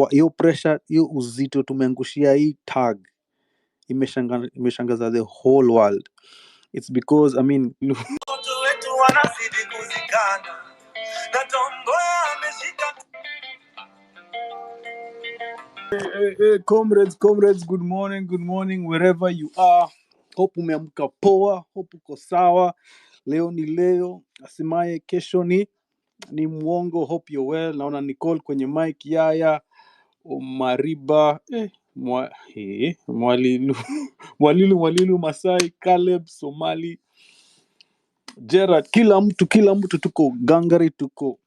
hiyo pressure, hiyo uzito tumeangushia hii tag imeshangaza the whole world. It's because Watoto wetu wanazidi kuzikana na Tomboya ameshika. Comrades, good morning wherever you are. Hope umeamka poa, hope uko sawa. Leo ni leo, asimaye kesho ni mwongo. Hope you're well. Naona Nicole kwenye mic, Yaya Omariba, Mwalilu Masai, Caleb Somali, Gerard, kila mtu tuko gangari, tuko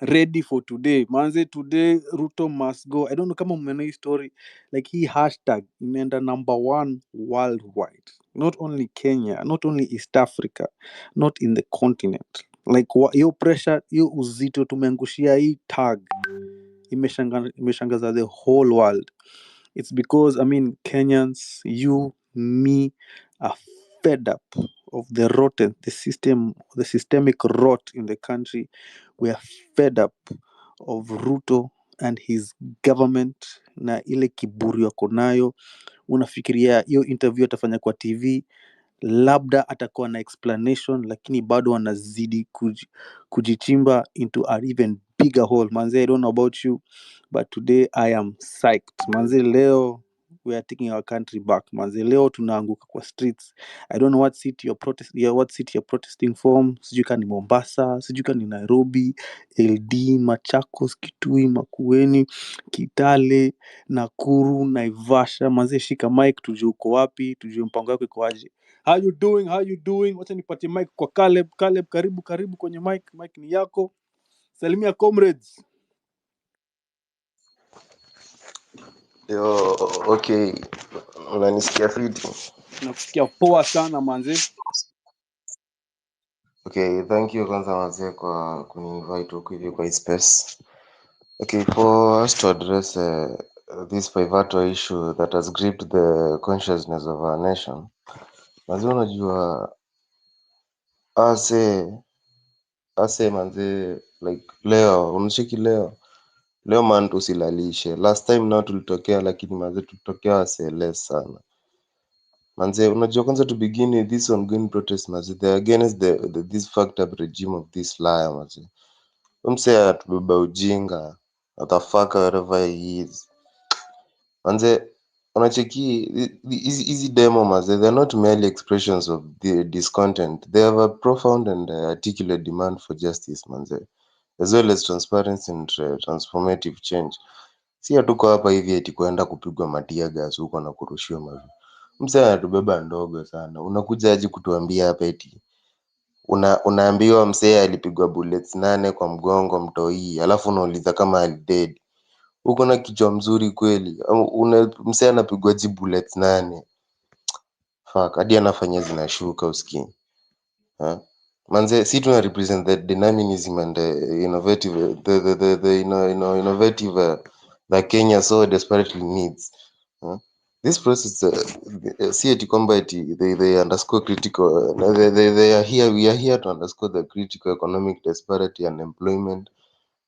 ready for today. Manze, today Ruto must go. I don't know kama mmeona hii story, like hii hashtag imeenda number 1 worldwide, not only Kenya, not only East Africa, not in the continent. Like hiyo pressure, hiyo uzito tumeangushia hii tag imeshangaza the whole world. It's because Kenyans, you, me, are fed up of the systemic rot in the country. We are fed up of Ruto and his government na ile kiburi wako nayo. Unafikiria hiyo interview atafanya kwa TV, labda atakuwa na explanation, lakini bado wanazidi kujichimba into an even bigger hole. Manze, I don't know about you, but today I am psyched. Manze, leo we are taking our country back. Manze, leo tunaanguka kwa streets. I don't know what city you're protesting from. Sijui kama ni Mombasa, sijui kama ni Nairobi, LD, Machakos, Kitui, Makueni, Kitale, Nakuru, Naivasha. Manze, shika mic tujue uko wapi, tujue mpango wako iko aje. How you doing? Wacha nipatie mic kwa Caleb. Caleb, karibu kwenye mic. Mic ni yako. Salimia comrades. Yo, okay. Unanisikia fiti? Nakusikia poa sana manze. Okay, thank you kwanza manze kwa kuni-invite huku hivi kwa hii space. Okay, for us to address this pivotal issue that has gripped the consciousness of our nation. Manze, unajua ase manze, like leo, unacheki leo man tusilalishe. Last time nao tulitokea, lakini manze tulitokea less sana. Manze, unajua kwanza to begin with this ongoing protest manze, they are against this fucked up regime of this liar manze. Mse atubeba ujinga, atafaka wherever he is. Manze, unacheki hizi demo manze, they are not merely expressions of the discontent. They have a profound and articulate demand for justice manze, as well as transparency and transformative change. Si hatuko hapa hivi eti kuenda kupigwa matia gas huko na kurushiwa mavi. Mse anatubeba ndogo sana. Unakuja aje kutuambia hapa eti unaambiwa msee alipigwa bullets 8 kwa mgongo mtoi, alafu unauliza kama alidead. Uko na kichwa mzuri kweli? Msee anapigwa bullets 8. Fuck, hadi anafanya zinashuka usikii. Manze, si tuna represent the dynamism and innovative innovative that Kenya so desperately needs. This process see eti kwamba eti they underscore critical they are here, we are here to underscore the critical economic disparity, unemployment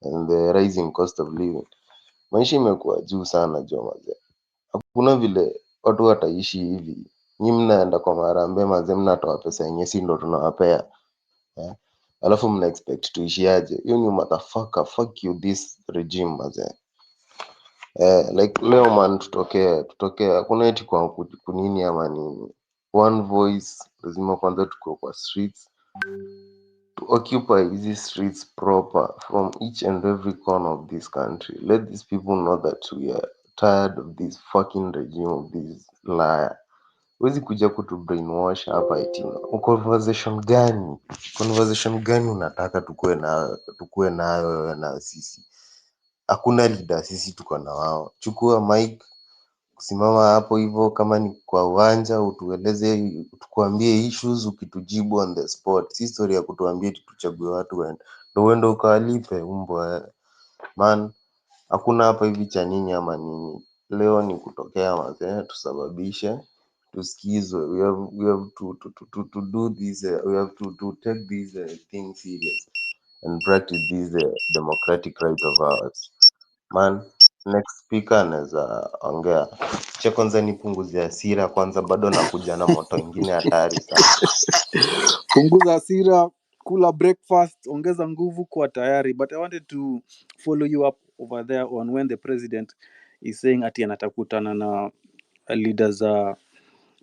and the rising cost of living. Maisha imekuwa juu sana manze. Hakuna vile watu wataishi hivi. Nyinyi mnaenda kwa Harambee manze, mnatoa pesa yenye si ndo tunawapea. Alafu mna expect tuishi aje? You ni motherfucker, fuck you this regime manze. Like leo man tutokea hakuna eti kwa kunini ama nini. One voice, lazima kwanza tuko kwa streets to occupy these streets proper from each and every corner of this country. Let these people know that we are tired of this fucking regime of this liar. Huwezi kuja kutu brainwash hapa eti conversation gani unataka tukue nayo na sisi? Hakuna leader sisi tuko na wao. Chukua mic, kusimama hapo hivyo kama ni kwa uwanja utueleze, tukuambie issues, ukitujibu on the spot. Si story ya kutuambia tuchague watu ndio uende ukalipe umbwa. Man, hakuna hapa hivi cha nini ama nini. Leo ni kutokea mazee, tusababishe tusikizwe. We have to do this, we have to take these things serious and practice this democratic right of ours. Man, next speaker anaweza ongea. Cha kwanza nipunguze hasira kwanza, bado nakuja na moto ingine hatari sana. Punguza hasira, kula breakfast, ongeza nguvu, kuwa tayari. But I wanted to follow you up over there on when the president is saying ati anatakutana na leaders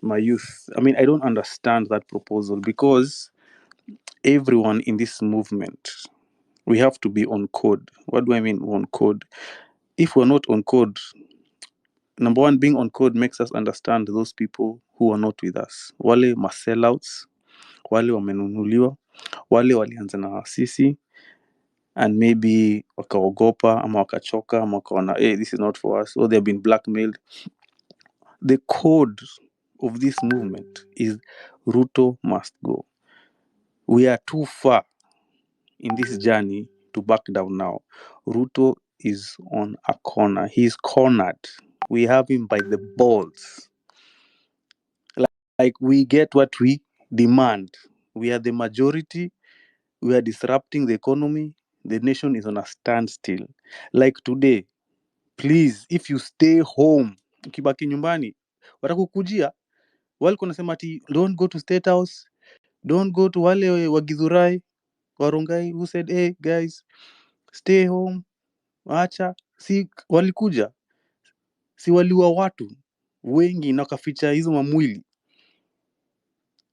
my youth. I mean, I don't understand that proposal because everyone in this movement, we have to be on code. What do I mean on code? If we're not on code, number one, being on code makes us understand those people who are not with us. Wale sellouts, wale wamenunuliwa, wale walianza na sisi and maybe wakaogopa ama wakachoka ama wakaona hey, this is not for us, or they've been blackmailed. The code of this movement is Ruto must go. We are too far in this journey to back down now. Ruto is on a corner. He's cornered. We have him by the balls. Like we get what we demand. We are the majority. We are disrupting the economy. The nation is on a standstill. Like today, please, if you stay home, ukibaki nyumbani, watakukujia. Walikuwa nasema ati don't go to Statehouse, don't go to wale wagithurai, warongai who said hey guys, stay home. Acha, si walikuja, si waliwa watu wengi na wakaficha hizo mamwili.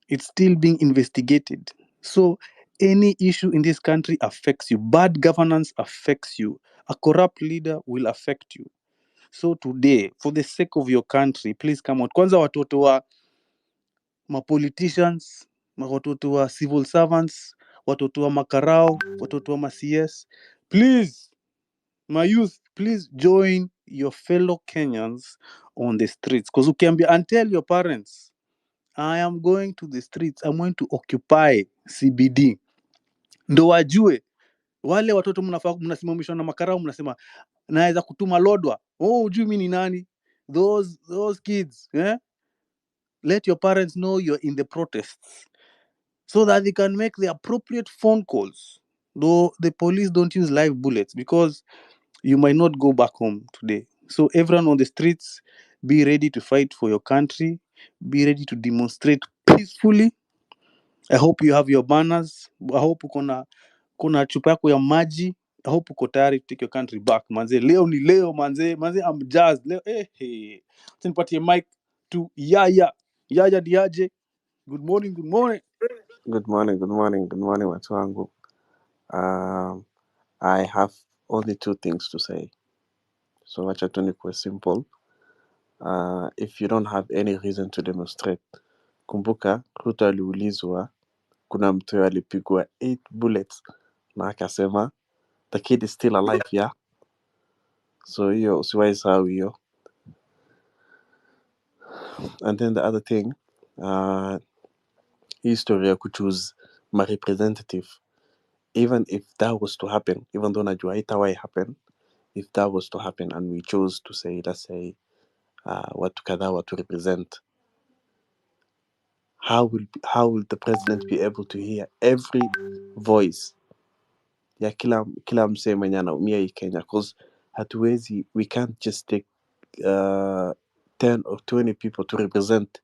It's still being investigated. So any issue in this country affects you. Bad governance affects you. A corrupt leader will affect you. So today, for the sake of your country, please come out. Kwanza watoto wa politicians, watoto wa civil servants, watoto wa makarao, watoto wa CS, please, my youth, please join your fellow Kenyans on the streets. Because ukiambia and tell your parents, I am going to the streets, I'm going to occupy CBD. Ndo wajue wale watoto mnasimamishwa na makarao, mnasema naweza kutuma lodwa. Oh, ujui mimi ni nani? Those kids, eh? Let your parents know you're in the protests so that they can make the appropriate phone calls. Though the police don't use live bullets because you might not go back home today. So everyone on the streets, be ready to fight for your country. Be ready to demonstrate peacefully. I hope you have your banners. I hope kuna chupa yako ya maji. I hope uko tayari to take your country back. Manze, leo ni leo, manze. Manze, I'm jazzed. Leo, hey. Nipatie mic to Yaya. Yaya Diaje. Good morning, good morning. Good morning, watu wangu. I have only two things to say. So wacha tu nikuwe simple. If you don't have any reason to demonstrate, kumbuka Ruto aliulizwa, kuna mtu alipigwa 8 bullets na akasema the kid is still alive, yeah? So hiyo usiwahi sahau hiyo. And then the other thing, history ya kuchoose my representative, even if that was to happen, even though najua haitawahi happen, if that was to happen and we chose to say, let's say, watu kadhaa watu represent, how will the president be able to hear every voice ya kila msee mwenye anaumia hii Kenya? Because hatuwezi, we can't just take 10 or 20 people to represent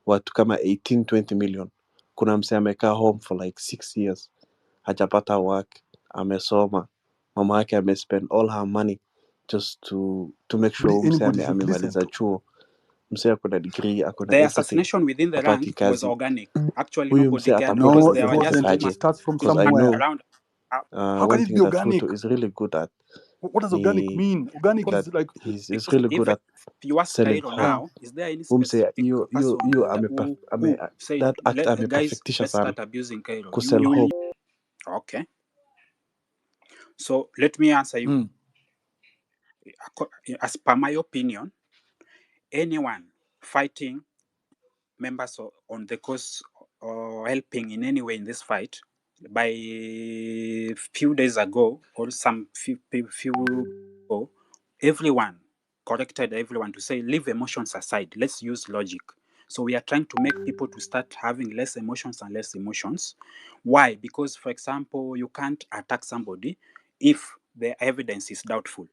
watu kama 18-20 million. Kuna msee amekaa home for like 6 years, hajapata work, amesoma, mama yake amespend all her money just to make sure msee amemaliza chuo. Msee akona degree, akona The everything, assassination within the hapati rank was kazi. organic. Actually, Huyu nobody msee cared atakuwa because No, there it were just represent wasn't. too It aje? much starts from Because I stigma somewhere. know around. How can one it thing be that organic? Ruto is really good at, What does organic mean? Organic that is like he's Because really good if at you ask selling Cairo hope. now, is there any Msee specific person who said, that act guys, ameperfectisha let's sana start abusing Cairo? kusell hope. Okay. So let me answer you. As per my opinion, anyone fighting members on the cause or helping in any way in this fight, by few days ago or some few ago, everyone corrected everyone to say leave emotions aside, let's use logic. So we are trying to make people to start having less emotions and less emotions. Why? Because, for example, you can't attack somebody if the evidence is doubtful.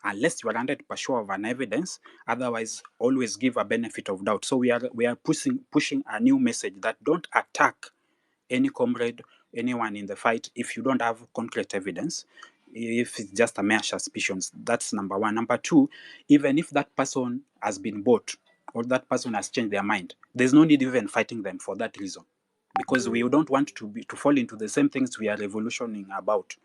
unless you are 100% sure of an evidence. Otherwise, always give a benefit of doubt. So we are pushing a new message that don't attack any comrade, anyone in the fight if you don't have concrete evidence. If it's just a mere suspicions, that's number one. Number two, even if that person has been bought or that person has changed their mind, there's no need even fighting them for that reason, because we don't want to fall into the same things we are revolutioning about.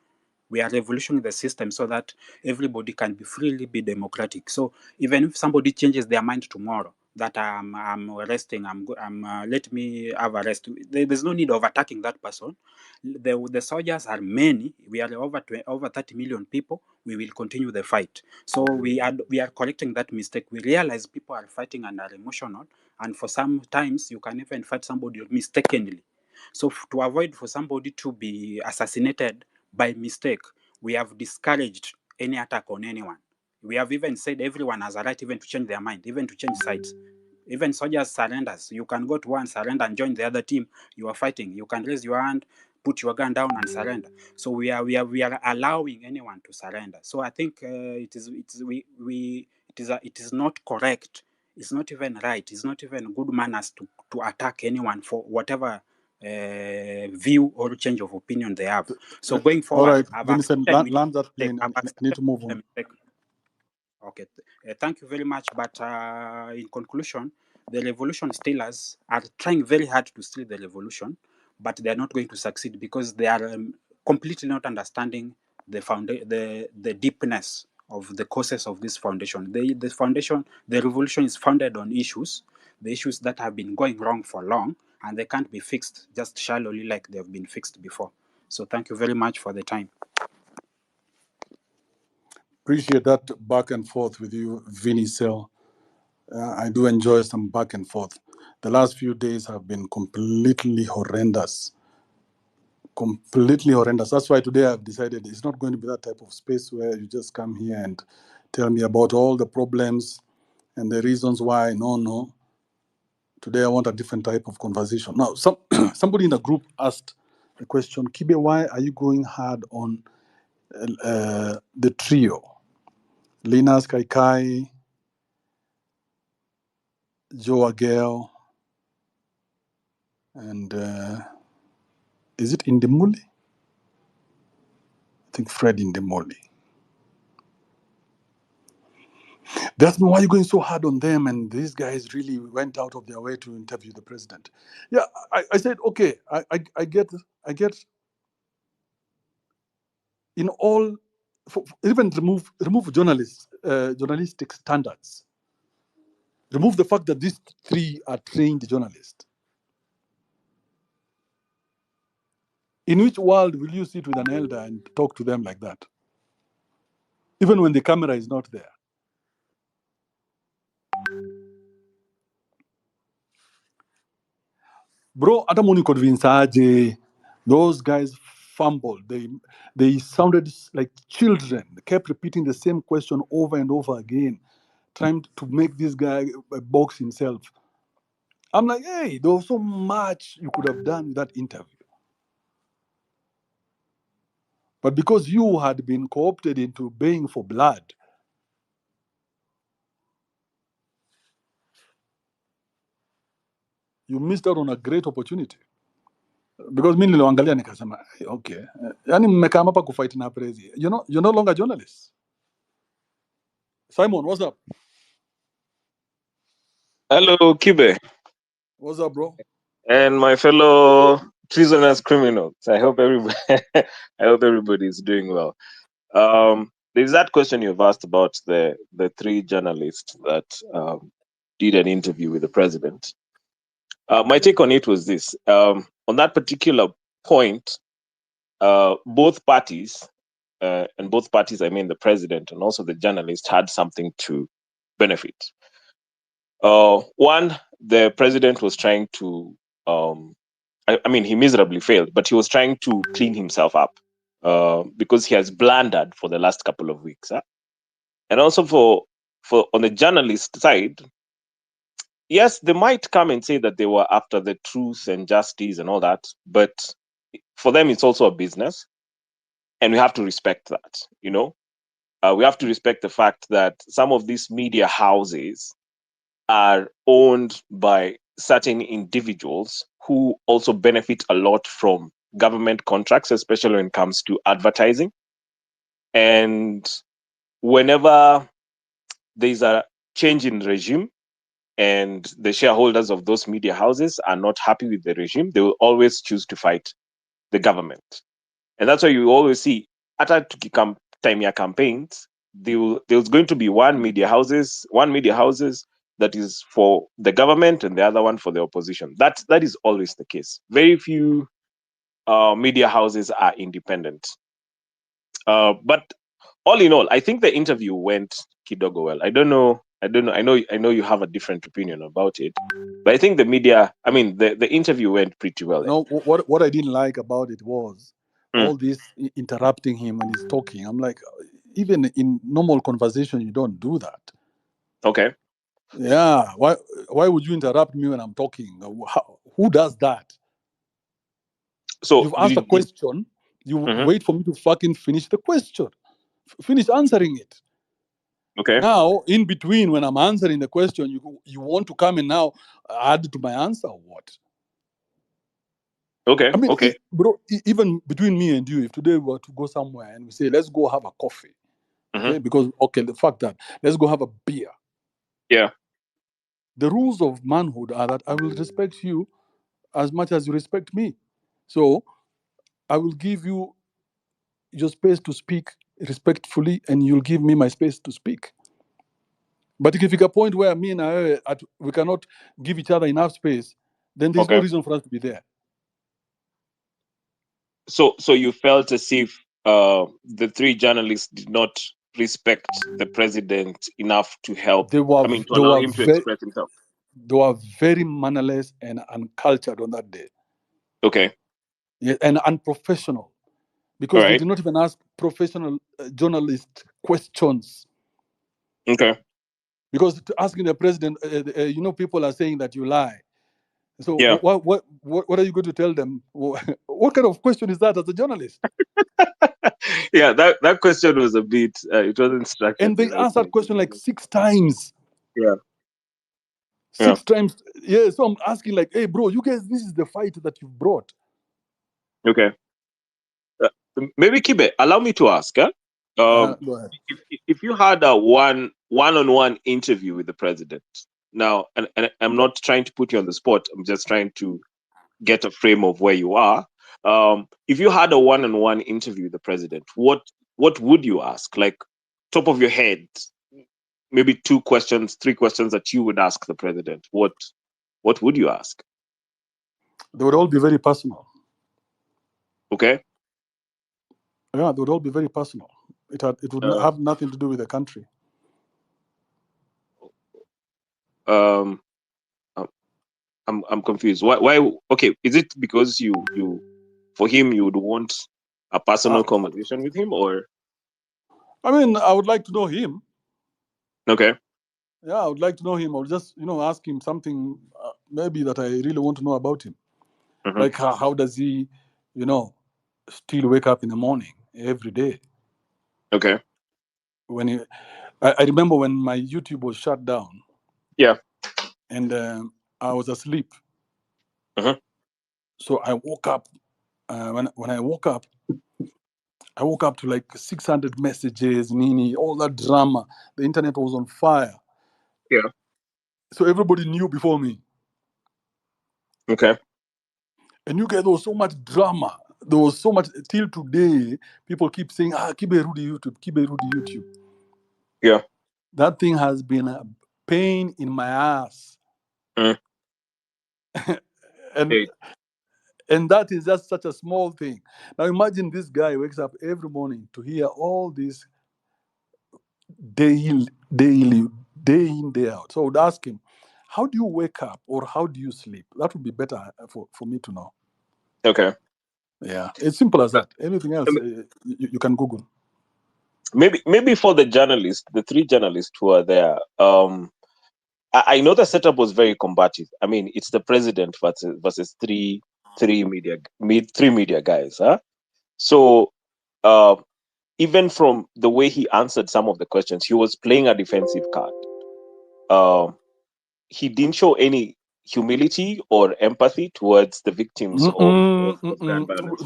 We are revolutioning the system so that everybody can be freely be democratic. So even if somebody changes their mind tomorrow that I'm resting, let me have a rest, there's no need of attacking that person. The soldiers are many. We are over 30 million people. We will continue the fight. So we are correcting that mistake. We realize people are fighting and are emotional, and for some times you can even fight somebody mistakenly. So to avoid for somebody to be assassinated by mistake, we have discouraged any attack on anyone. We have even said everyone has a right even to change their mind, even to change sides. Even soldiers surrenders. You can go to one, surrender, and join the other team you are fighting. You can raise your hand, put your gun down, and surrender. So we are allowing anyone to surrender. So I think it is not correct. It's not even right. It's not even good manners to attack anyone for whatever view or change of opinion they have. So going All forward, right, I've Vincent, accepted land that mistake. plane. I've I need accepted to move the on. mistake. Okay, thank you very much. But in conclusion, the revolution stealers are trying very hard to steal the revolution, but they are not going to succeed because they are completely not understanding the deepness of the causes of this foundation. The foundation, the revolution is founded on issues, the issues that have been going wrong for long, and they can't be fixed just shallowly like they have been fixed before. So thank you very much for the time. Appreciate that back and forth with you, Vinny Cell. I do enjoy some back and forth. The last few days have been completely horrendous. Completely horrendous. That's why today I've decided it's not going to be that type of space where you just come here and tell me about all the problems and the reasons why. No. Today I want a different type of conversation. Now, somebody in the group asked a question, Kibe, why are you going hard on the trio? Linus Kaikai, Joe Agel, and is it Indemuli? I think Fred Indemoli. That's why you're going so hard on them, and these guys really went out of their way to interview the president. Yeah, I said, okay, I get, in all, even remove journalists, journalistic standards. Remove the fact that these three are trained journalists. In which world will you sit with an elder and talk to them like that? Even when the camera is not there. Bro, hata muni convince aje, those guys fumbled. They sounded like children. They kept repeating the same question over and over again, trying to make this guy box himself. I'm like, hey, there was so much you could have done with that interview. But because you had been co-opted into baying for blood, you missed out on a great opportunity. Because mimi niliangalia nikasema, hey, okay, yani mmekaa hapa kufight na prezi. You're no longer journalists. Simon, what's up? Hello, Kibe, What's up, bro? and my fellow prisoners criminals. I hope everybody, I hope everybody is doing well. There's that question you've asked about the three journalists that did an interview with the president. My take on it was this: on that particular point, both parties, and both parties, I mean the president and also the journalist, had something to benefit. One, the president was trying to, I mean, he miserably failed, but he was trying to clean himself up because he has blundered for the last couple of weeks. And also for on the journalist side, yes, they might come and say that they were after the truth and justice and all that, but for them, it's also a business, and we have to respect that, we have to respect the fact that some of these media houses are owned by certain individuals who also benefit a lot from government contracts, especially when it comes to advertising. And whenever there's a change in regime and the shareholders of those media houses are not happy with the regime, they will always choose to fight the government. And that's why you always see at a time year campaigns, there's going to be one media houses that is for the government and the other one for the opposition. That is always the case. Very few media houses are independent. But all in all, I think the interview went kidogo well. I don't know. I know you have a different opinion about it, but I think the interview went pretty well. No, what I didn't like about it was Mm, all this interrupting him when he's talking. I'm like, even in normal conversation, you don't do that. okay. Yeah, why would you interrupt me when I'm talking? Who does that? So You've asked a did question, you mhm, wait for me to fucking finish the question, finish answering it. okay. Now, in between, when I'm answering the question, you want to come and now add to my answer or what? Okay. I mean, Okay. bro, even between me and you, if today we were to go somewhere and we say, let's go have a coffee, Mhm. okay? Because, okay, the fact that, let's go have a beer. Yeah. The rules of manhood are that I will respect you as much as you respect me. So I will give you your space to speak respectfully, and you'll give me my space to speak. But if you get a point where me and we cannot give each other enough space, then there's no Okay. reason for us to be there. So you felt as if the three journalists did not respect the president enough to help. They were I mean, to they allow were him to very express himself. they were very mannerless and uncultured on that day. Okay. Yeah, and unprofessional, All because they right. did not even ask professional journalist questions. Okay. Because asking the president, people are saying that you lie. So Yeah. what are you going to tell them? What kind of question is that as a journalist? Yeah. That question was a bit. It wasn't structured And the they right asked way. that question like 6 times. Yeah. Yeah. 6 times. Yeah. So I'm asking like, hey, bro, you guys, this is the fight that you've brought. Okay. Uh, Maybe Kibe, allow me to ask. Go ahead. If you had a one-on-one interview with the president now, and I'm not trying to put you on the spot. I'm just trying to get a frame of where you are. If you had a one-on-one interview with the president, what would you ask? Like top of your head, maybe 2 questions, 3 questions that you would ask the president. What would you ask? They would all be very personal. Okay. Yeah, they would all be very personal. It would Uh, have nothing to do with the country. um, I'm confused. Why? Okay, is it because you for him you would want a Uh, personal conversation with him, or I mean, I would like to know him. okay? Yeah, I would like to know him. I would just, ask him something maybe that I really want to know about him. Hmm. Like how does he, you know, still wake up in the morning every day? Okay. When I remember when my YouTube was shut down Yeah. and I was asleep. Uh-huh. So I woke up. When I woke up to like 600 messages, Nini, all that drama. The internet was on fire. Yeah. So everybody knew before me. Okay. And you guys, there was so much drama. There was so much till today. People keep saying, Kibe Rudy YouTube, Kibe Rudy YouTube. Yeah. That thing has been a pain in my ass. Mm. and Hey. and that is just such a small thing. Now imagine this guy wakes up every morning to hear all this daily, day in, day out. So I would ask him, how do you wake up or how do you sleep? That would be better for me to know. Okay. Yeah, it's simple as Uh, that. Anything else, um, you can Google. maybe for the journalists, the three journalists who are there. I know the setup was very combative. I mean, it's the president versus three media guys, huh? So, uh, even from the way he answered some of the questions, he was playing a defensive card. He didn't show any humility or empathy towards the victims of gun violence.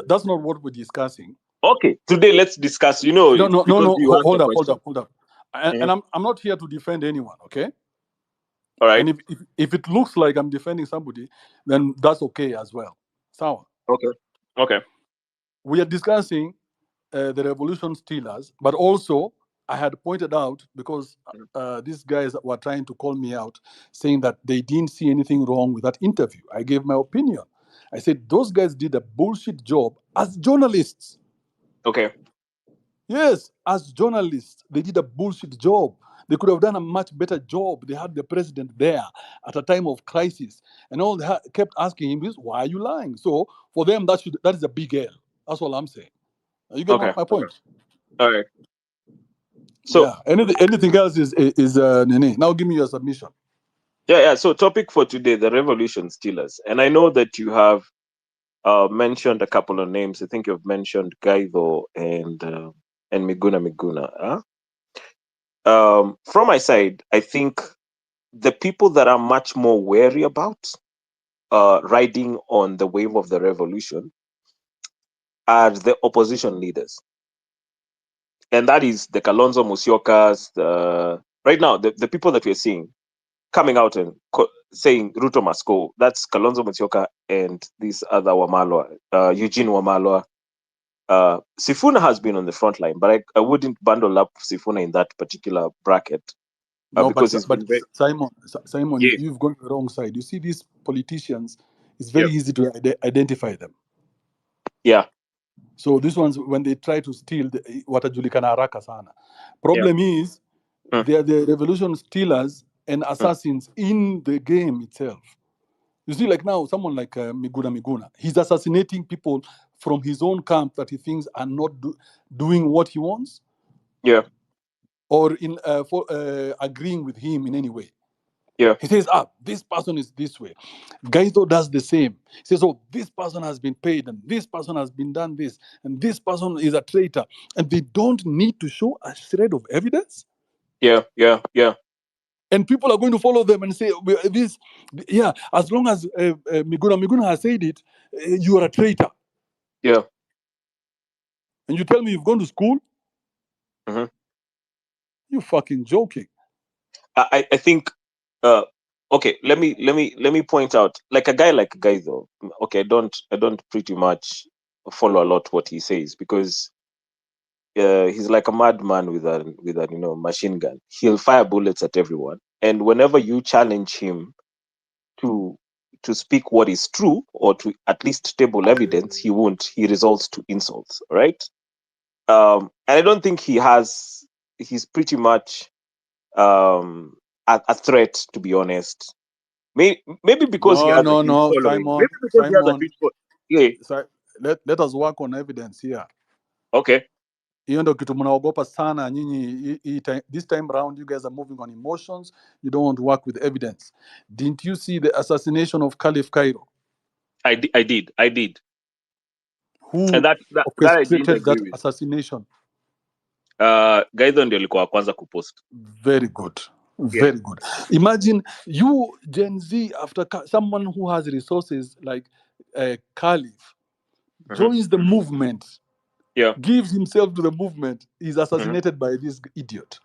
That's not what we're discussing. Okay, today let's discuss. No, It's because you asked the question. hold up. And I'm not here to defend anyone, okay? All right. And if it looks like I'm defending somebody, then that's okay as well. Sawa. Okay. We are discussing the revolution stealers, but also I had pointed out, because these guys were trying to call me out, saying that they didn't see anything wrong with that interview. I gave my opinion. I said those guys did a bullshit job as journalists. Okay. Yes, as journalists, they did a bullshit job. They could have done a much better job. They had the president there at a time of crisis, and all they kept asking him is, "Why are you lying?" So for them, that is a big L. That's all I'm saying. You get my point? All right. So yeah, anything else is Nene. Now give me your submission. Yeah. So topic for today: the revolution stealers, and I know that you have mentioned a couple of names. I think you've mentioned Gaido and Miguna. From my side, I think the people that are much more wary about riding on the wave of the revolution are the opposition leaders, and that is the Kalonzo Musyokas. Right now, the people that we're seeing coming out and saying Ruto must go. That's Kalonzo Musyoka and this other Wamalwa, Eugene Wamalwa. Sifuna has been on the front line, but I wouldn't bundle up Sifuna in that particular bracket No, because but Simon, yeah. you've gone to the wrong side. You see, these politicians, it's very easy to identify them. Yeah. So these ones, when they try to steal, watajulikana haraka sana. Problem is, they are the revolution stealers and assassins in the game itself. You see, like now, someone like Miguna, he's assassinating people from his own camp that he thinks are not doing what he wants. Yeah. Or in agreeing with him in any way. Yeah. He says, this person is this way. Gaido does the same. He says, this person has been paid, and this person has been done this, and this person is a traitor. And they don't need to show a shred of evidence. Yeah. And people are going to follow them and say, as long as Miguna has said it, you are a traitor. Yeah. And you tell me you've gone to school? Mm-hmm. You fucking joking. I think okay, let me point out, like a guy like Gaido. Okay, I don't pretty much follow a lot what he says, because he's like a madman with a machine gun. He'll fire bullets at everyone, and whenever you challenge him to speak what is true, or to at least table evidence, he won't. He resorts to insults, right? And I don't think he's pretty much a threat, to be honest. Maybe because he has a huge following. Maybe because he has a huge following. Yeah. Let us work on evidence here. Okay. Hiyo ndio kitu mnaogopa sana nyinyi. This time round, you guys are moving on emotions. You don't want to work with evidence. Didn't you see the assassination of Caliph Cairo? I did. Who and that I didn't orchestrated agree that with. assassination? Gaido ndio alikuwa wa kwanza kupost. Very good. Very good. Imagine you, Gen Z, after someone who has resources like Caliph, joins the movement, gives himself to the movement, is assassinated by this idiot.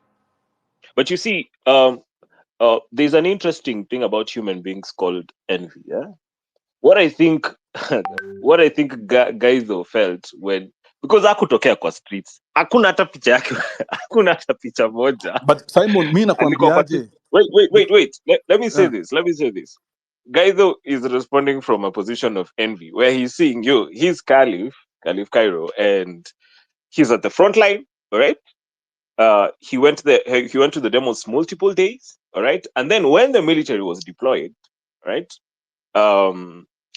But you see, there's an interesting thing about human beings called envy. Yeah, what I think Gaido felt when, because hakutokea kwa streets, hakuna hata picha yake, hakuna hata picha moja. But Simon, mimi nakwambiaje? Wait. Let me say this. Gaido is responding from a position of envy, where he's seeing he's Caliph Cairo, and he's at the front line, all right? He went to the demos multiple days, all right? And then when the military was deployed, right?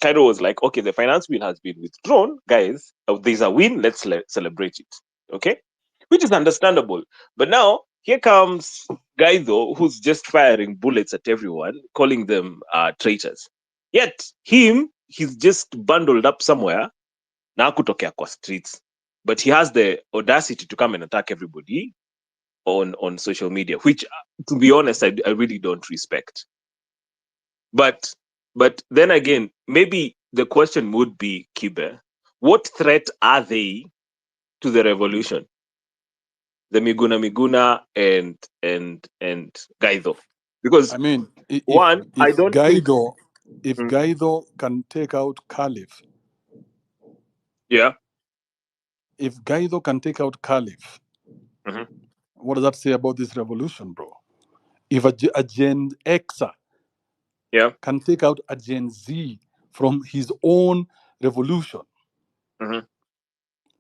Cairo was like, okay, the finance bill has been withdrawn, guys. There's a win. Let's celebrate it, okay? Which is understandable. But now here comes Gaido, who's just firing bullets at everyone, calling them traitors. Yet he's just bundled up somewhere na hakutokea kwa streets. but he has the audacity to come and attack everybody on social media, which, to be honest, I really don't respect. But then again, maybe the question would be, Kibe, what threat are they to the revolution? The Miguna and Gaido, because I mean, one, I if don't think. Gaido can take out Caliph, Yeah. if Gaido can take out Caliph, Mhm. what does that say about this revolution, bro? If a Gen Xer Yeah. can take out a Gen Z from his own revolution, Mhm.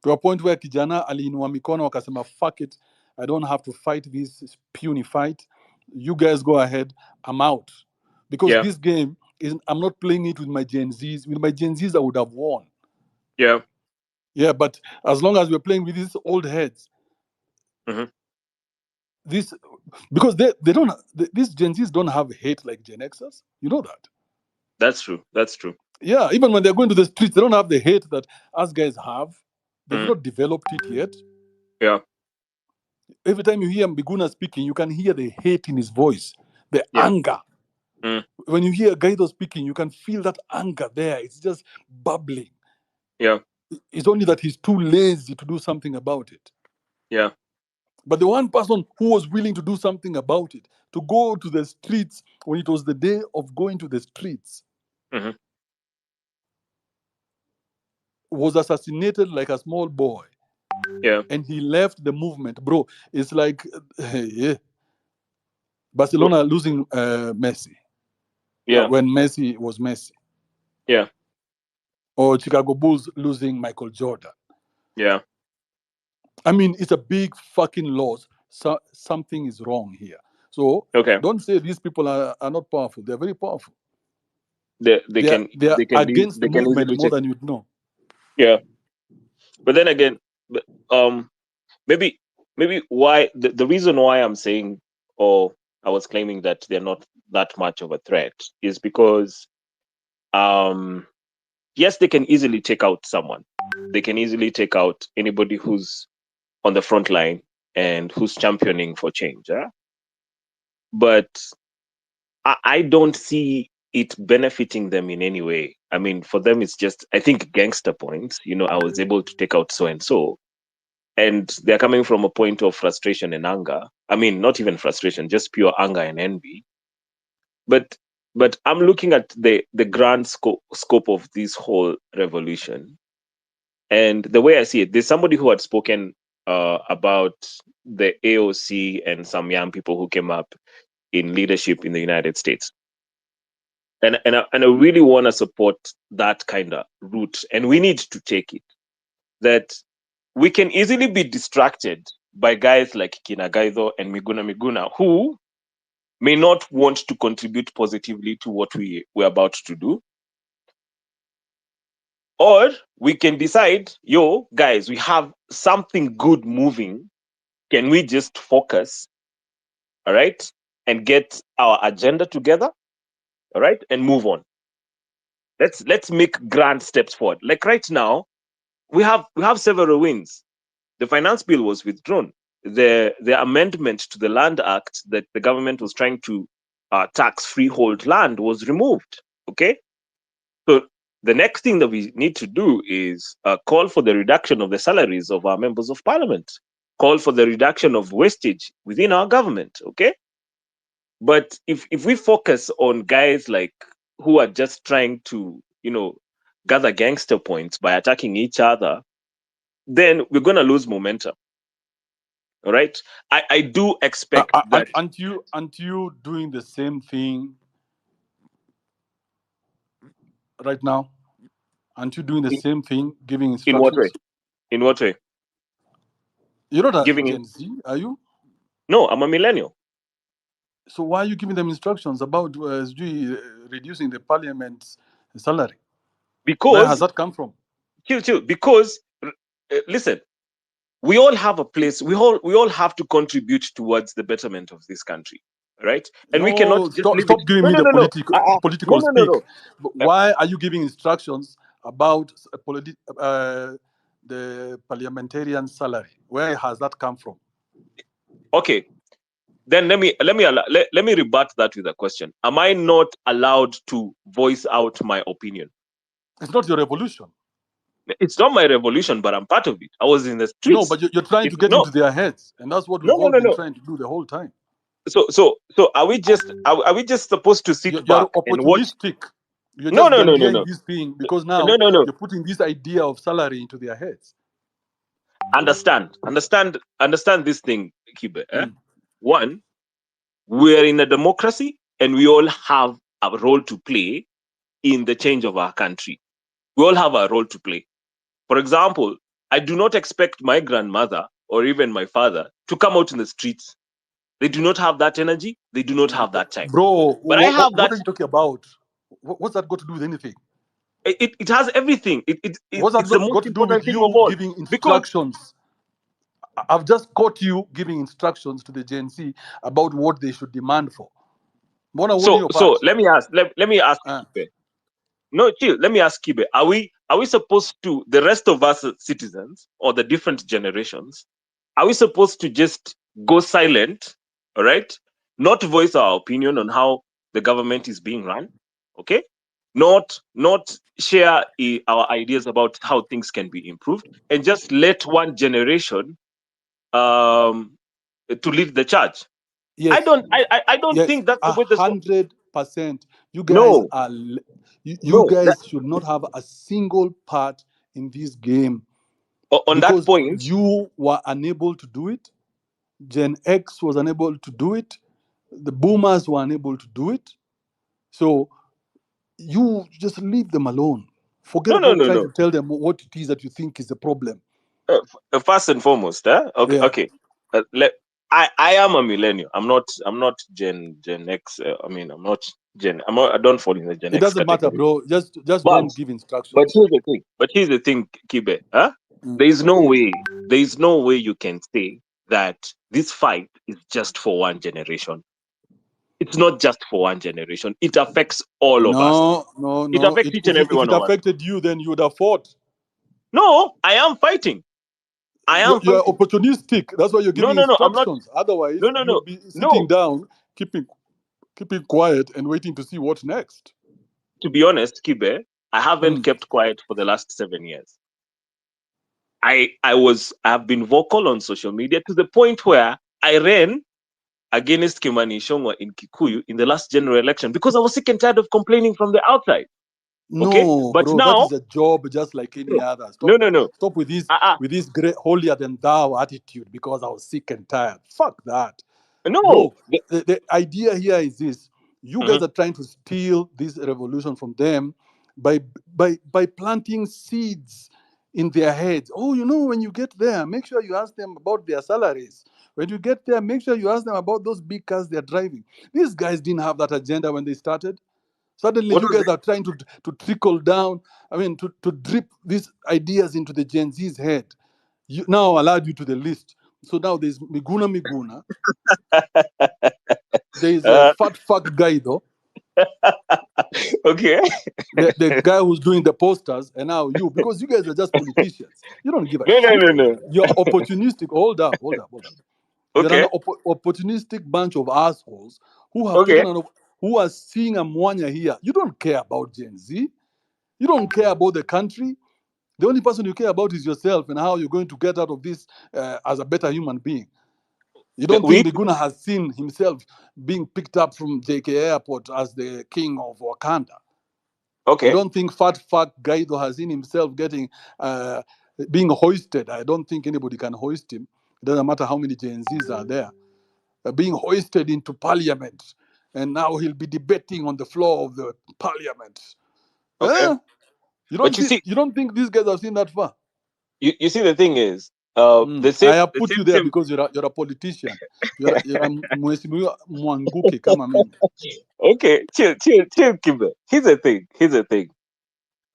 to a point where kijana aliinua mikono wakasema fuck it, I don't have to fight this puny fight, you guys go ahead, I'm out, because Yeah. this game is, I'm not playing it with my Gen Zs. With my Gen Zs I would have won. Yeah. Yeah, but as long as we're playing with these old heads, Mhm. this, because they don't, these Gen Zs don't have hate like Gen Xers, you know that. That's true. That's true. Yeah, even when they're going to the streets, they don't have the hate that us guys have. They've Mhm. not developed it yet. Yeah. Every time you hear Mbiguna speaking, you can hear the hate in his voice, the Yeah. anger. Mm. When you hear Gaido speaking, you can feel that anger there. It's just bubbling. Yeah. It's only that he's too lazy to do something about it. Yeah. But the one person who was willing to do something about it, to go to the streets when it was the day of going to the streets, Mhm. was assassinated like a small boy. Yeah. And he left the movement. Bro, it's like yeah. Well, Barcelona losing Messi yeah. when Messi was Messi. Yeah. Or Chicago Bulls losing Michael Jordan. Yeah. I mean, it's a big fucking loss. So something is wrong here. So Okay. don't say these people are not powerful. They're very powerful. They They are against the they can movement easily more take. than you'd know. Yeah. But then again, um, maybe why the reason why I'm saying, or I was claiming that they're not that much of a threat is because yes, they can easily take out someone. They can easily take out anybody who's on the front line and who's championing for change. But I don't see it benefiting them in any way. I mean, for them, it's just, I think, gangster points. I was able to take out so and so. And they're coming from a point of frustration and anger. I mean, not even frustration, just pure anger and envy. But I'm looking at the grand scope of this whole revolution. And the way I see it, there's somebody who had spoken about the AOC and some young people who came up in leadership in the United States. And I really want to support that kind of route. And we need to take it. That we can easily be distracted by guys like Kinagaido and Miguna, who may not want to contribute positively to what we're about to do. Or we can decide, yo, guys, we have something good moving. Can we just focus, all right, and get our agenda together, all right, and move on? Let's make grand steps forward. Like right now, we have several wins. The finance bill was withdrawn. The amendment to the Land Act that the government was trying to tax freehold land was removed. Okay, so the next thing that we need to do is call for the reduction of the salaries of our members of parliament, call for the reduction of wastage within our government. Okay, but if we focus on guys like who are just trying to gather gangster points by attacking each other, then we're going to lose momentum. All right. I do expect that. Aren't you doing the same thing right now? Aren't you doing the in, same thing, giving in what way? instructions? In what way? You're not a Giving in? Gen Z, are you? No, I'm a millennial. So why are you giving them instructions about reducing the parliament's salary? Where has Because, that come from? chill, because, listen, we all have a place. We all have to contribute towards the betterment of this country, right? And we cannot No, just leave it. stop giving No, me no, the no, no. political No, no, no, speak. no. But why are you giving instructions about the parliamentarian salary? Where has that come from? Okay, then let me rebut that with a question. Am I not allowed to voice out my opinion? It's not your revolution. It's not my revolution, but I'm part of it. I was in the streets. No, but you're trying to get No, into their heads, and that's what we've no, no, all no, been no. trying to do the whole time. So are we just supposed to sit You're back and watch? opportunistic. You're No, just no, no, no, behind no, this thing because no, now no, no. you're putting this idea of salary into their heads. Understand this thing, Kibe. Mm. One, we're in a democracy, and we all have a role to play in the change of our country. We all have a role to play. For example, I do not expect my grandmother or even my father to come out in the streets. They do not have that energy. They do not have that time. Bro, But I have what that. are you talking about? What's that got to do with anything? It has everything. What's that It's the most got to do with important thing of you all. giving Because instructions? I've just caught you giving instructions to the Gen Z about what they should demand for. Mbona uone hiyo so part? let me ask Kibe. No, chill. Let me ask Kibe. Are we supposed to, the rest of us citizens or the different generations, are we supposed to just go silent, all right? Not voice our opinion on how the government is being run, okay? Not share our ideas about how things can be improved, and just let one generation to lead the charge. I Yes, don't I don't yes, think that's the way this. 100%. You guys No, are, you no. guys should not have a single part in this game On that because point, you were unable to do it. Gen X was unable to do it. The boomers were unable to do it. So you just leave them alone. Forget no, no, about no, trying no. to tell them what it is that you think is the problem. First and foremost, okay, Yeah. okay. I am a millennial. I'm not Gen X. I'm not Gen. I don't fall in the Gen It X doesn't matter, category. bro. Just But don't give but instructions. here's the thing. Kibe. Mm. There is no way. There is no way you can say that this fight is just for one generation. It's not just for one generation. It affects all of us. No, no, It no. affects each and every If one it of us. affected you, then you would have fought. No, I am fighting. I am You're fighting. opportunistic. That's why you're No, giving no, no. I'm not. instructions. Otherwise, No, no, no, you'd be sitting no. down, keeping quiet, and waiting to see what's next. To be honest, Kibe, I haven't Mm. kept quiet for the last 7 years. I've been vocal on social media to the point where I ran against Kimani Ichung'wah in Kikuyu in the last general election because I was sick and tired of complaining from the outside. Okay, No, but bro, that now, is a job just like any other. no, no, no. Stop with Uh-uh. this great holier than thou attitude because I was sick and tired. Fuck that. No. Bro, the idea here is this: you guys Mhm. are trying to steal this revolution from them by planting seeds in their heads. Oh, when you get there, make sure you ask them about their salaries. When you get there, make sure you ask them about those big cars they're driving. These guys didn't have that agenda when they started. Suddenly, What you was guys are trying to trickle down. To drip these ideas into the Gen Z's head. You now allowed you to the list. So now there's Miguna. There is a uh, fat fuck guy though, okay. the guy who's doing the posters, and now you, because you guys are just politicians. You don't give a No, no, shit. no, no. You're opportunistic. Hold up. You're an Okay, opportunistic bunch of assholes who have okay. who are seeing a mwanya here. You don't care about Gen Z. You don't care about the country. The only person you care about is yourself and how you're going to get out of this as a better human being. You don't We think Miguna has seen himself being picked up from JK Airport as the king of Wakanda? You okay. don't think Fat Fuck Guido has seen himself being hoisted? I don't think anybody can hoist him. It doesn't matter how many Gen Zs are there. Being hoisted into parliament. And now he'll be debating on the floor of the parliament. Okay. You But you don't think these guys have seen that far? you see, the thing is, I have put you there same. because you're a politician. You're a mheshimiwa Mwanguke kama mimi. Okay, chill, Kibe. Here's the thing.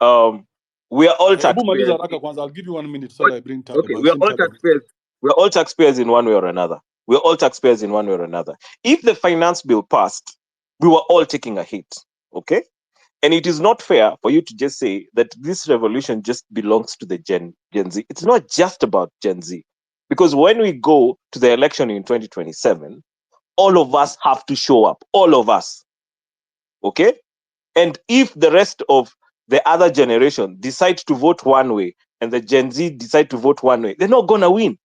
Um, we are all Hebu maliza taxpayers. haraka kwanza. I'll give you 1 minute so that I bring Okay, we are Maxine all Taleb. taxpayers. We are all taxpayers in one way or another. We are all taxpayers in one way or another. If the finance bill passed, we were all taking a hit. Okay. And it is not fair for you to just say that this revolution just belongs to the Gen Z. It's not just about Gen Z. Because when we go to the election in 2027, all of us have to show up. All of us. Okay? And if the rest of the other generation decide to vote one way and the Gen Z decide to vote one way, they're not going to win.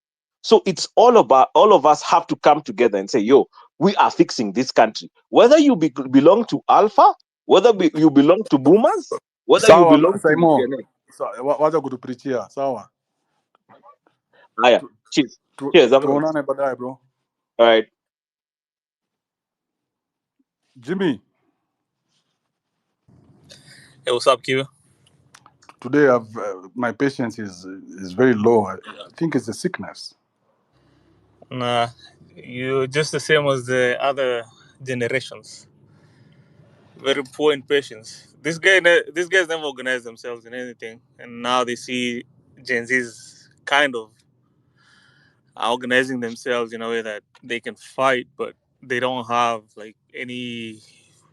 So it's all about, all of us have to come together and say, yo, we are fixing this country. Whether you belong to Alpha, whether you belong to Boomers, whether you Sawa belong to Saimo. Gen X. Wacha kutuprichia. Sawa. Aya, Tu- cheers. Cheers, Tuonane baadaye bro. all right. Jimmy, Hey, what's up, Kibe? today my patience is very low. I think it's a sickness. Nah, you're just the same as the other generations. Very poor in patience. These guys never organize themselves in anything, and now they see Gen Z's kind of organizing themselves in a way that they can fight, but they don't have like any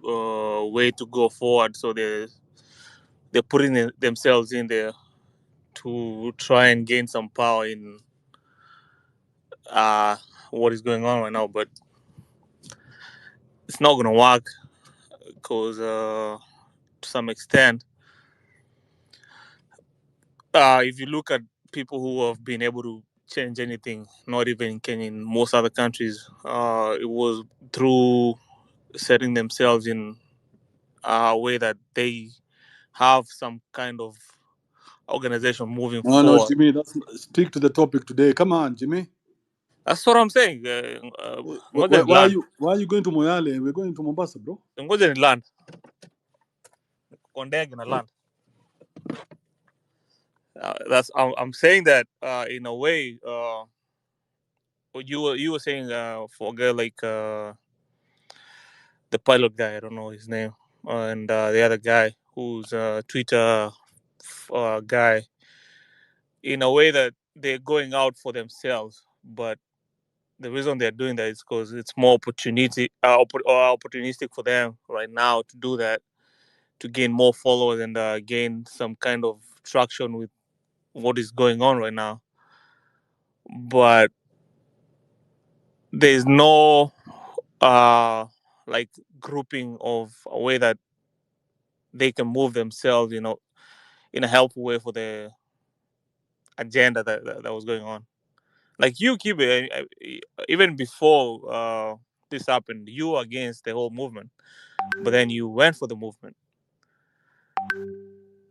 way to go forward. So they're putting themselves in there to try and gain some power in uh, what is going on right now, but it's not gonna work because to some extent, if you look at people who have been able to change anything, not even in Kenya, in most other countries, it was through setting themselves in a way that they have some kind of organization moving No, forward. Jimmy, stick to the topic today. Come on, Jimmy. That's what I'm saying. Ngoja ni land. Why are you going to Moyale? We're going to Mombasa, bro. Ngoja ni land. Kondege na land. I'm saying that in a way. What you were saying for a guy like the pilot guy, I don't know his name, and the other guy who's a Twitter guy, in a way that they're going out for themselves, but the reason they're doing that is because it's more opportunistic for them right now to do that, to gain more followers and gain some kind of traction with what is going on right now. But there's no like grouping of a way that they can move themselves, in a helpful way for the agenda that was going on. Like you, Kibe, even before this happened, you were against the whole movement, but then you went for the movement.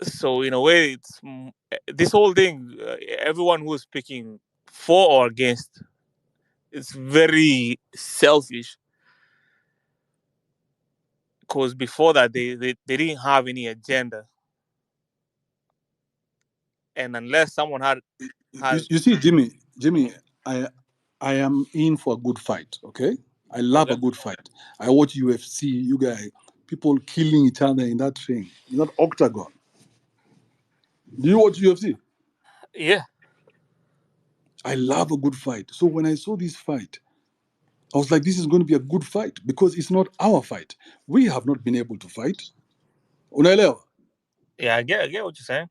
So in a way, this whole thing. Everyone who is speaking for or against, it's very selfish. Because before that, they didn't have any agenda, and unless someone has You see, Jimmy, I am in for a good fight. Okay, I love okay, a good fight. I watch UFC. You guys, people killing each other in that ring, in that octagon. Do you watch UFC? yeah. I love a good fight. So when I saw this fight, I was like, this is going to be a good fight because it's not our fight. We have not been able to fight. Unaelewa? Yeah, I get what you're saying.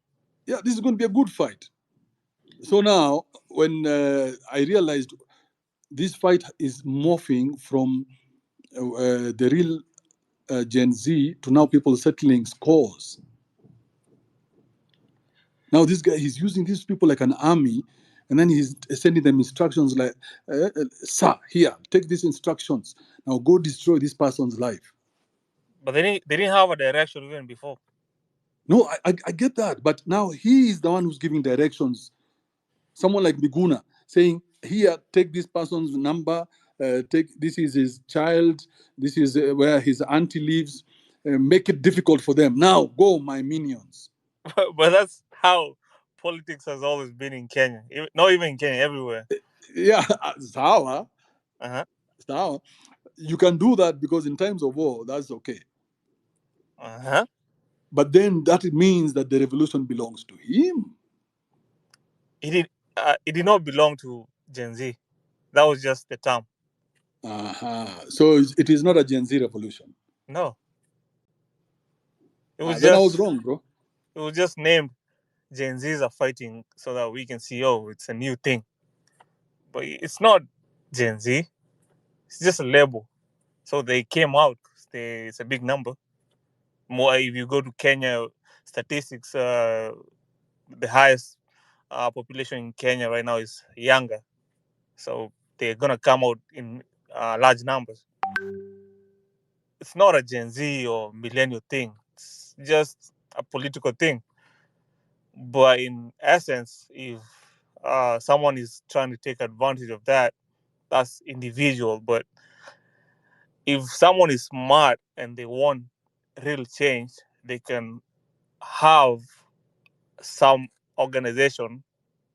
Yeah, this is going to be a good fight. So now, when I realized this fight is morphing from the real Gen Z to now people settling scores. Now this guy, he's using these people like an army, and then he's sending them instructions like, sir, here, take these instructions. Now go destroy this person's life. But they didn't have a direction even before. No, I get that. But now he is the one who's giving directions. Someone like Miguna saying, here, take this person's number, this is his child, this is where his auntie lives, make it difficult for them. Now, go, my minions. But that's how politics has always been in Kenya. Not even in Kenya, everywhere. Yeah, sawa, Uh-huh. sawa. You can do that because in times of war, that's okay. Uh-huh. But then that means that the revolution belongs to him. It did not belong to Gen Z. That was just the term. So it is not a Gen Z revolution. No. It was Then I was just wrong, bro. named Gen Zs are fighting so that we can see, oh, it's a new thing. But it's not Gen Z. It's just a label. So they came out. It's a big number. More if you go to Kenya statistics, the highest population in Kenya right now is younger. So they're gonna come out in large numbers. It's not a Gen Z or millennial thing. It's just a political thing. But in essence, if someone is trying to take advantage of that, that's individual. But if someone is smart and they want real change, they can have some organization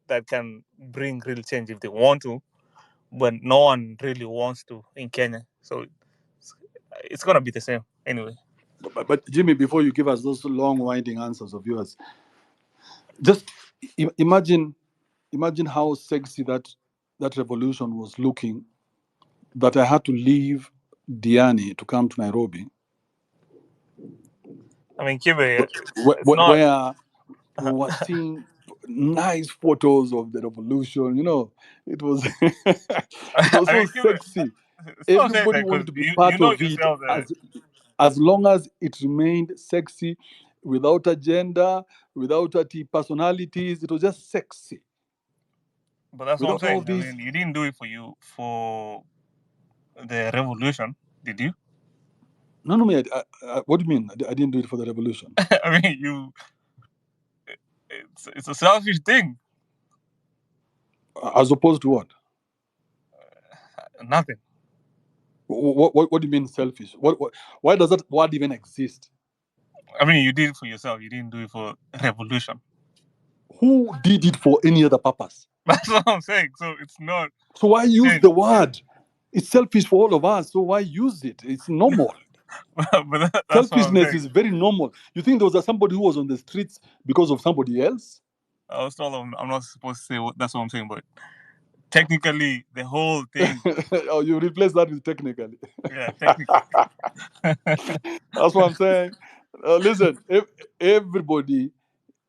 that can bring real change if they want to, but no one really wants to in Kenya. So it's gonna be the same anyway. But Jimmy, before you give us those long winding answers of yours, just imagine how sexy that revolution was looking. That I had to leave Diani to come to Nairobi, I mean, Kibe, it's not. where we were seeing nice photos of the revolution. It was it was I so mean, Kibe, sexy. stop saying Everybody that because wanted to be you part know of it, yourself that. as long as it remained sexy, without agenda, without personalities. It was just sexy, But that's what I'm without all saying. I these. mean, you didn't do it for the revolution, did you? No, no, me. What do you mean? I didn't do it for the revolution. I mean, it's a selfish thing. As opposed to what? Nothing. What do you mean selfish? Why does that word even exist? I mean, you did it for yourself. You didn't do it for revolution. Who did it for any other purpose? That's what I'm saying. So it's not So why use change. the word? It's selfish for all of us. So why use it? It's normal. But that's what I'm Selfishness saying. is very normal. You think there was somebody who was on the streets because of somebody else? I was told I'm not supposed to say that's what I'm saying, but technically the whole thing. Oh, you replace that with technically. Yeah, technically. That's what I'm saying. Listen, everybody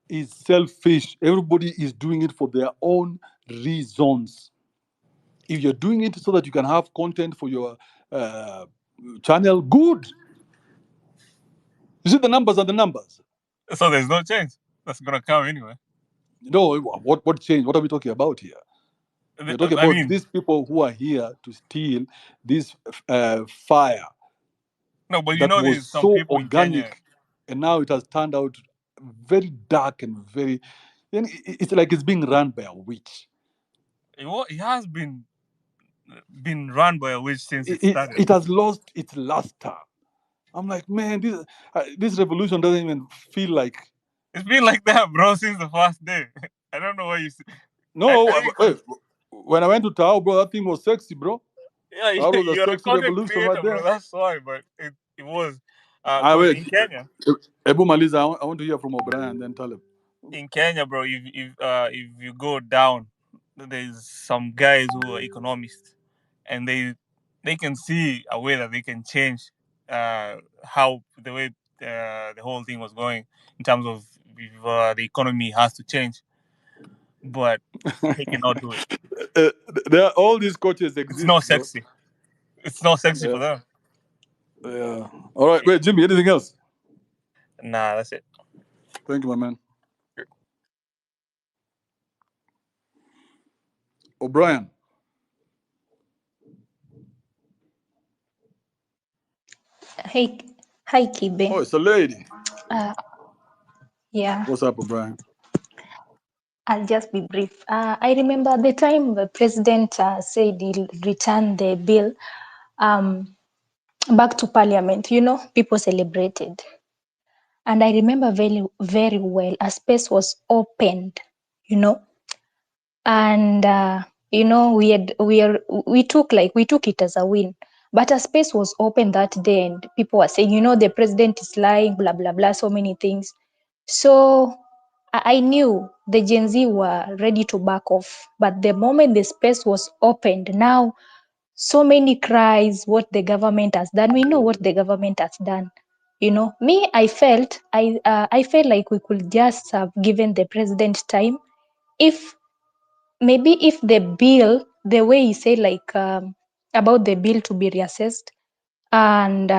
is selfish. Everybody is doing it for their own reasons. If you're doing it so that you can have content for your channel, good. You see, the numbers are the numbers. So there's no change. That's gonna come anyway. What change? What are we talking about here? We're talking I about mean, these people who are here to steal this fire no, but you that know, was there's some so people in Kenya. organic, and now it has turned out very dark and very. And it's like it's being run by a witch. It has been run by a witch since it started. It has lost its luster. I'm like, man, this revolution doesn't even feel like. It's been like that, bro, since the first day. I don't know why you. No, I think wait, when I went to Tao, bro, that thing was sexy, bro. yeah, That was a you're a sexy content revolution right creator, bro. there. That's why, but it was I because wait, in Kenya, Ebu Maliza, I want to hear from O'Brien, then tell him. bro, if you go down, there's some guys who are economists, and they can see a way that they can change how the way the whole thing was going in terms of if the economy has to change, but they cannot do it. Uh, all these coaches It's exist, not bro. sexy. It's not sexy Yeah, for them. yeah. All right, wait, Jimmy. Anything else? Nah, that's it. Thank you, my man. O'Brien. Hey, hi Kibe. Oh, it's a lady. Uh, yeah, What's up, O'Brien? I'll just be brief. I remember the time the president said he'll return the bill back to parliament. You know, people celebrated, and I remember very, very well. A space was opened. You know, and you know we took it as a win. But a space was open that day, and people were saying, you know, the president is lying, blah blah blah, so many things. So I knew the Gen Z were ready to back off. But the moment the space was opened, now so many cries what the government has done. We know what the government has done. You know, me, I felt like we could just have given the president time. If maybe if the bill, the way he said, like about the bill to be reassessed, and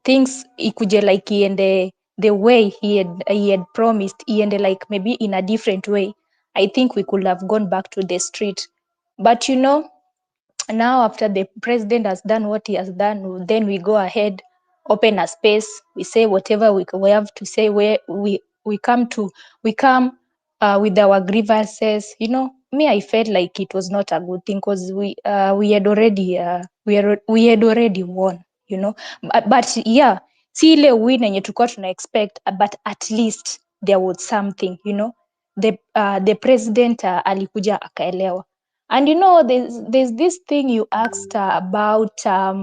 things ikuje like iende the way he had promised, iende like maybe in a different way, I think we could have gone back to the street. But you know, now after the president has done what he has done, then we go ahead, open a space, we say whatever we have to say, where we come with our grievances. You know, me, I felt like it was not a good thing, because we had already we had already won, you know. But yeah, si ile win yenye tulikuwa tuna expect, but at least there was something, you know. The president alikuja akaelewa. And you know, there's this thing you asked about a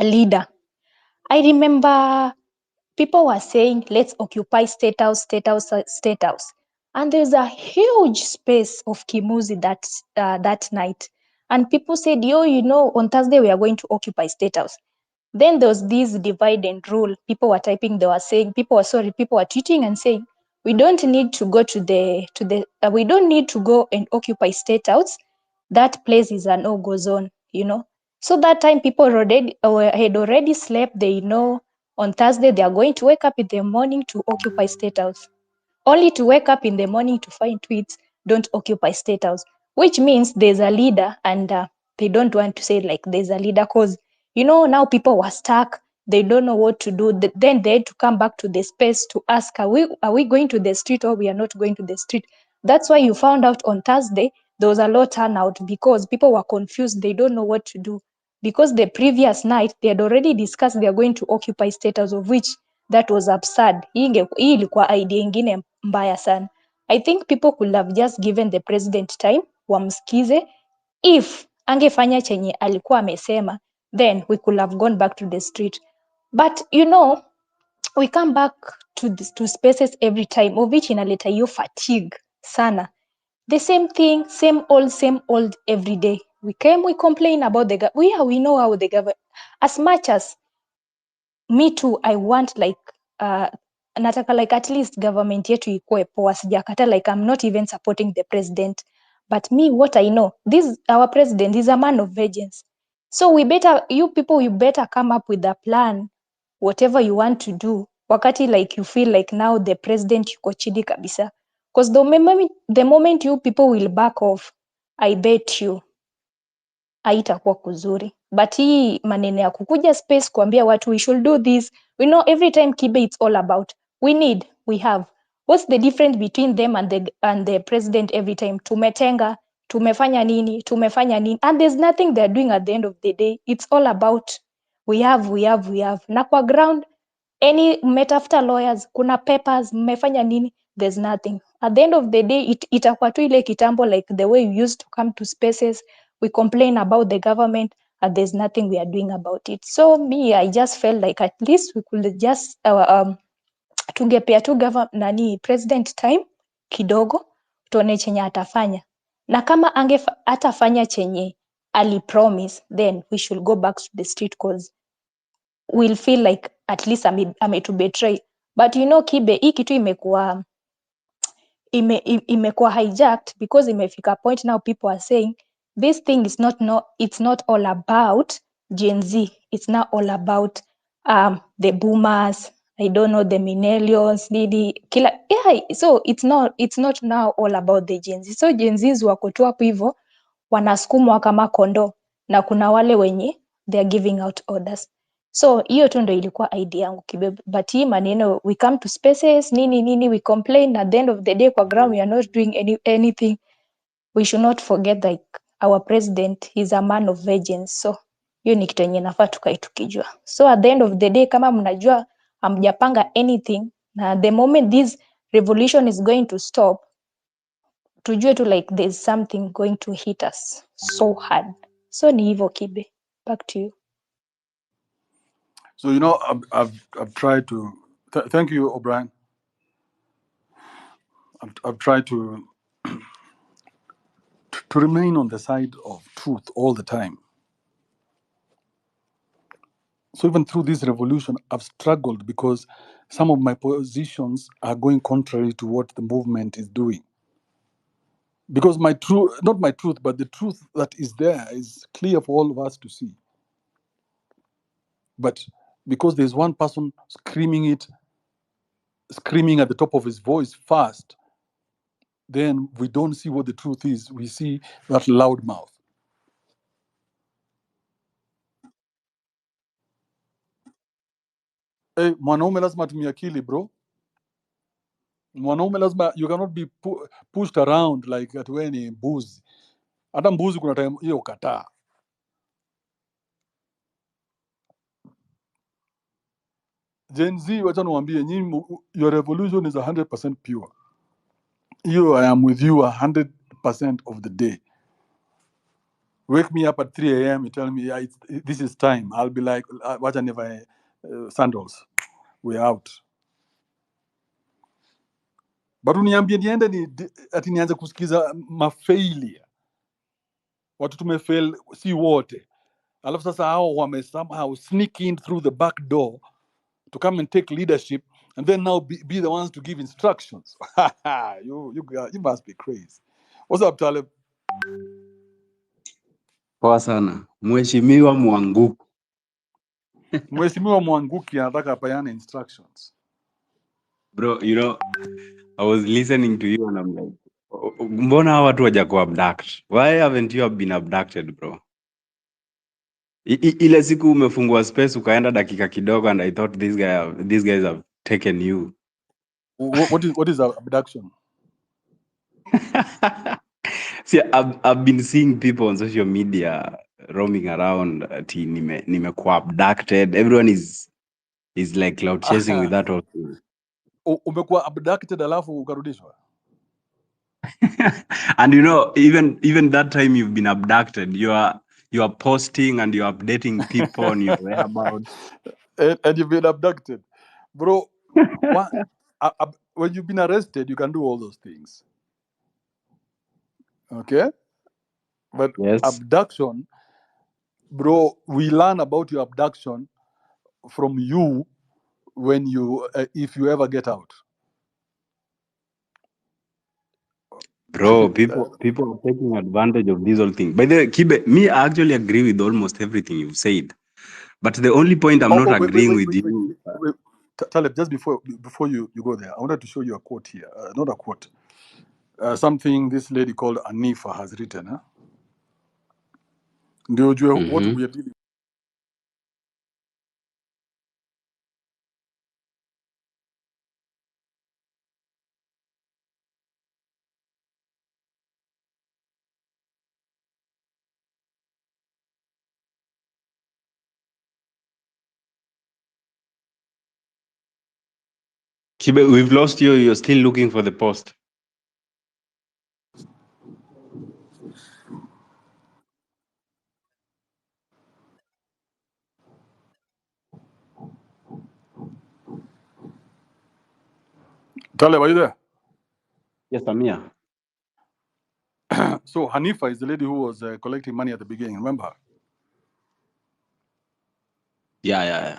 leader. I remember people were saying, let's occupy State House, State House, State House. And there's a huge space of Kimuzi that night. And people said, yo, you know, on Thursday we are going to occupy State House. Then there was this divide and rule. People were typing, they were saying, people were tweeting and saying, we don't need to go we don't need to go and occupy State House. That place is a no-go zone, you know. So that time people had already slept. They know on Thursday they are going to wake up in the morning to occupy State House, only to wake up in the morning to find tweets, don't occupy State House, which means there's a leader, and they don't want to say like there's a leader, because, you know, now people were stuck. They don't know what to do. Then they had to come back to the space to ask, are we going to the street, or we are not going to the street? That's why you found out on Thursday there was a low turnout, because people were confused. They don't know what to do, because the previous night they had already discussed they are going to occupy State House, of which that was absurd. Hii ilikuwa idea ingine mbaya sana. I think people could have just given the president time, wamsikize. If angefanya chenye alikuwa amesema, then we could have gone back to the street. But you know, we come back to spaces every time, of which inaleta hiyo fatigue sana. The same thing, same old every day. We complain about the government. We know how the government, as much as me too, I want like nataka like at least government yetu ikuwe poa. Sijakata, like I'm not even supporting the president, but me, what I know, our president is a man of vengeance. So you better come up with a plan, whatever you want to do, wakati like you feel like now the president yuko chini kabisa, because the moment you people will back off, I bet you haitakuwa kuzuri. But hii maneno ya kukuja space kuambia watu we should do this, we know every time Kibe it's all about we have. What's the difference between them and the president every time? Tumetenga, tumefanya nini, and there's nothing they're doing at the end of the day. It's all about we have. Na kwa ground, mmetafuta lawyers, kuna papers, mmefanya nini? There's nothing. At the end of the day, itakuwa tu ile kitambo, like the way we used to come to spaces, we complain about the government, and there's nothing we are doing about it. So me, I just felt like at least we could just tungepea tu president time kidogo, tuone chenye atafanya, na kama atafanya chenye alipromise, then we should go back to the street, cause we'll feel like at least ametubetray. But you know, Kibe, hii kitu imekuwa hijacked, because imefika point now people are saying this thing is it's not all about Gen Z. It's not all about the boomers, I don't know, the millennials, so it's not now all about the Gen Z. So Gen Zs wako tu hapo hivyo wanasukumwa kama kondoo, na kuna wale wenye they are giving out orders. So hiyo tu ndo ilikuwa idea yangu Kibe, but hii maneno we come to spaces nini we complain, at the end of the day kwa ground we are not doing anything. We should not forget like our president is a man of vengeance. So hiyo ni kitu yenye nafaa tukae tukijua. So at the end of the day, kama mnajua hamjapanga anything, na the moment this revolution is going to stop, tujue tu like there's something going to hit us so hard. So ni hivyo Kibe, back to you. So, you know, I've tried to, thank you, O'Brien. I've tried to remain on the side of truth all the time. So even through this revolution, I've struggled because some of my positions are going contrary to what the movement is doing. Because my truth, not my truth, but the truth that is there is clear for all of us to see. But because there's one person screaming at the top of his voice fast, then we don't see what the truth is. We see that loud mouth. Hey, mwanaume lazima atumie akili, bro. Mwanaume lazima, you cannot be pushed around like ati wewe ni mbuzi. Hata mbuzi kuna time hiyo ukataa. Gen Z, wacha niwaambie nyinyi, your revolution is 100% pure. I am with you 100% of the day. Wake me up at 3 a.m. You tell me, yeah, this is time. I'll be like, wacha nivae sandals. We're out. But uniambie niende ati nianze kusikiza mafailure. Watu tumefail si wote. Alafu sasa hao wame somehow sneak in through the back door to come and take leadership and then now be the ones to give instructions. you must be crazy. What's up, Taleb? Poa sana. Mheshimiwa Mwanguku. Mheshimiwa Mwanguki anataka apayane instructions. Bro, you know, I was listening to you and I'm like, mbona hawa watu wajakuwa abduct? Why haven't you been abducted, bro? Ile siku umefungua space ukaenda dakika kidogo and I thought these guys have taken you. What is abduction? See, I've been seeing people on social media roaming around ati nimekuwa abducted. Everyone is like cloud chasing with that whole thing. Umekuwa abducted alafu ukarudishwa? And you know, even that time you've been abducted, you are posting and you're updating people on your whereabouts. And you've been abducted. Bro, when you've been arrested, you can do all those things. Okay? But Yes. abduction, bro, we learn about your abduction from you when you, if you ever get out. Bro, people are taking advantage of this whole thing. By the way, Kibe, me, I actually agree with almost everything you've said. But the only point I'm not agreeing with you... Wait. Taleb, just before you go there, I wanted to show you a quote here. Not a quote. Something this lady called Anifa has written. Huh? What we are dealing. Kibe, we've lost you. You're still looking for the post. Taleb, are you there? Yes, I'm here. So Hanifa is the lady who was collecting money at the beginning. Remember her? Yeah.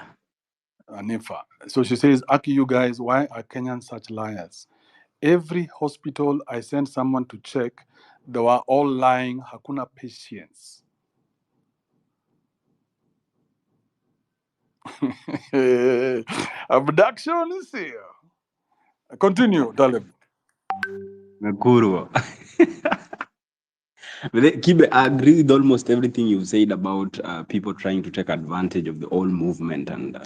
Hanifa. So she says, Aki, you guys, why are Kenyans such liars? Every hospital I sent someone to check, they were all lying. Hakuna patience. Abduction is here. Continue, Taleb. Nakuru. Kibe, I agree with almost everything you've said about people trying to take advantage of the whole movement and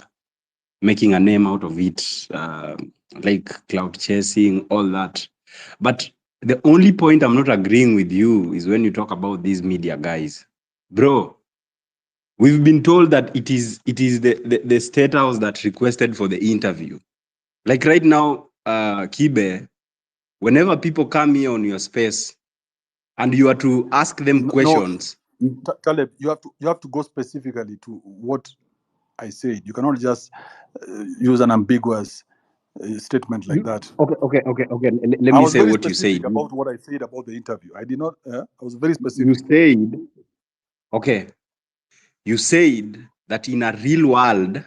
making a name out of it, like cloud chasing, all that. But the only point I'm not agreeing with you is when you talk about these media guys. Bro, we've been told that it is the Statehouse that requested for the interview. Like right now, Kibe, whenever people come here on your space and you are to ask them questions. Taleb, you have to go specifically to what I said. You cannot just use an ambiguous statement like that. Okay. Let me say what you said. About what I said about the interview. I did not. I was very specific. You said that in a real world,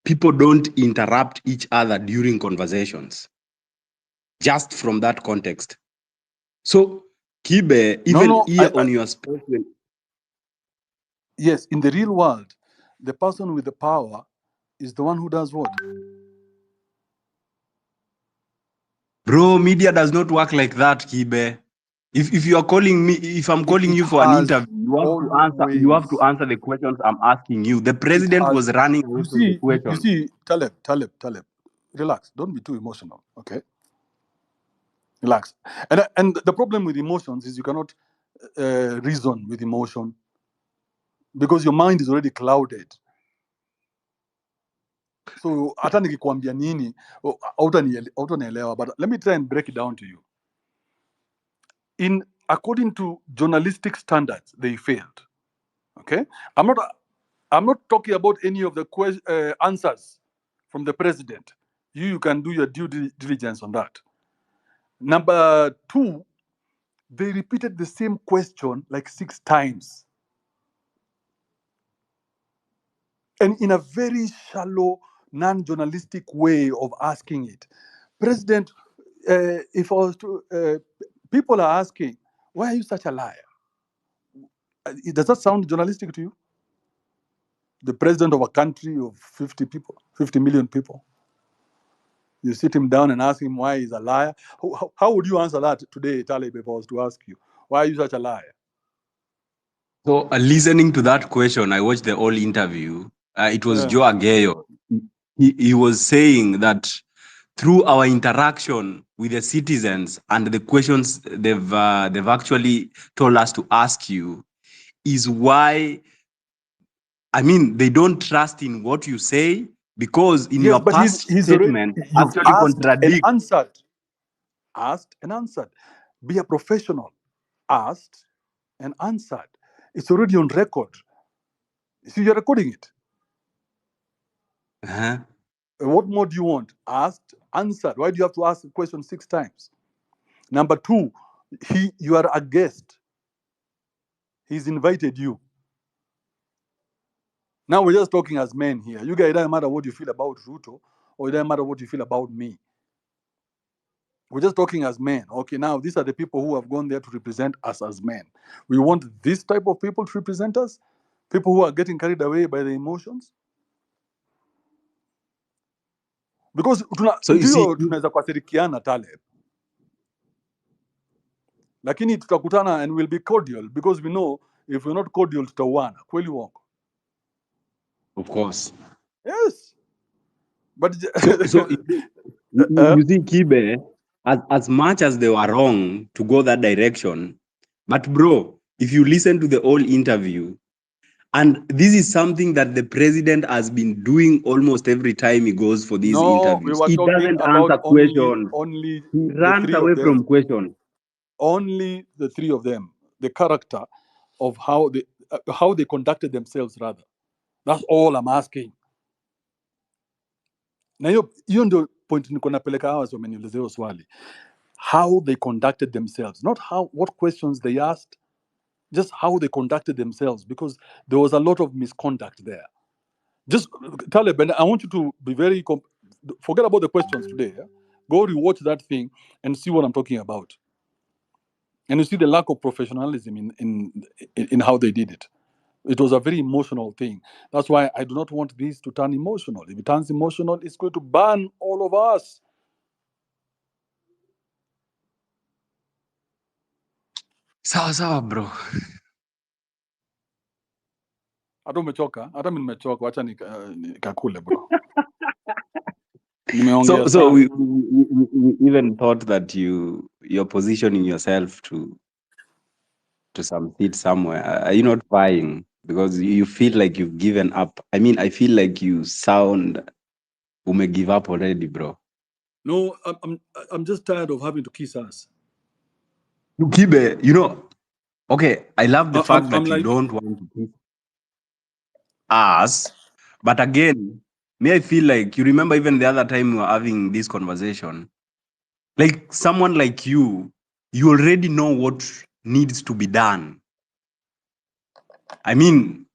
people don't interrupt each other during conversations. Just from that context. So, Kibe, even No, here on your space, yes, in the real world, the person with the power is the one who does what? bro, media does not work like that, Kibe. If you are calling me, if I'm calling It you for an has interview, you have to always. answer the questions I'm asking you. The It president has. was running away You from the see, you question. see, Taleb. Relax. Don't be too emotional. Okay, relax. And the problem with emotions is you cannot reason with emotion because your mind is already clouded. So hata nikikwambia nini hautanielewa, but let me try and break it down to you. According to journalistic standards, they failed. Okay, I'm not talking about any of the answers from the president. You can do your due diligence on that. Number two, they repeated the same question like 6 times, and in a very shallow, non-journalistic way of asking it. President, if I was to, people are asking, why are you such a liar? Does that sound journalistic to you? The president of a country of 50 people, 50 million people. You sit him down and ask him why he's a liar. How would you answer that today, Talib, if I was to ask you, why are you such a liar? So, listening to that question, I watched the whole interview. It was Joe Ageyo. He was saying that through our interaction with the citizens and the questions they've actually told us to ask you is why, I mean, they don't trust in what you say because in Yes, your but past he's already, statement you've actually asked and contradict. answered. Asked and answered. Be a professional. Asked and answered. It's already on record. See, you're recording it. Uh-huh. What more do you want? Asked, answered. Why do you have to ask the question 6 times? Number two, you are a guest. He's invited you. Now we're just talking as men here. You guys, it doesn't matter what you feel about Ruto, or it doesn't matter what you feel about me. We're just talking as men. Okay, now these are the people who have gone there to represent us as men. We want this type of people to represent us? People who are getting carried away by the emotions? Because So you see, ndio tunaweza kuathirikiana Taleb, lakini tutakutana and we'll be cordial because we know if we're not cordial tutauana. Kweli uongo? of course. Yes. But So you see, Kibe, as much as they were wrong to go that direction, but bro, if you listen to the whole interview, and this is something that the president has been doing almost every time he goes for these no, we interviews. were He talking doesn't about answer questions. only He the runs three of away them. from questions. Only the three of them. The character of how they conducted themselves rather. That's all I'm asking. Na hiyo ndio point niko napeleka hawa wameniuliza hiyo swali. How they conducted themselves, not what questions they asked, just how they conducted themselves, because there was a lot of misconduct there. Just Taleb, I want you to be very forget about the questions today. Yeah? Go rewatch that thing and see what I'm talking about. And you see the lack of professionalism in how they did it. It was a very emotional thing. That's why I do not want this to turn emotional. If it turns emotional, it's going to burn all of us. Sawa, bro. Hata umechoka, hata mimi nimechoka, acha nikakule bro. Nimeongea So sana. we even thought that you're positioning yourself to some seat somewhere. Are you not vying because you feel like you've given up? I mean, I feel like you sound ume give up already, bro. No, I'm just tired of having to kiss ass. Kibe, okay, I love the fact I'm that you like, don't want to kiss us, but again, I feel like you remember even the other time we were having this conversation. Like someone like you already know what needs to be done. I mean,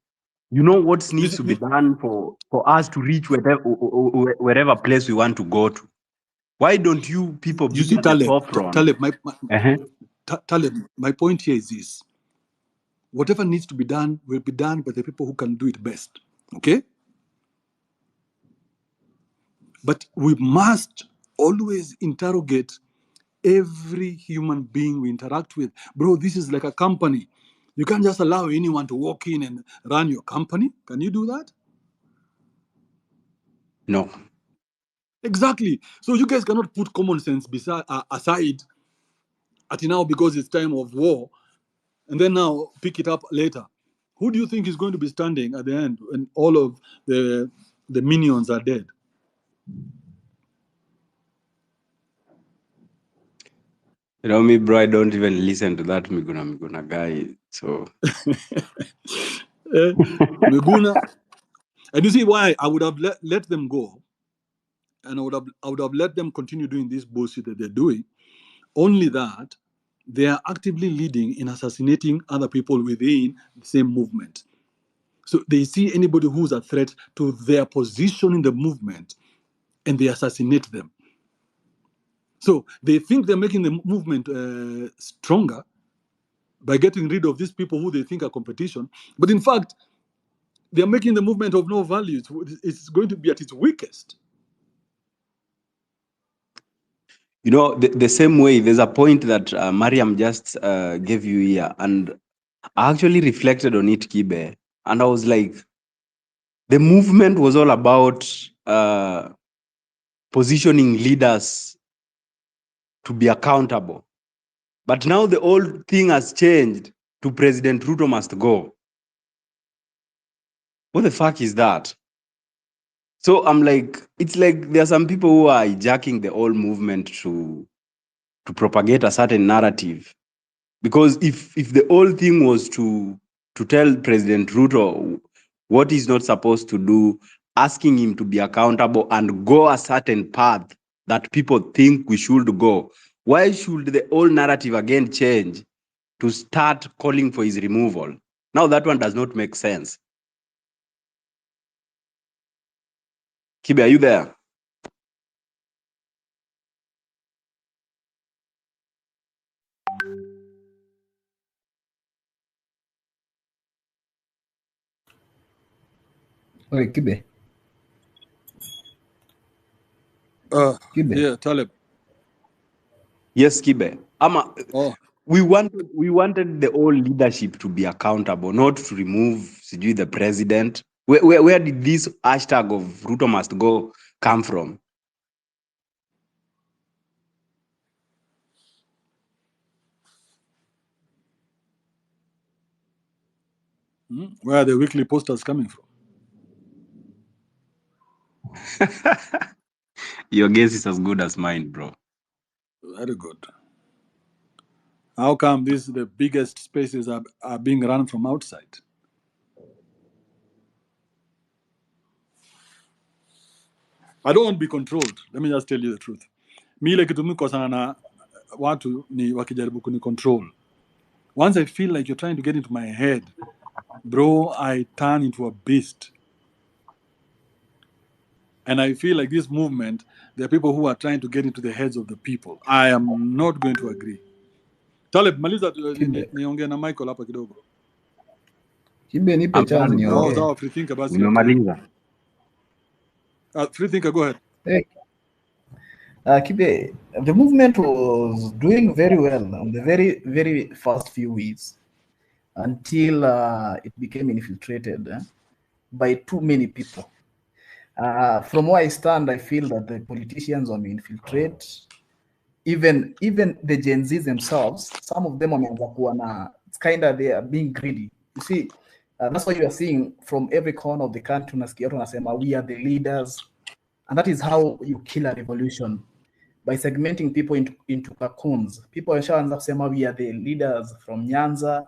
You know what You needs see, to be done for us to reach wherever place we want to go to? Why don't you people you be see, at the Taleb, forefront? Taleb, Uh-huh. Taleb, my point here is this. Whatever needs to be done will be done by the people who can do it best. Okay? But we must always interrogate every human being we interact with. Bro, this is like a company. You can't just allow anyone to walk in and run your company. Can you do that? No. Exactly. So you guys cannot put common sense aside at now because it's time of war, and then now pick it up later. Who do you think is going to be standing at the end when all of the minions are dead? You know me, bro, I don't even listen to that Miguna guy. So Meguna, and you see why I would have let them go, and I would have let them continue doing this bullshit that they're doing. Only that they are actively leading in assassinating other people within the same movement. So they see anybody who's a threat to their position in the movement, and they assassinate them. So they think they're making the movement stronger by getting rid of these people who they think are competition. But in fact, they're making the movement of no value. It's going to be at its weakest. you know, the same way, there's a point that Mariam just gave you here, and I actually reflected on it, Kibe, and I was like, the movement was all about positioning leaders to be accountable. But now the whole thing has changed to President Ruto must go. What the fuck is that? So I'm like, it's like there are some people who are hijacking the whole movement to propagate a certain narrative. Because if the whole thing was to tell President Ruto what he's not supposed to do, asking him to be accountable and go a certain path that people think we should go, why should the whole narrative again change to start calling for his removal? Now that one does not make sense. Kibe, are you there? Wait, Kibe. Kibe. Yeah, Taleb. Yes, Kibe. Oh, We wanted the whole leadership to be accountable, not to remove Sijui the president. Where did this hashtag of Ruto must go come from? where are the weekly posters coming from? Your guess is as good as mine, bro. Very good. How come the biggest spaces are being run from outside? I don't want to be controlled. Let me just tell you the truth. Mi ile kitu miko sana na watu ni wakijaribu kuni control. Once I feel like you're trying to get into my head, bro, I turn into a beast. And I feel like this movement, there are people who are trying to get into the heads of the people. I am not going to agree. Taleb, maliza niongee na Michael hapa kidogo. Kibe, nipe chance niongee. Sawa, free thinker basi. Nimemaliza. Free thinker, go ahead. Hey. Kibe, the movement was doing very well on the very, very first few weeks until it became infiltrated by too many people. From where I stand, I feel that the politicians want to infiltrate. Even the Gen Zs themselves, some of them it's kind of they are being greedy. You see, that's why you are seeing from every corner of the country, we are the leaders. And that is how you kill a revolution, by segmenting people into cocoons. People are saying we are the leaders from Nyanza,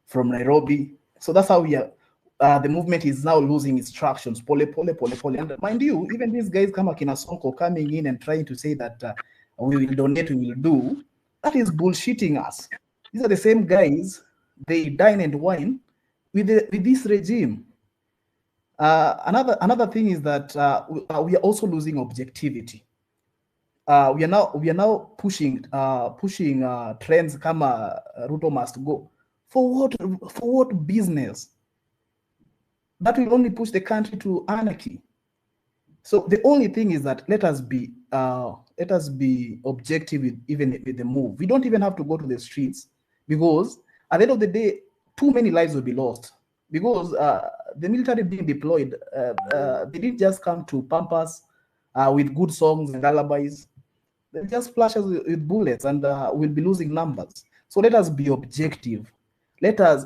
from Nairobi. So that's how we are. The movement is now losing its tractions. Pole. And mind you, even these guys come Akina Sonko coming in and trying to say that we will donate, we will do. That is bullshitting us. These are the same guys. They dine and wine with this regime. Another thing is that we are also losing objectivity. We are now pushing trends kama Ruto must go. For what business? That will only push the country to anarchy. So the only thing is that let us be objective even with the move. We don't even have to go to the streets, because at the end of the day, too many lives will be lost, because the military being deployed, they didn't just come to pump us with good songs and lullabies. They just flash us with bullets, and we'll be losing numbers. So let us be objective. Let us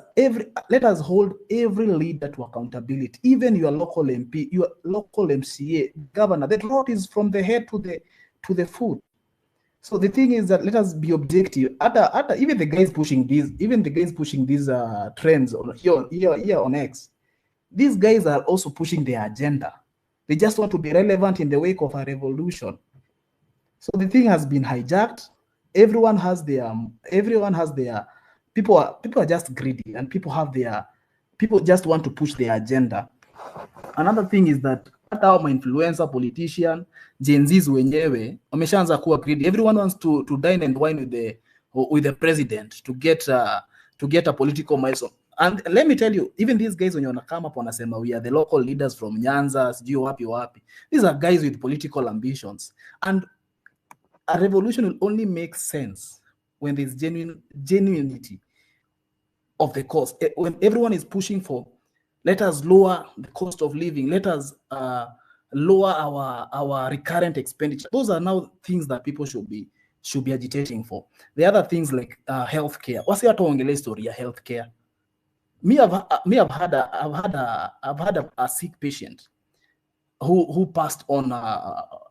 hold every leader to accountability, even your local MP, your local MCA, governor. The drought is from the head to the foot. So the thing is that let us be objective. Even the guys pushing these trends here on X, these guys are also pushing their agenda. They just want to be relevant in the wake of a revolution. So the thing has been hijacked. Everyone has their people are just greedy, and people just want to push their agenda. Another thing is that hata hao influencer politician Gen Zs wenyewe wameshaanza kuwa greedy. Everyone wants to dine and wine with the president to get a political milestone. And let me tell you, even these guys when you come up wanasema we are the local leaders from Nyanza, sijui wapi. These are guys with political ambitions. And a revolution will only make sense when there's genuinity of the cause. When everyone is pushing for, let us lower the cost of living, let us lower our recurrent expenditure. Those are now things that people should be agitating for. The other things like healthcare. What's your story of healthcare? I've had a sick patient who passed on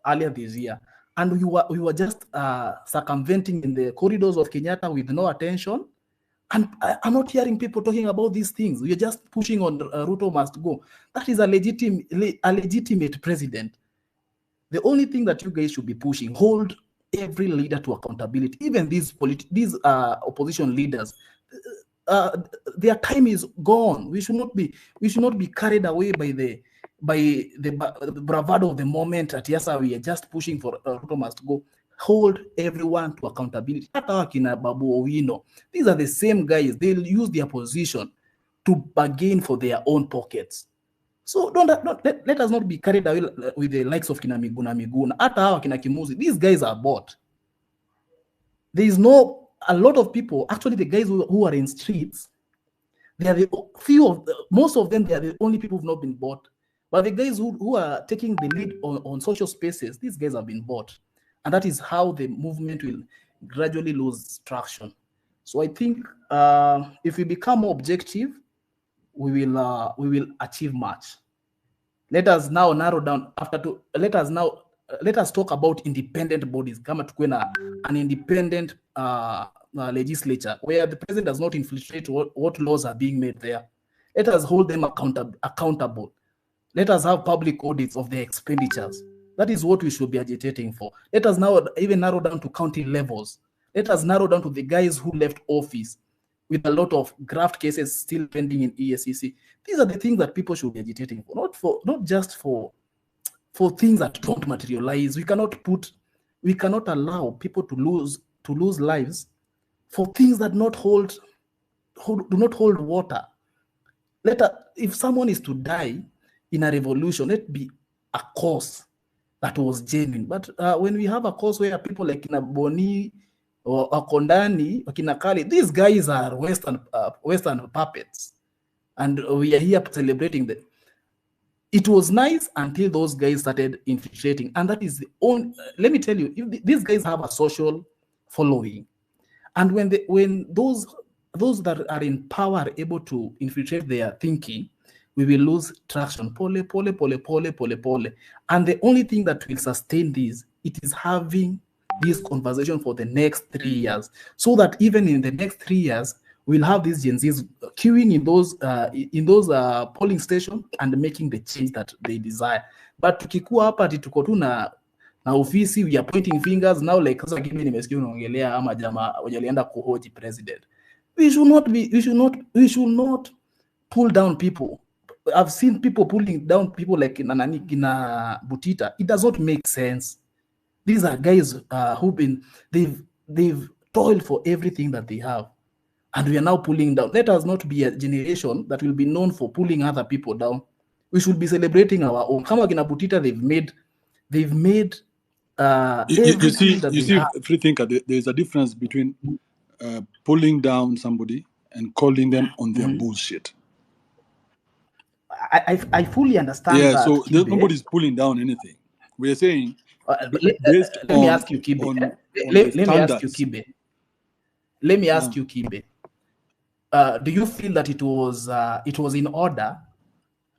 earlier this year, and we were just circumventing in the corridors of Kenyatta with no attention. And I'm not hearing people talking about these things. You're just pushing on Ruto must go. That is a legitimate president. The only thing that you guys should be pushing, hold every leader to accountability. Even these opposition leaders, their time is gone. We should not be carried away by the bravado of the moment. At yes, we are just pushing for Ruto must go. Hold everyone to accountability. Babu Owino, these are the same guys. They'll use their position to bargain for their own pockets. So let us not be carried away with the likes of Kina Miguna. Ata Kina Kimuzi, these guys are bought. There is a lot of people, actually the guys who are in streets, they are most of them, they are the only people who have not been bought. But the guys who are taking the lead on social spaces, these guys have been bought. And that is how the movement will gradually lose traction. So I think if we become more objective, we will achieve much. Let us now narrow down let us talk about independent bodies. Kama tukue na an independent legislature where the president does not infiltrate what laws are being made there. Let us hold them accountable. Let us have public audits of their expenditures. That is what we should be agitating for. Let us now even narrow down to county levels. Let us narrow down to the guys who left office with a lot of graft cases still pending in ESCC. These are the things that people should be agitating for, not just for things that don't materialize. We cannot allow people to lose lives for things that do not hold water. If someone is to die in a revolution, let be a cause that was genuine. But when we have a cause where people like Kina Boni or Akondani or Kina Kali, these guys are Western puppets, and we are here celebrating them. It was nice until those guys started infiltrating, and that is the only. Let me tell you, these guys have a social following, and when those that are in power are able to infiltrate their thinking, we will lose traction. Pole. And the only thing that will sustain this, it is having this conversation for the next 3 years, so that even in the next 3 years, we'll have these Gen Zs queuing in those polling stations and making the change that they desire. But tukikuwa hapa ati tuko tu na ofisi, we are pointing fingers now, like sasa Kibe nimesikia unaongelea ama jamaa wajalienda kuhoji president. We should not pull down people. I've seen people pulling down people like in Butita. It does not make sense. These are guys they've toiled for everything that they have, and we are now pulling down. Let us not be a generation that will be known for pulling other people down. We should be celebrating our own. Kama kina Butita, they've made everything that you they see, have. free thinker, there's a difference between pulling down somebody and calling them on their bullshit. I fully understand Yeah, that. so Kibe. nobody's pulling down anything. We are saying Let me ask you, Kibe. Let me ask you, Kibe. Let me ask you, Kibe. Do you feel that it was in order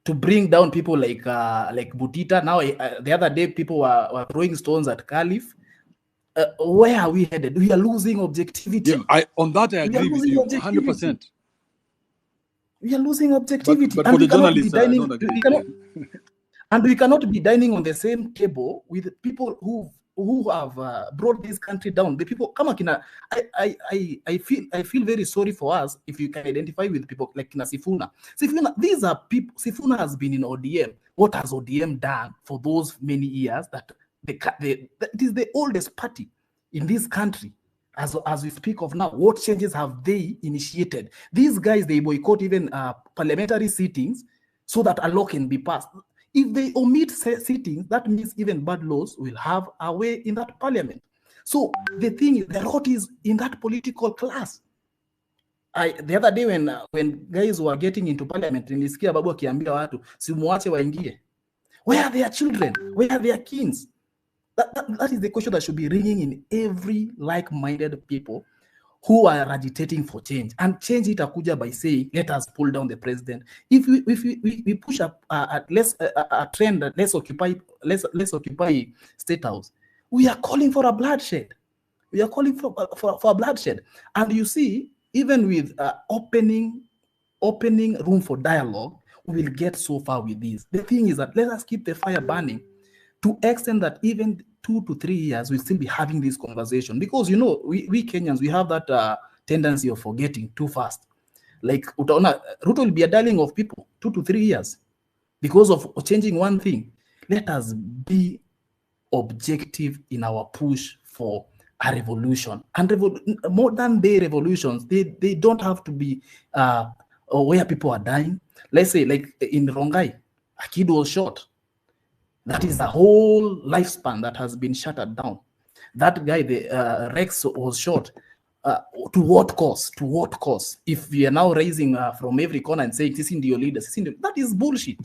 to bring down people like Butita? Now, the other day, people were throwing stones at Caliph. Where are we headed? We are losing objectivity. Yeah, on that I agree with you 100%. We are losing objectivity, but for the journalists, I don't agree. And we cannot be dining on the same table with people who have brought this country down. The people, I feel very sorry for us if you can identify with people like Sifuna. These are people. Sifuna has been in ODM. What has ODM done for those many years? That it is the oldest party in this country. As we speak of now, what changes have they initiated? These guys, they boycott even parliamentary sittings so that a law can be passed. If they omit sittings, that means even bad laws will have a way in that parliament. So the thing is, the rot is in that political class. The other day when guys were getting into parliament, nilisikia babu akiambia watu simuache waingie. Where are their children? Where are their kins? That is the question that should be ringing in every like-minded people who are agitating for change. And change it akuja by saying, let us pull down the president. If we push up a trend that let's occupy Statehouse, we are calling for a bloodshed. We are calling for a bloodshed. And you see, even with opening room for dialogue, we will get so far with this. The thing is that let us keep the fire burning to extend that even 2 to 3 years, we'll still be having this conversation. Because, you know, we Kenyans, we have that tendency of forgetting too fast. Like, Ruto will be a darling of people 2 to 3 years because of changing one thing. Let us be objective in our push for a revolution. And modern day revolutions, they don't have to be where people are dying. Let's say, like in Rongai, a kid was shot. That is the whole lifespan that has been shattered down. That guy, the Rex, was shot. To what cause? To what cause? If we are now raising from every corner and saying, this is your leaders, that is bullshit.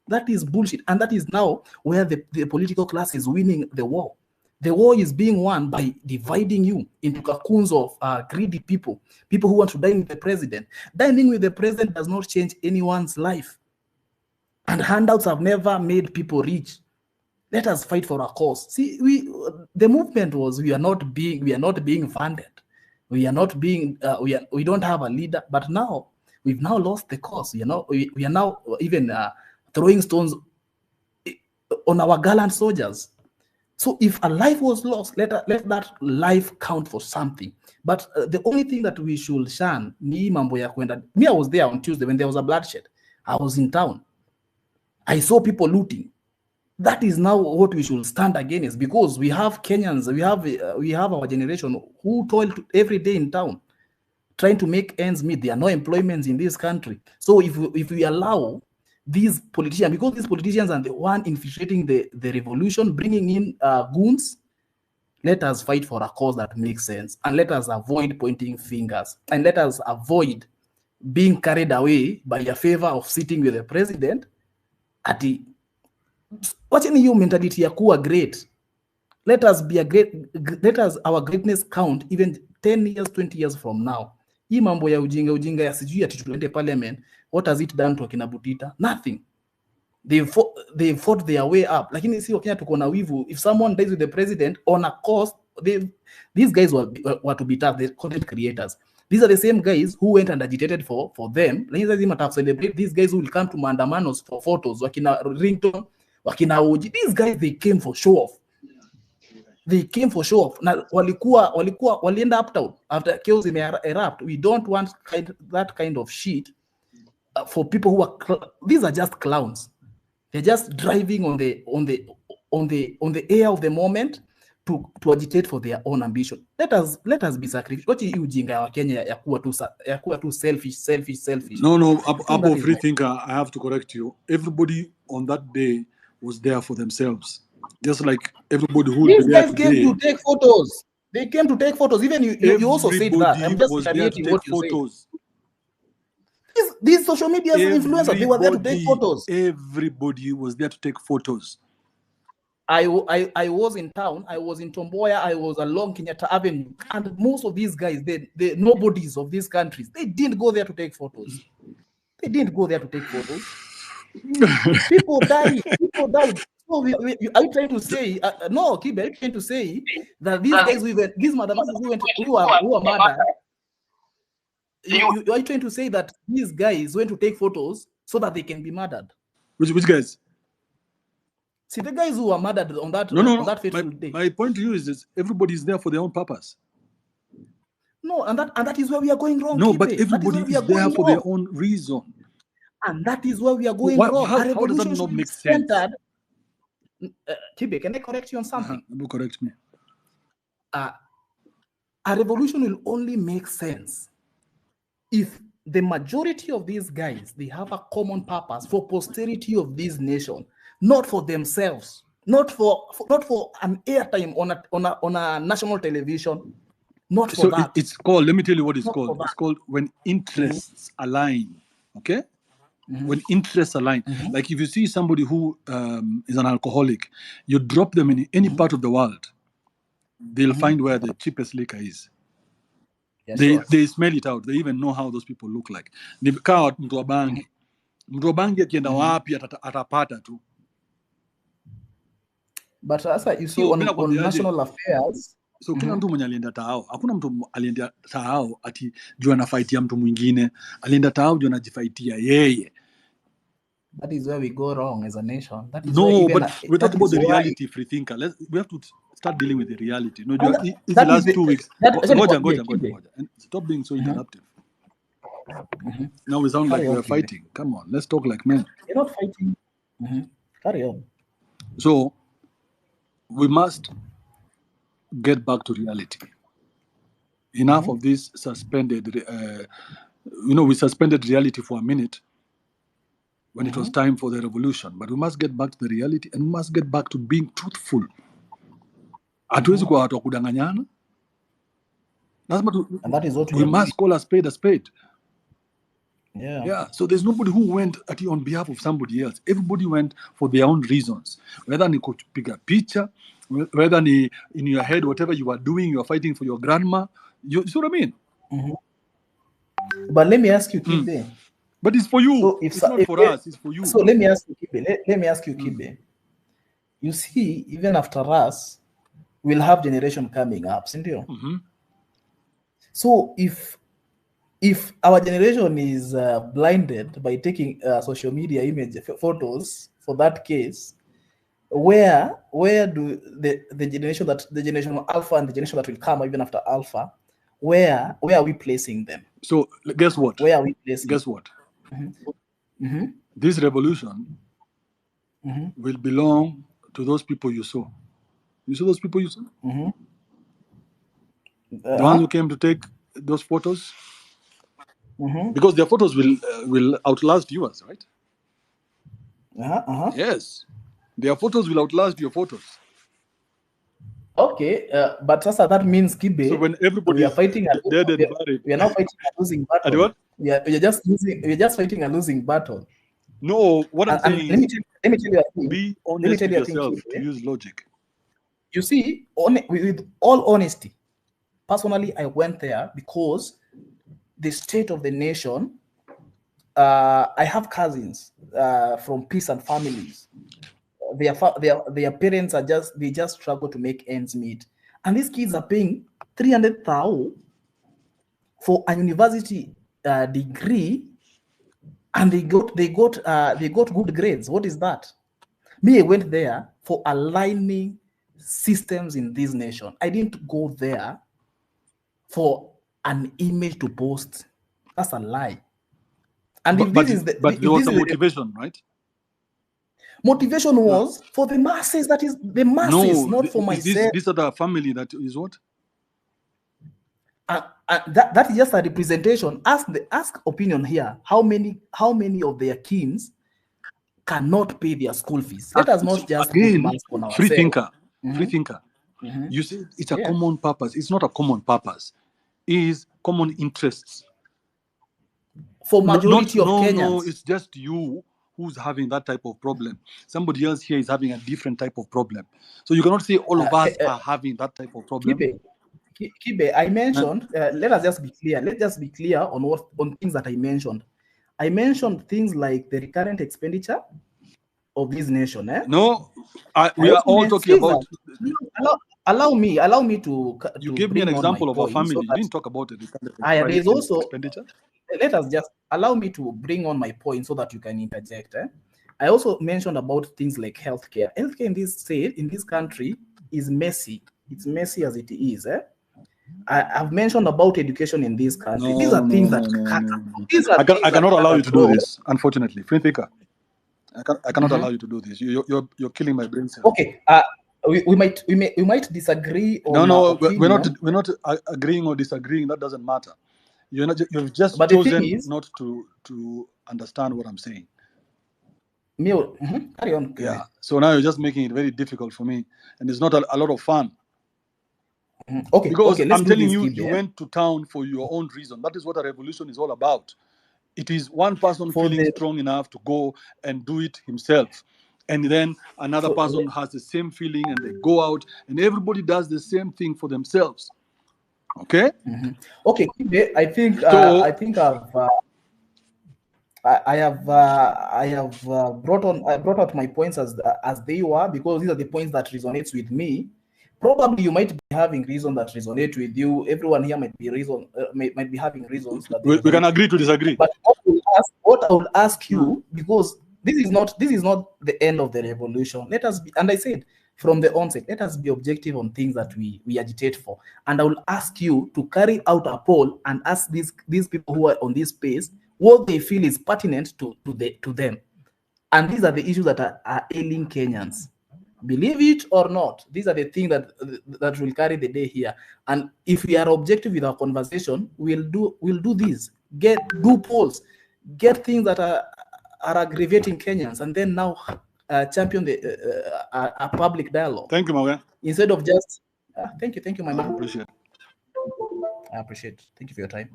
That is bullshit. And that is now where the political class is winning the war. The war is being won by dividing you into cocoons of greedy people who want to dine with the president. Dining with the president does not change anyone's life. And handouts have never made people rich. Let us fight for our cause. See, the movement was we are not being funded. We are not being we don't have a leader. But now we've now lost the cause. You know, we are now even throwing stones on our gallant soldiers. So if a life was lost, let that life count for something. But the only thing that we should shun ni mambo ya kwenda. Me, I was there on Tuesday when there was a bloodshed. I was in town. I saw people looting. That is now what we should stand against, because we have Kenyans, we have our generation who toil every day in town, trying to make ends meet. There are no employments in this country. So if we allow these politicians, because these politicians are the one infiltrating the revolution, bringing in goons, let us fight for a cause that makes sense, and let us avoid pointing fingers, and let us avoid being carried away by a favor of sitting with the president at the watching you mentality ya kuwa great. Let us be let us our greatness count even 10 years, 20 years from now. Hii mambo ya ujinga ya sijui ati tuende parliament, what has it done to akina Butita? Nothing. They fought their way up. Lakini si Wakenya tuko na wivu. If someone dies with the president on a cost, these guys were to be tough, the content creators. These are the same guys who went and agitated for them. Lakini celebrate these guys who will come to Maandamanos for photos, wakina Ringtone, wakina Oji. These guys, they came for show off. They came for show off. Na walienda uptown after chaos erupt. We don't want that kind of shit for people who are these are just clowns. They're just driving on the air of the moment to agitate for their own ambition. Let us be sacrificial. What you ujinga wa Kenya ya kuwa tu selfish. No, I think Apo that is free thinker, I have to correct you. Everybody on that day was there for themselves. Just like everybody who will be these there guys came today. to take photos. They came to take photos. Even you also said that. Everybody I'm just was there to retaliating take what you said. photos. These social media influencers, they were there to take photos. Everybody was there to take photos. I was in town. I was in Tomboya. I was along Kenyatta Avenue, and most of these guys, the nobodies of these countries, they didn't go there to take photos. They didn't go there to take photos. People died. People died. So are you trying to say no, Kibe? Are you trying to say that these guys, these Maandamano who are murdered? Are you trying to say that these guys went to take photos so that they can be murdered? Which guys? See, the guys who were murdered on that on that fateful day. My point to you is that everybody is there for their own purpose. No, and that is where we are going wrong. No, Kibe. but everybody is there for their own reason. And that is where we are going wrong. How does that not make sense? Kibe, can I correct you on something? Correct me. A revolution will only make sense if the majority of these guys, they have a common purpose for posterity of this nation, not for themselves, not for an airtime on a national television, not for that. It's called, let me tell you what it's called. It's called when interests align, okay? When interests align. Like if you see somebody who is an alcoholic, you drop them in any part of the world, they'll find where the cheapest liquor is. Yeah, they smell it out. They even know how those people look like. Nikaa mtu wa bangi. Mtu wa bangi akienda wapi atapata tu. But as you see on national affairs, so kila mtu mwenye alienda Taao, hakuna mtu alienda Taao ati juu anafaitia mtu mwingine. Alienda Taao juu anajifaitia yeye. That is where we go wrong as a nation. That is no, but we talk about the reality, free thinker. We have to start dealing with the reality. No, the last 2 weeks. Ngoja. Stop being so interruptive. Now we sound like we're fighting. Come on, let's talk like men. You're not fighting. Carry on. So we must get back to reality. Enough of this suspended. We suspended reality for a minute when it was time for the revolution, but we must get back to the reality and we must get back to being truthful. Hatuwezi kuwa watu wa kudanganyana. And that is what we must call a spade a spade. Yeah. So there's nobody who went on behalf of somebody else. Everybody went for their own reasons. Whether ni kupiga picha, whether ni in your head, whatever you are doing, you are fighting for your grandma. You see what I mean? But let me ask you, Kibe. But it's for you. So it's not for us. It's for you. So let me ask you, Kibe. Let me ask you, Kibe. You see, even after us, we'll have generation coming up, isn't it? So if our generation is blinded by taking social media image photos for that case, where do the generation Alpha and the generation that will come even after Alpha, where are we placing them? So guess what? Where are we placing? Guess what? This revolution will belong to those people you saw. You saw those people you saw? The ones who came to take those photos? Because their photos will outlast yours, right? Yes. Their photos will outlast your photos. Okay, but that means, Kibe, so when everybody we are fighting dead and buried. We are not fighting a losing battle. What? We are just fighting a losing battle. No, what I'm saying is, let me tell you a thing. Be honest with yourself to use logic. You see, with all honesty, personally, I went there because the state of the nation, I have cousins from peasant families. Their parents they just struggle to make ends meet, and these kids are paying 300,000 for a university degree, and they got good grades. What is that? Me, I went there for aligning systems in this nation. I didn't go there for an image to post. That's a lie. And if this is the but if there was this a is the motivation, right? motivation was for the masses, that is the masses, No, not for myself. this other family that is what? That is just a representation. Ask opinion here. How many of their kins cannot pay their school fees? Let us So not just put again, masks on free ourselves. thinker. You say it's a Yeah. common purpose. It's not a common purpose. It's common interests. For majority of Kenyans. No, it's just you who's having that type of problem. Somebody else here is having a different type of problem. So you cannot say all of us are having that type of problem. Kibe, I mentioned, let us just be clear. Let's just be clear on things that I mentioned. I mentioned things like the recurrent expenditure of this nation. No, we are all talking about. Allow me to. You gave me an example of a family. You didn't talk about it. There's also expenditure. Let us just allow me to bring on my point so that you can interject. I also mentioned about things like healthcare. Healthcare in this country is messy. It's messy as it is. I've mentioned about education in this country. These are things that I cannot allow you to do this. Unfortunately, free thinker. I cannot allow you to do this. You're killing my brain cells. Okay. We might disagree on. No, we're not agreeing or disagreeing. That doesn't matter. You've just chosen not to understand what I'm saying. Carry on. Yeah. So now you're just making it very difficult for me, and it's not a lot of fun. Okay. Because let's I'm telling you, Kibe, you went to town for your own reason. That is what a revolution is all about. It is one person feeling strong enough to go and do it himself. And then another person has the same feeling and they go out and everybody does the same thing for themselves. Okay? Okay, Kibe, I think I have brought out my points as they were, because these are the points that resonates with me. Probably you might be having reasons that resonate with you. Everyone here might be might be having reasons that we can agree to disagree. But what I will ask you, because this is not the end of the revolution. Let us be, and I said from the onset, let us be objective on things that we agitate for. And I will ask you to carry out a poll and ask these people who are on this space what they feel is pertinent to them. And these are the issues that are ailing Kenyans. Believe it or not, these are the things that will carry the day here. And if we are objective with our conversation, we'll do this. Do polls, get things that are aggravating Kenyans, and then now champion a public dialogue. Thank you, Mawe. Instead of just thank you, my man. I appreciate. Thank you for your time.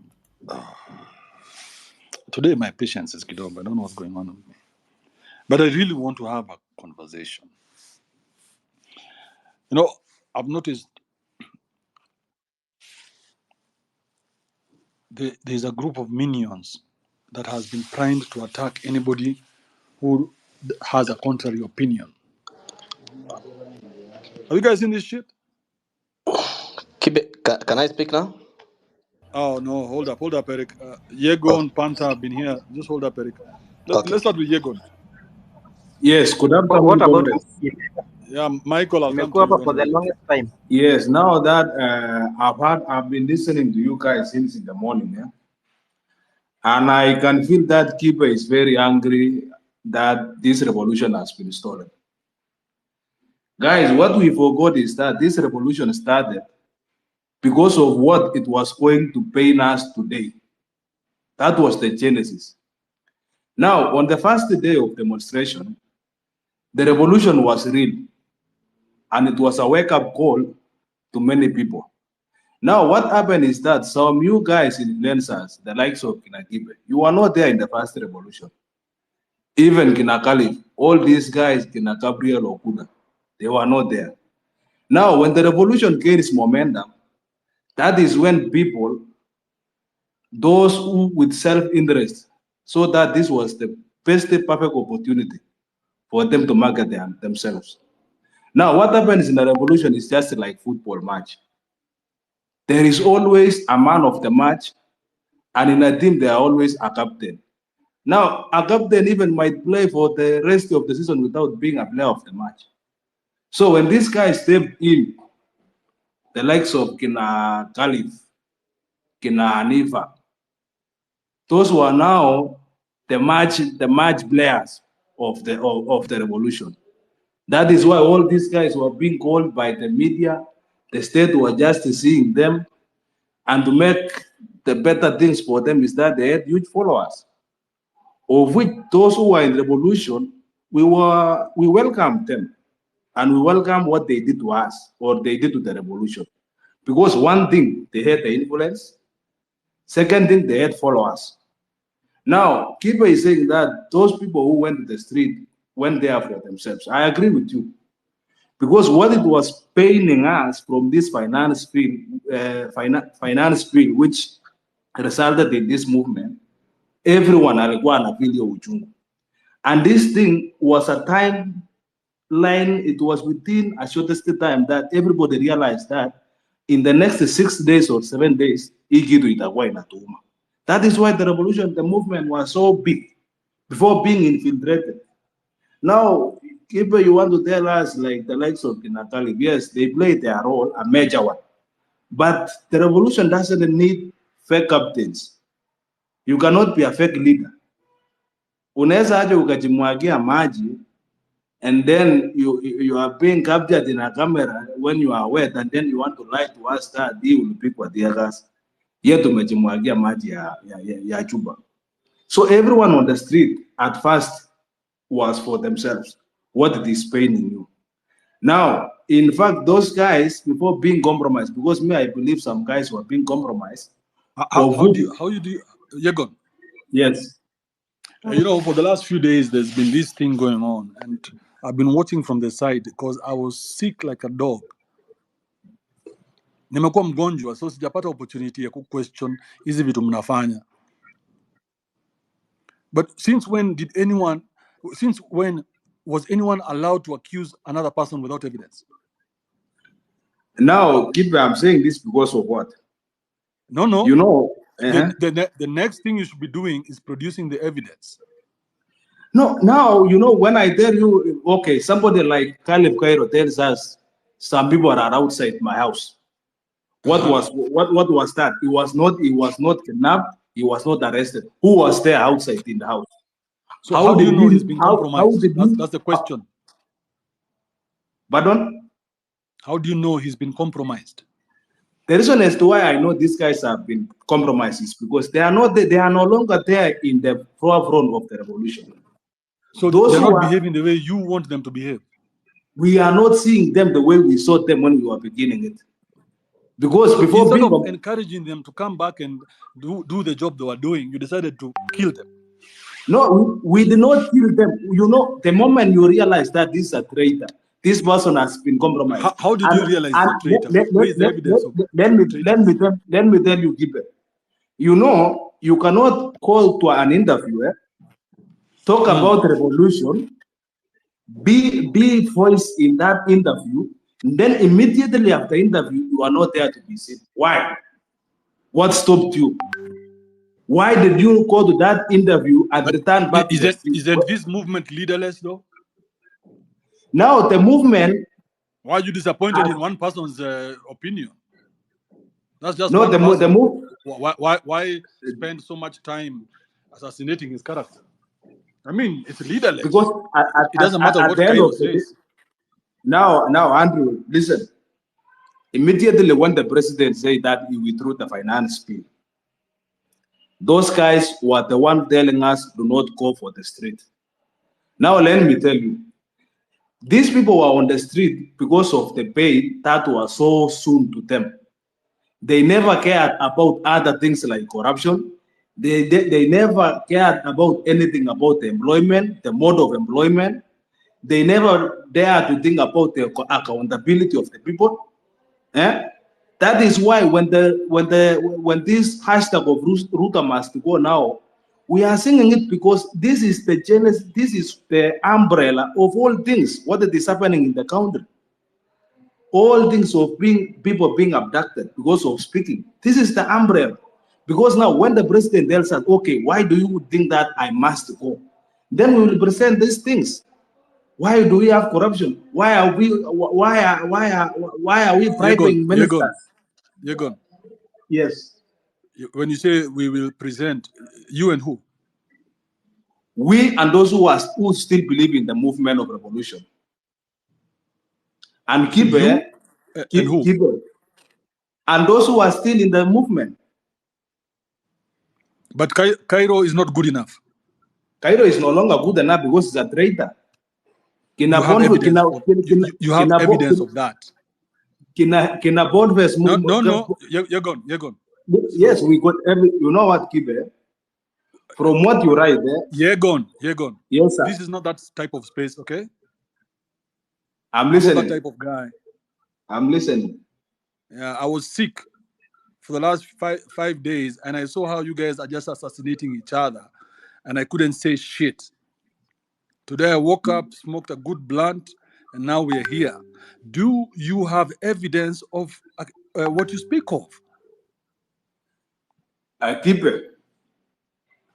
Today my patience is kidogo. I don't know what's going on with me. But I really want to have a conversation. You know, I've noticed there's a group of minions that has been primed to attack anybody who has a contrary opinion. Have you guys seen this shit? Kibe, can I speak now? Oh no, hold up, Eric. Yegon, Panta have been here. Just hold up, Eric. Let's start with Yegon. Yes, good afternoon. What about Yeah, Michael, I'll come to you for the longest time? Yes, now that I've been listening to you guys since in the morning, yeah? And I can feel that Kibe is very angry that this revolution has been stolen. Guys, what we forgot is that this revolution started because of what it was going to pain us today. That was the genesis. Now, on the first day of demonstration, the revolution was real, and it was a wake-up call to many people. Now, what happened is that some you guys influencers, the likes of Kibe, you were not there in the first revolution. Even Khalif, all these guys, Gabriel Okuda, they were not there. Now, when the revolution gains momentum, that is when people, those who with self-interest, so that this was the best perfect opportunity for them to market themselves. Now, what happens in the revolution is just like football match. There is always a man of the match, and in a team, there are always a captain. Now, a captain even might play for the rest of the season without being a player of the match. So when this guy stepped in, the likes of Khalif, Hanifa, those were now the match players of the revolution. That is why all these guys were being called by the media. The state was just seeing them, and to make the better things for them is that they had huge followers, of which those who were in revolution, we welcomed them, and we welcome what they did to us, or they did to the revolution. Because one thing, they had the influence. Second thing, they had followers. Now, Kibe is saying that those people who went to the street went there for themselves. I agree with you. Because what it was paining us from this finance bill, which resulted in this movement, everyone alikuwa anapiga uchungu. And this thing was a timeline, it was within a shortest time that everybody realized that in the next 6 days or 7 days, ikitu itakuwa inatuma. That is why the revolution, the movement was so big before being infiltrated. Now, if you want to tell us like the likes of the Natali, yes, they played their role, a major one. But the revolution doesn't need fake captains. You cannot be a fake leader. Unaweza aje ukajimwagia maji, and then you are being captured in a camera when you are wet, and then you want to lie to us that he will pick what the others. Yet umejimwagia maji ya chupa. So everyone on the street at first was for themselves. What it is paining you. Now, in fact, those guys, before being compromised, because me, I believe some guys were being compromised. How do you, Yegon? Yes. You know, for the last few days, there's been this thing going on, and I've been watching from the side because I was sick like a dog. Nimekuwa mgonjwa, so sijapata opportunity ya question hizi vitu mnafanya. But since when was anyone allowed to accuse another person without evidence? Now, Kibe, I'm saying this because of what? No. You know, the next thing you should be doing is producing the evidence. No, now, you know, when I tell you, okay, somebody like Caleb Cairo tells us some people are outside my house. What was that? He was not kidnapped, he was not arrested. Who was there outside in the house? So how do you know he's been compromised? That's the question. Pardon? How do you know he's been compromised? The reason as to why I know these guys have been compromised is because they are no longer there in the forefront of the revolution. So they're not behaving the way you want them to behave. We are not seeing them the way we saw them when we were beginning it. Because before instead of encouraging them to come back and do the job they were doing, you decided to kill them. No, we did not kill them. You know, the moment you realize that this is a traitor, this person has been compromised. How did you realize it's a traitor? Where is the evidence of let me tell you, Kibe. You know, you cannot call to an interviewer, talk about revolution, be voiced in that interview, and then immediately after interview, you are not there to be seen. Why? What stopped you? Why did you go to that interview and return back to the street? Isn't this movement leaderless though? Now the movement. Why are you disappointed in one person's opinion? That's just no. One The move. Why spend so much time assassinating his character? I mean, it's leaderless. Because it doesn't matter what Cairo says. Now, Andrew, listen. Immediately when the president said that he withdrew the finance bill, those guys were the one telling us do not go for the street. Now let me tell you, these people were on the street because of the pay that was so soon to them. They never cared about other things like corruption. They never cared about anything about the employment, the mode of employment. They never dared to think about the accountability of the people. That is why when this hashtag of Ruta must go now, we are singing it because this is the genesis, this is the umbrella of all things, what is happening in the country. All things of people being abducted because of speaking. This is the umbrella. Because now when the president tells us, okay, why do you think that I must go? Then we will present these things. Why do we have corruption? Why are we bribing ministers? Yegon. Yes. When you say we will present, you and who? We and those who still believe in the movement of revolution. And Kibe, and who? Kibe, and those who are still in the movement. But Cairo is not good enough. Cairo is no longer good enough because he's a traitor. You have evidence of that. No, you're gone. Yes, we got you know what, Kibe? From what you write there. You're gone. Yes, sir. This is not that type of space, okay? I'm listening. I'm not that type of guy. I'm listening. Yeah, I was sick for the last five days, and I saw how you guys are just assassinating each other, and I couldn't say shit. Today I woke up, smoked a good blunt, and now we are here. Do you have evidence of what you speak of? Kibe.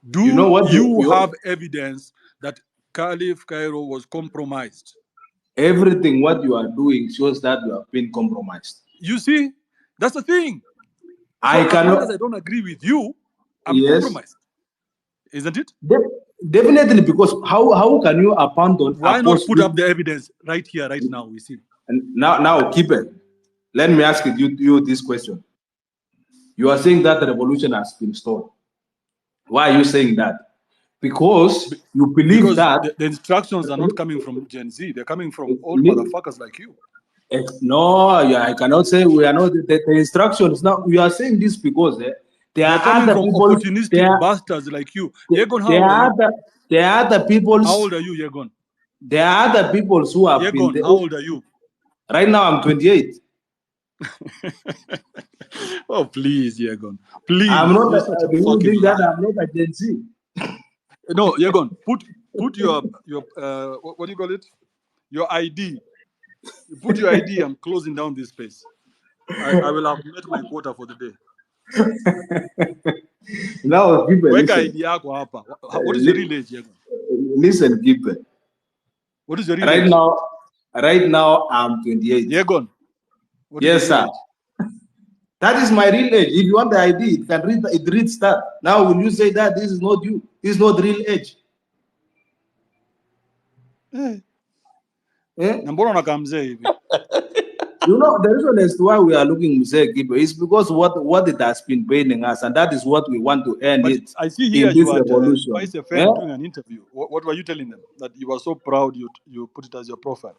Do you have evidence that Caliph Cairo was compromised? Everything what you are doing shows that you have been compromised. You see, that's the thing. So as long as I don't agree with you, I'm compromised. Isn't it? Definitely, because how can you abandon? Why not put up the evidence right here, right now? We see. And now, Kibe, let me ask you this question. You are saying that the revolution has been stalled. Why are you saying that? Because you believe that the instructions are not coming from Gen Z; they're coming from old motherfuckers like you. No, I cannot say we are not the instructions. Now we are saying this because there are coming other from people, opportunistic bastards like you. Yegon, there are other people. How old are you, Yegon? There are other people who have Yegon, been. How old are you? Right now, I'm 28. Oh, please, Yegon. Please. I'm not. Do you think that I'm not a Gen Z? No, Yegon. Put your what do you call it? Your ID. You put your ID. I'm closing down this space. I will have met my quota for the day. Now, Kibe, listen. What is your real age, Yegon? Listen, Kibe. What is your real age? Right now, I'm 28. Yegon. Yes, sir. That is my real age. If you want the ID, it reads that. Now, will you say that this is not you? This is not real age. You know, the reason as to why we are looking Mzee Kibe is because what it has been paining us, and that is what we want to end it. I see here in this revolution. Vice FM doing an interview. What were you telling them? That you were so proud you put it as your profile?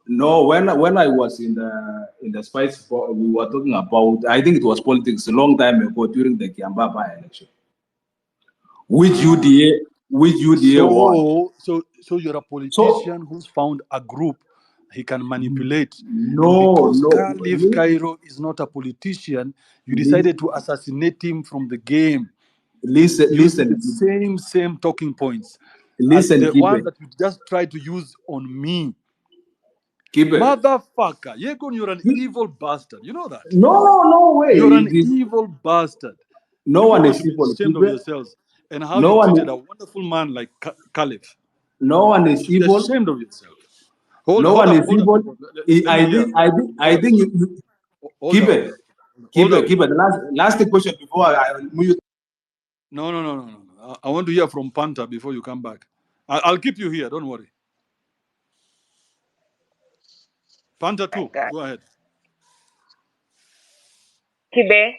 No, when I was in the Spice, we were talking about, I think it was politics a long time ago during the Kiamba by-election. Which UDA won. So you're a politician who's found a group he can manipulate. No, because Caliph Cairo is not a politician, you decided to assassinate him from the game. Listen. The same talking points. Listen, as the one that you just tried to use on me. Motherfucker, Yegon, you're an evil bastard. You know that? No way. You're an evil bastard. No one is evil. Ashamed of yourselves and how you treated a wonderful man like Caliph. No one is evil. Be ashamed of yourself. No one is evil. I think you keep it. The last question before I will mute. No. I want to hear from Panta before you come back. I'll keep you here. Don't worry. Panta too. Go ahead. Kibe,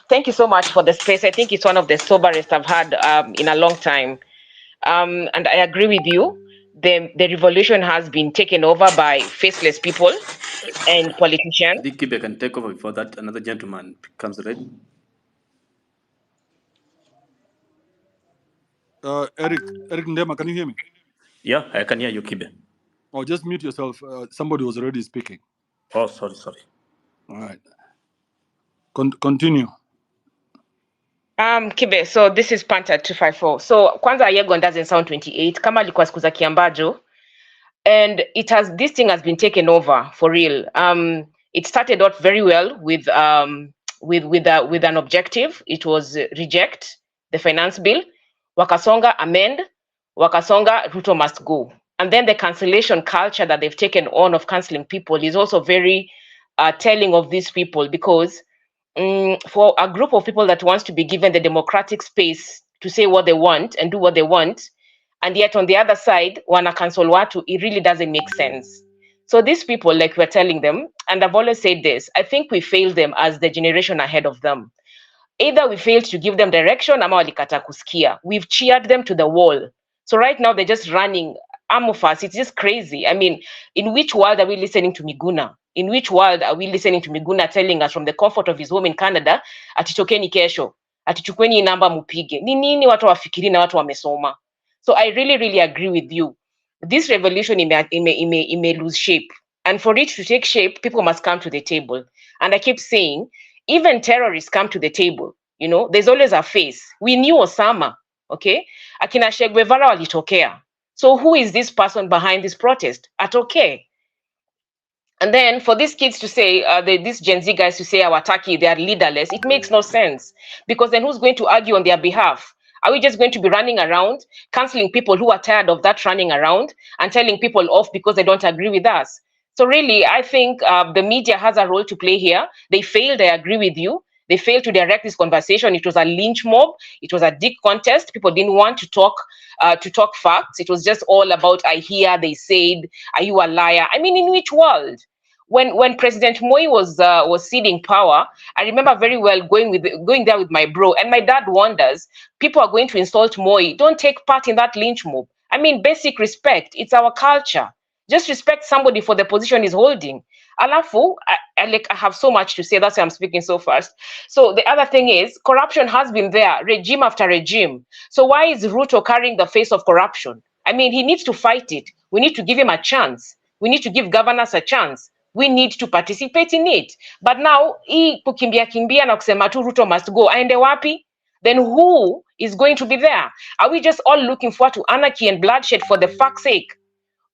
thank you so much for the space. I think it's one of the soberest I've had in a long time. And I agree with you. The revolution has been taken over by faceless people and politicians. I think Kibe can take over before that another gentleman comes ready. Eric Ndema, can you hear me? Yeah, I can hear you, Kibe. Oh, just mute yourself. Somebody was already speaking. Oh, sorry. All right. Continue. Kibe, so this is Panta 254. So Kwanza Yegon doesn't sound 28. Kama alikuwa siku za Kiambajo. And this thing has been taken over for real. It started out very well with an objective. It was reject the finance bill. Wakasonga amend. Wakasonga Ruto must go. And then the cancellation culture that they've taken on of cancelling people is also very telling of these people, because for a group of people that wants to be given the democratic space to say what they want and do what they want, and yet on the other side wana cancel watu. It really doesn't make sense. So these people, like we're telling them, and I've always said this, I think we failed them as the generation ahead of them. Either we failed to give them direction ama walikata kusikia. We've cheered them to the wall. So right now they're just running amorphous. It's just crazy. I mean, in which world are we listening to Miguna? In which world are we listening to Miguna telling us from the comfort of his home in Canada, atitokeni kesho, atichukweni namba mupige? Ni nini watu wafikiri na watu wamesoma? So I really agree with you. This revolution may lose shape. And for it to take shape, people must come to the table. And I keep saying, even terrorists come to the table. You know, there's always a face. We knew Osama, okay? Akina Che Guevara walitokea. So who is this person behind this protest? Atoke. And then for these kids to say, these Gen Z guys to say our Turkey, they are leaderless, it makes no sense. Because then who's going to argue on their behalf? Are we just going to be running around, canceling people who are tired of that running around and telling people off because they don't agree with us? So really, I think the media has a role to play here. They failed, I agree with you. They failed to direct this conversation. It was a lynch mob. It was a dick contest. People didn't want to talk facts. It was just all about, I hear, they said, are you a liar? I mean, in which world? When President Moi was ceding power, I remember very well going there with my bro, and my dad wonders, people are going to insult Moi. Don't take part in that lynch mob. I mean, basic respect. It's our culture. Just respect somebody for the position he's holding. Alafu, I have so much to say. That's why I'm speaking so fast. So the other thing is, corruption has been there, regime after regime. So why is Ruto carrying the face of corruption? I mean, he needs to fight it. We need to give him a chance. We need to give governors a chance. We need to participate in it. But now, hii kukimbia na kusema tu Ruto must go, aende wapi? Then who is going to be there? Are we just all looking forward to anarchy and bloodshed for the fuck's sake?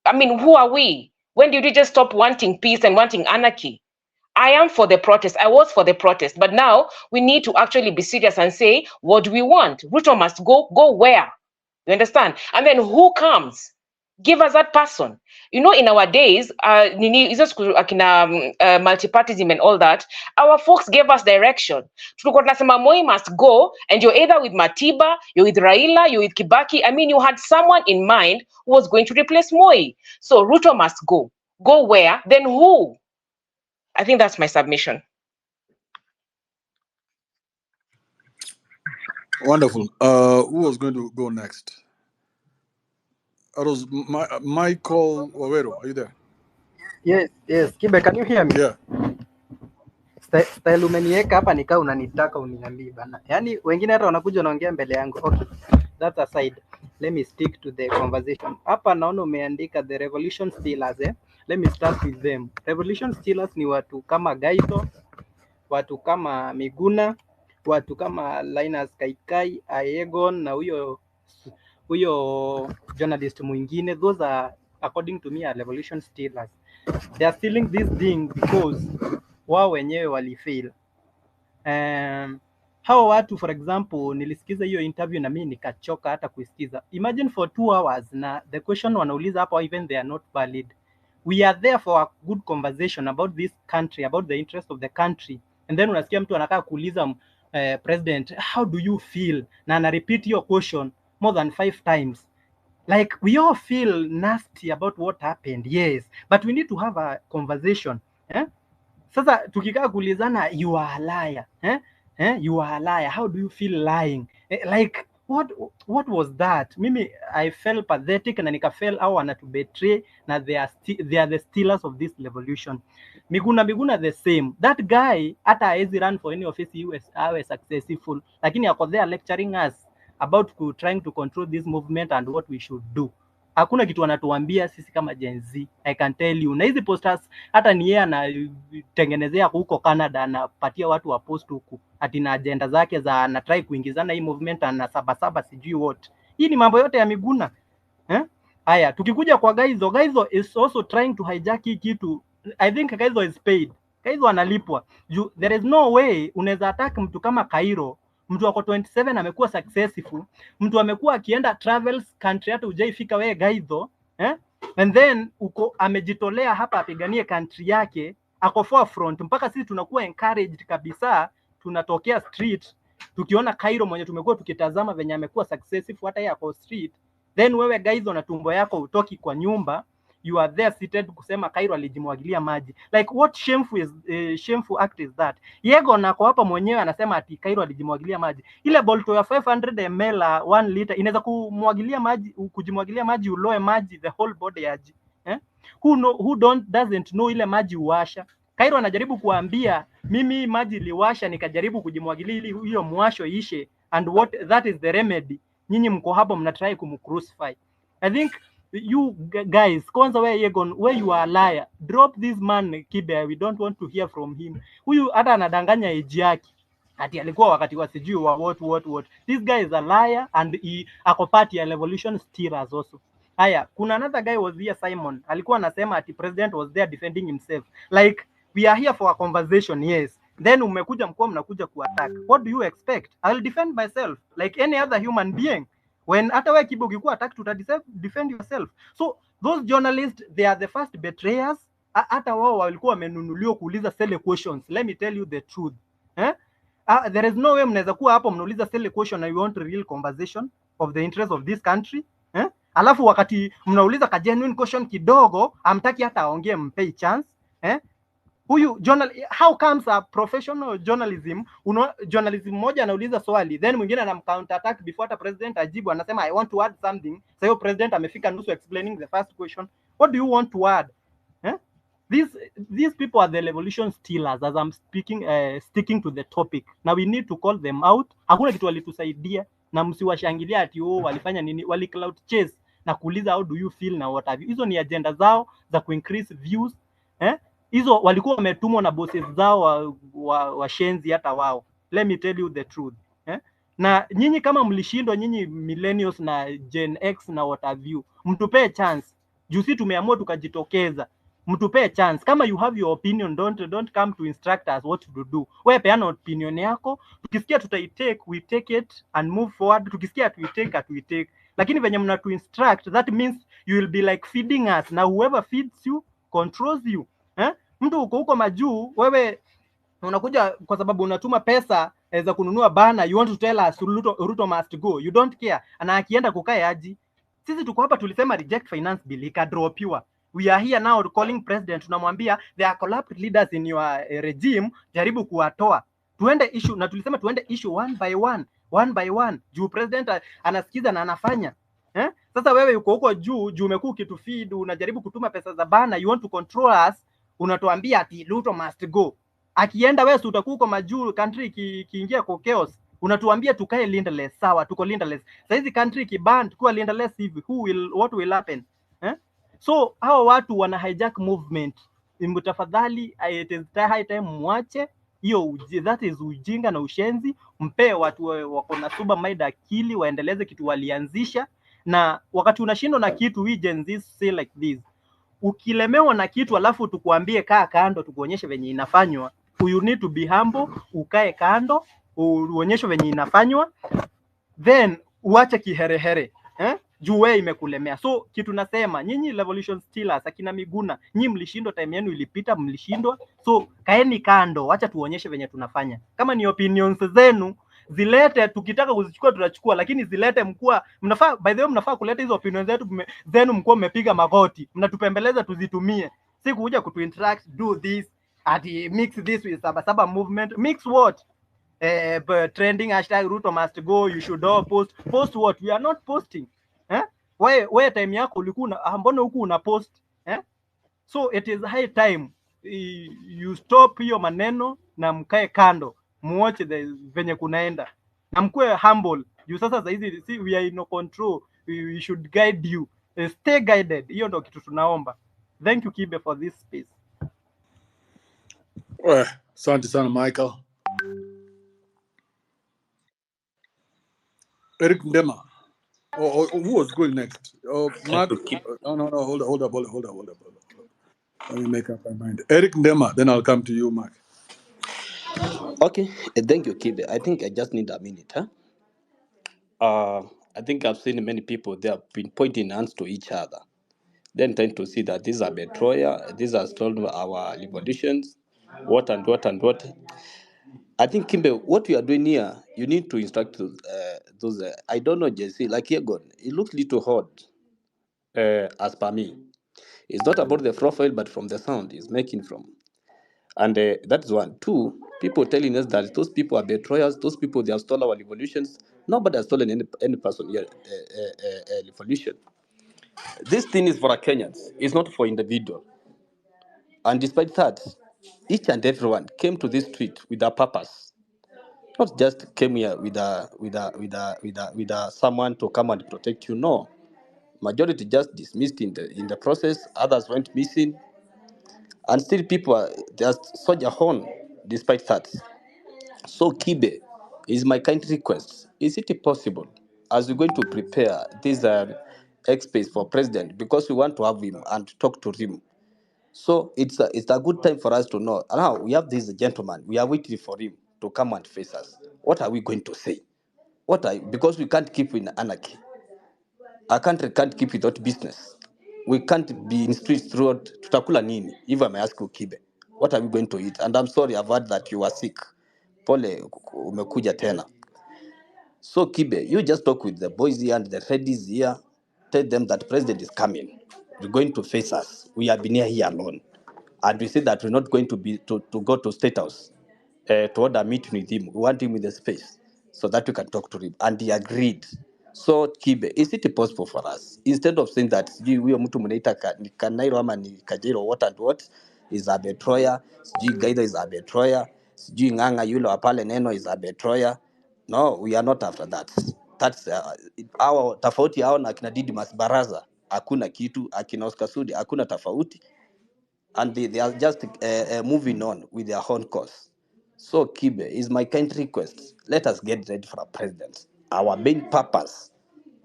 I mean, who are we? When did we just stop wanting peace and wanting anarchy? I am for the protest. I was for the protest. But now we need to actually be serious and say, what do we want? Ruto must go. Go where? You understand? And then who comes? Give us that person. You know, in our days, multipartism and all that, our folks gave us direction. Tulikuwa tunasema Moi must go, and you're either with Matiba, you're with Raila, you're with Kibaki. I mean, you had someone in mind who was going to replace Moi. So Ruto must go. Go where? Then who? I think that's my submission. Wonderful. Who was going to go next? That was Michael Wawero. Are you there? Yes. Kibe, can you hear me? Yeah. Style umeniweka hapa nikaa unanitaka uniambie bana. Yaani wengine hata wanakuja wanaongea mbele yangu. Okay. That's aside. Let me stick to the conversation. Hapa naona umeandika the revolution stealers, eh? Let me start with them. Revolution stealers ni watu kama Gaito, watu kama Miguna, watu kama Linus Kaikai, Aegon na huyo journalist mwingine. Those are, according to me, are revolution stealers. They are stealing this thing because wao wenyewe walifail. Hao watu, for example, nilisikiza hiyo interview na mimi nikachoka hata kuisikiza. Imagine for 2 hours na the question wanauliza hapo even they are not valid. We are there for a good conversation about this country, about the interest of the country. And then unasikia mtu anakaa kuuliza president, how do you feel? Na ana repeat your question more than 5 times. Like, we all feel nasty about what happened, yes, but we need to have a conversation. Sasa tukikaa kuulizana, you are a liar, you are a liar, how do you feel lying? Like, what was that? Mimi, I felt pathetic na nikafeel au wanatubetray na they are the stealers of this revolution. Miguna the same. That guy hata haezi run for any office awe successful, lakini ako there lecturing us about trying to control this movement and what we should do. Hakuna kitu wanatuambia sisi kama Gen Z, I can tell you. Na hizi posters hata ni yeye anatengenezea huko Canada, anapatia watu wa post huku ati na agenda zake za ana try kuingizana hii movement na sabasaba sijui what. Hii ni mambo yote ya Miguna. Haya, tukikuja kwa Gaizo is also trying to hijack hii kitu. I think Gaizo is paid. Gaizo analipwa. There is no way unaweza attack mtu kama Cairo. Mtu wako 27 amekuwa successful, mtu amekuwa akienda travels country hata hujaifika wewe Gaizo, and then uko amejitolea hapa apiganie country yake, ako forefront mpaka sisi tunakuwa encouraged kabisa, tunatokea street tukiona Cairo mwenye tumekuwa tukitazama venye amekuwa successful hata yeye ako street, then wewe guys na tumbo yako utoki kwa nyumba, you are there seated kusema Cairo alijimwagilia maji. Like what shameful act is that? Yego nako hapa mwenyewe anasema ati Cairo alijimwagilia maji. Ile bolto ya 500 ml 1 liter inaweza kumwagilia maji, kujimwagilia maji, uloe maji the whole body aji. Who doesn't know ile maji uwasha. Cairo anajaribu kuambia mimi maji liwasha nikajaribu kujimwagilia ili hiyo mwasho ishe, and that is the remedy. Nyinyi mko hapo mnatry kumcrucify. I think you guys, kwanza where you are a liar, drop this man Kibe, we don't want to hear from him. Huyu hata anadanganya age yake ati alikuwa wakati wa sijui wa what. This guy is a liar and he ako part ya revolution steerers also. Haya, kuna another guy was here, Simon, alikuwa anasema ati president was there defending himself. Like we are here for a conversation, yes, then umekuja mkoa mnakuja kuattack. What do you expect? I'll defend myself like any other human being. When hata wewe Kibe ukikuwa attack tuta defend yourself. So those journalists, they are the first betrayers. Hata wao walikuwa wamenunuliwa kuuliza silly questions. Let me tell you the truth. There is no way mnaweza kuwa hapo mnauliza silly question and you want real conversation of the interest of this country. Alafu wakati mnauliza ka genuine question kidogo, amtaki hata aongee, mpei chance. Huyu how comes a professional journalism, journalism moja anauliza swali, then mwingine anamcounter attack before hata president ajibu, anasema I want to add something. Sasa hiyo president amefika nusu explaining the first question. What do you want to add? These people are the revolution stealers, as I'm sticking to the topic. Now we need to call them out. Hakuna kitu walitusaidia, na msiwashangilia ati walifanya nini, wali cloud chase na kuuliza how do you feel na what have you. Hizo ni agenda zao za ku-increase views. Hizo walikuwa wametumwa na bosses zao washenzi hata wao. Let me tell you the truth. Na nyinyi kama mlishindwa, nyinyi millennials na Gen X na what have you, mtupee chance. Juzi tumeamua tukajitokeza. Mtupee chance. Kama you have your opinion, don't come to instruct us what to do. Wewe peana opinion yako. Tukisikia tutaitake, we take it and move forward. Tukisikia tuitake. Lakini venye mna to instruct, that means you will be like feeding us. Na whoever feeds you controls you. Mtu uko huko majuu, wewe unakuja kwa sababu unatuma pesa za kununua bana, you want to tell us Ruto must go. You don't care. Na akienda kukae aji. Sisi tuko hapa tulisema reject finance bill, ikadropiwa. We are here now calling president, tunamwambia there are corrupt leaders in your regime, jaribu kuwatoa. Tuende issue, na tulisema tuende issue one by one. Juu president anasikiza na anafanya. Sasa wewe uko huko juu umekuwa ukitufeed, unajaribu kutuma pesa za bana, you want to control us, unatuambia ati Ruto must go. Akienda wewe utakuwa uko majuu, country kiingia kwa chaos, unatuambia tukae leaderless. Sawa, tuko leaderless. Sasa hizi country kiban tukiwa leaderless hivi, what will happen? So hao watu wana hijack movement. Mtafadhali, it is high time mwache hiyo, that is ujinga na ushenzi. Mpe watu wako na super mind akili, waendeleze kitu walianzisha. Na wakati unashindwa na kitu, we Gen Z say like this, ukilemewa na kitu alafu tukuambie kaa kando, tukuonyeshe venye inafanywa, you need to be humble, ukae kando, uonyeshe venye inafanywa, then uache kiherehere. Juu wewe imekulemea. So kitu nasema, nyinyi revolution stealers, akina Miguna, nyinyi mlishindwa, time yenu ilipita, mlishindwa. So kaeni kando, acha tuonyeshe venye tunafanya. Kama ni opinions zenu zilete, tukitaka kuzichukua tutachukua, lakini zilete mnafaa, by the way, mnafaa kuleta hizo opinions zenu mkuwa mmepiga magoti, mnatupembeleza tuzitumie. Si kuja kutuinteract, do this, ati mix this with Sabasaba movement. Mix what? Trending hashtag Ruto must go, you should all post what? We are not posting. Wewe time yako ulikuwa mbona huku una post? So it is high time you stop hiyo maneno na mkae kando, muoche venye kunaenda, na mkue humble. Juu sasa hizi we are in control, we should guide you. Stay guided. Hiyo ndio kitu tunaomba. Thank you Kibe for this space. Asante sana Michael. Eric Ndema. Who was going next? Mark? No, hold up. Let me make up my mind. Eric Ndema, then I'll come to you, Mark. Okay, thank you, Kibe. I think I just need a minute. I think I've seen many people, they have been pointing hands to each other, then trying to see that these are betrayers, these are stolen our revolutions, what. I think, Kimbe, what we are doing here, you need to instruct those. I don't know, Jesse, like Yegon, it looks little odd, as per me. It's not about the profile, but from the sound it's making from. And that's one. Two, people telling us that those people are betrayers, those people, they have stolen our revolutions. Nobody has stolen any person here, revolution. This thing is for Kenyans, it's not for individual. And despite that, each and everyone came to this street with a purpose. Not just came here with someone to come and protect you. No, majority just dismissed in the process. Others went missing, and still people are just soldier on despite that. So Kibe, is my kind request. Is it possible, as we're going to prepare this space for president, because we want to have him and talk to him? So it's a good time for us to know. Now we have this gentleman. We are waiting for him to come and face us. What are we going to say? Because we can't keep in anarchy. Our country can't keep without business. We can't be in streets throughout. Tutakula nini? If I may ask you, Kibe, what are we going to eat? And I'm sorry, I've heard that you are sick. Pole umekuja tena. So Kibe, you just talk with the boys here and the ladies here. Tell them that president is coming. You're going to face us. We have been here alone. And we said that we're not going to go to Statehouse to order a meeting with him. We want him in the space so that we can talk to him. And he agreed. So Kibe, is it possible for us, instead of saying that sijui huyo mtu mnaita ni Kanairo ama ni Kajero, what and what is a betrayer, sijui Gaida is a betrayer, sijui Ng'ang'a yule wa pale Neno is a betrayer? No, we are not after that. That's our tofauti hao na akina Didmus Baraza hakuna kitu, akina Oscar Sudi hakuna tofauti, and they are just moving on with their own course. So Kibe, is my kind request, let us get ready for a president. Our main purpose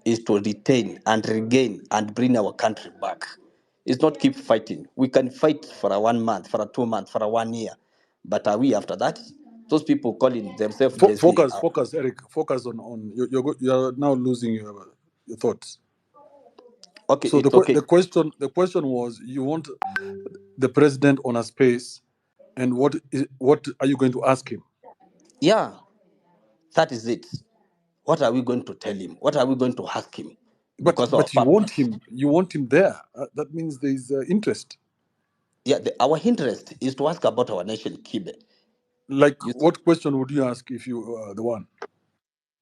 is to retain and regain and bring our country back. It's not keep fighting. We can fight for a 1 month, for a 2 months, for a 1 year, but are we after that? Those people calling themselves JC. Focus, Eric. Focus on you're now losing your thoughts. Okay, So it's okay. the question was, you want the president on a space, and what are you going to ask him? Yeah, that is it. What are we going to tell him? What are we going to ask him? Because of But you want purpose. him there. That means there is interest. Yeah, our interest is to ask about our nation, Kibe. Like, You see, what question would you ask if you are the one?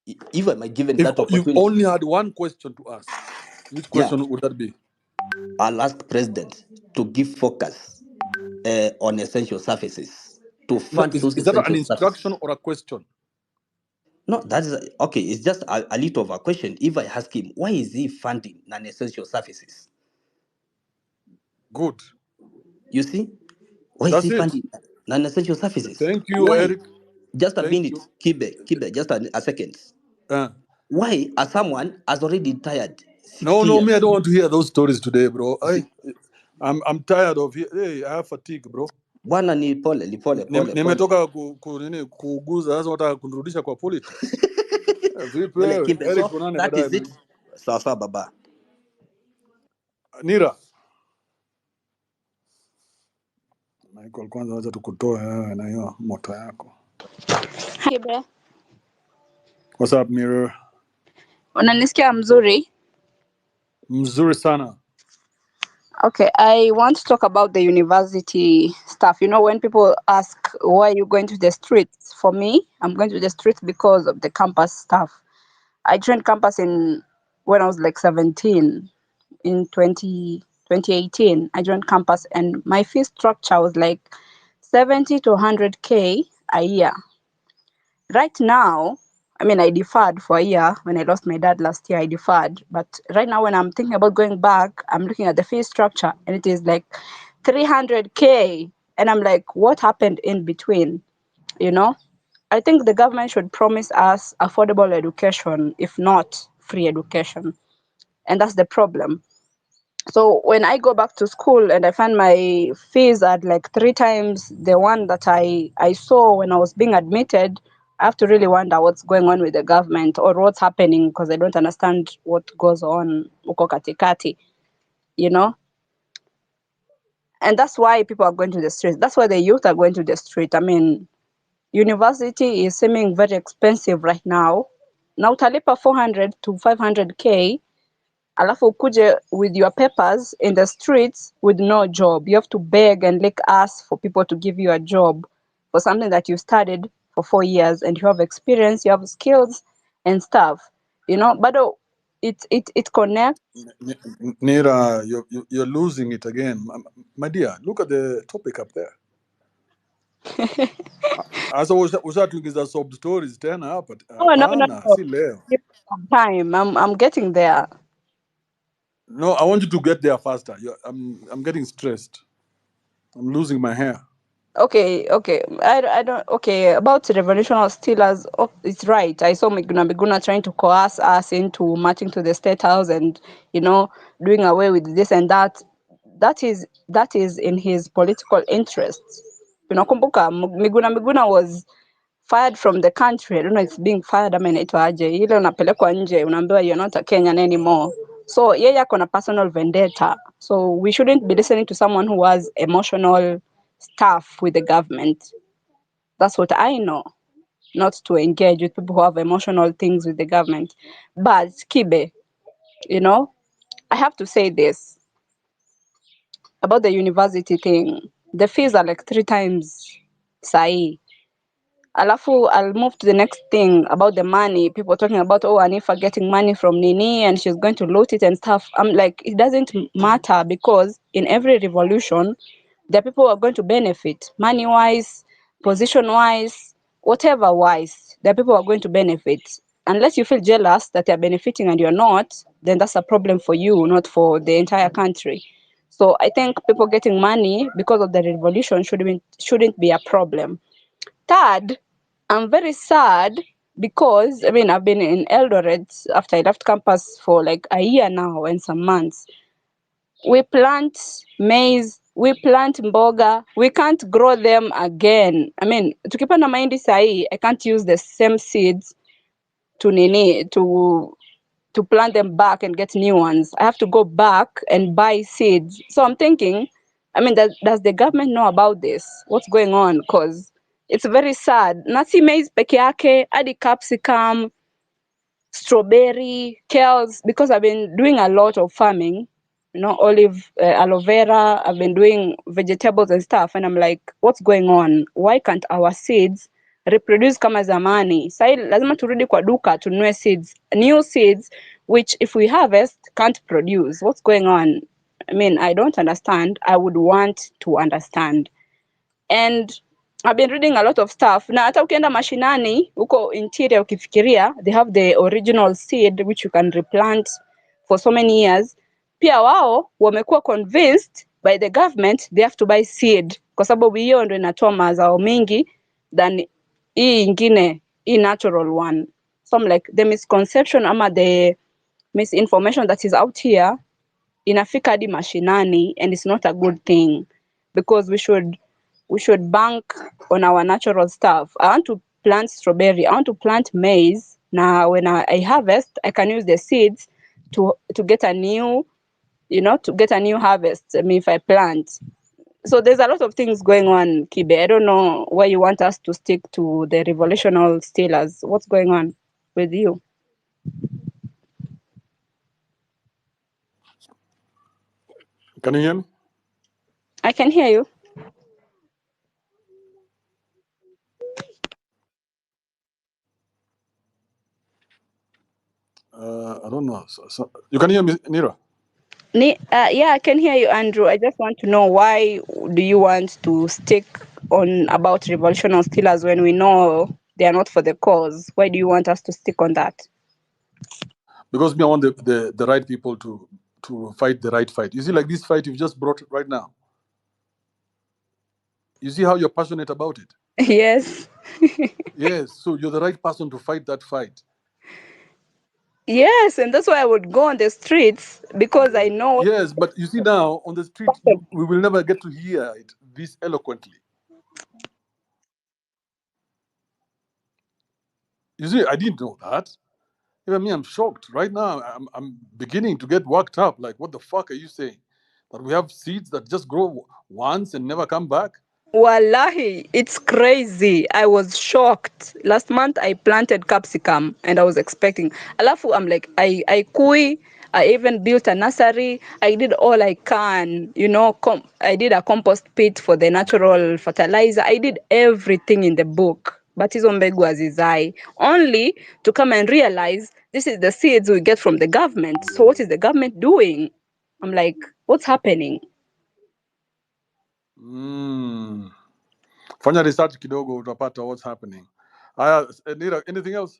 if am I given If that you opportunity, only had one question to ask, which yeah, question would that be? I'll ask president to give focus on essential services, to No, fund is those that an essential instruction services. or a question? No, that is okay. It's just a little of a question. If I ask him, why is he funding non-essential services? Good. You see, why is he That's it. funding non-essential services? Thank you, Why? Eric. Just a Thank minute, you. Kibe, just a second. Uh, Why, as someone has already retired 60 no, me, I years? don't want to hear those stories today, bro. I'm tired of it. Hey, I have fatigue, bro. Bwana ni pole. Nimetoka kuuguza, sasa wataka kunirudisha kwa politics. Vipi Pole wewe? Kibe. Eric, So tuonane that baadaye is it. man. Sawa baba. Michael, kwanza wacha tukutoe wewe na hiyo moto yako. Kibe, What's up, Mirror? unanisikia mzuri? Mzuri sana. Okay, I want to talk about the university stuff. You know, when people ask why you going to the streets, for me, I'm going to the streets because of the campus stuff. I joined campus when I was like 17, in 2018. I joined campus and my fee structure was like 70 to 100K a year. Right now, I mean, I deferred for a year. When I lost my dad last year, I deferred. But right now, when I'm thinking about going back, I'm looking at the fee structure and it is like 300K. And I'm like, what happened in between? You know, I think the government should promise us affordable education, if not free education. And that's the problem. So when I go back to school and I find my fees at like 3 times the one that I saw when I was being admitted, I have to really wonder what's going on with the government or what's happening, because I don't understand what goes on uko katikati, you know? And that's why people are going to the streets. That's why the youth are going to the street. I mean, university is seeming very expensive right now, na utalipa 400 to 500k, alafu ukuje with your papers in the streets with no job. You have to beg and lick ass for people to give you a job for something that you studied for 4 years and you have experience, you have skills and stuff. You know, but it connects. Nira, you're losing it again. My dear, look at the topic up there. Asa ushatuingiza sob stories tena hapa. Oh no, no, Hapana, no. si leo. Give me some time. I'm getting there. No, I want you to get there faster. I'm getting stressed. I'm losing my hair. Okay. I don't. Okay, about revolutionary stealers. Oh, it's right. I saw Miguna trying to coerce us into marching to the state house and doing away with this and that. That is in his political interests. Kumbuka Miguna was fired from the country. I don't know if being fired ama inaitwa aje. Ile unapelekwa nje, unaambiwa you're not a Kenyan anymore. So yeye ako na personal vendetta. So we shouldn't be listening to someone who has emotional stuff with the government. That's what I know. Not to engage with people who have emotional things with the government. But Kibe, I have to say this about the university thing. The fees are like 3 times sahi. Alafu, I'll move to the next thing about the money. People talking about, oh, Anifa getting money from Nini and she's going to loot it and stuff. I'm like, it doesn't matter because in every revolution, the people who are going to benefit money wise, position wise, whatever wise, the people who are going to benefit. Unless you feel jealous that you're benefiting and you're not, then that's a problem for you, not for the entire country. So I think people getting money because of the revolution shouldn't be a problem. Third, I'm very sad because I've been in Eldoret after I left campus for like a year now and some months. We plant maize, we plant mboga, we can't grow them again. Tukipanda mahindi sahi, I can't use the same seeds to plant them back and get new ones. I have to go back and buy seeds. So I'm thinking, does the government know about this? What's going on? Because it's very sad. Nasi maize peke yake, hadi capsicum, strawberry, kales, because I've been doing a lot of farming, olive, aloe vera, I've been doing vegetables and stuff. And I'm like, what's going on? Why can't our seeds reproduce kama zamani? Sai lazima turudi kwa duka tununue seeds, new seeds, which if we harvest can't produce. What's going on? I don't understand. I would want to understand. And I've been reading a lot of stuff. Na hata ukienda mashinani, huko interior ukifikiria, they have the original seed which you can replant for so many years. Pia wao wamekuwa convinced by the government they have to buy seed kwa sababu hiyo ndio inatoa mazao mengi than hii ingine, hii natural one. So I'm like, the misconception ama the misinformation that is out here inafika hadi mashinani and it's not a good thing because we should bank on our natural stuff. I want to plant strawberry, I want to plant maize. Now when I harvest, I can use the seeds to get a new harvest. If I plant. So there's a lot of things going on, Kibe. I don't know why you want us to stick to the revolutionary stealers. What's going on with you? Can you hear me? I can hear you. I don't know. So you can hear me, Nira? Yeah, I can hear you, Andrew. I just want to know why do you want to stick on about revolutionary stealers when we know they are not for the cause? Why do you want us to stick on that? Because me, I want the right people to fight the right fight. You see, like this fight you've just brought right now. You see how you're passionate about it? Yes. Yes, so you're the right person to fight that fight. Yes, and that's why I would go on the streets because I know. Yes, but you see now on the street, we will never get to hear it this eloquently. You see, I didn't know that. Even me, I'm shocked. Right now, I'm beginning to get worked up. Like, what the fuck are you saying? That we have seeds that just grow once and never come back? Wallahi, it's crazy. I was shocked. Last month I planted capsicum and I was expecting. Alafu, I'm like, I kui. I even built a nursery. I did all I can, you know. I did a compost pit for the natural fertilizer. I did everything in the book. But hizo mbegu hazizai. Only to come and realize this is the seeds we get from the government. So what is the government doing? I'm like, what's happening? Mm. Fanya research kidogo utapata what's happening. Aya, Nira, anything else?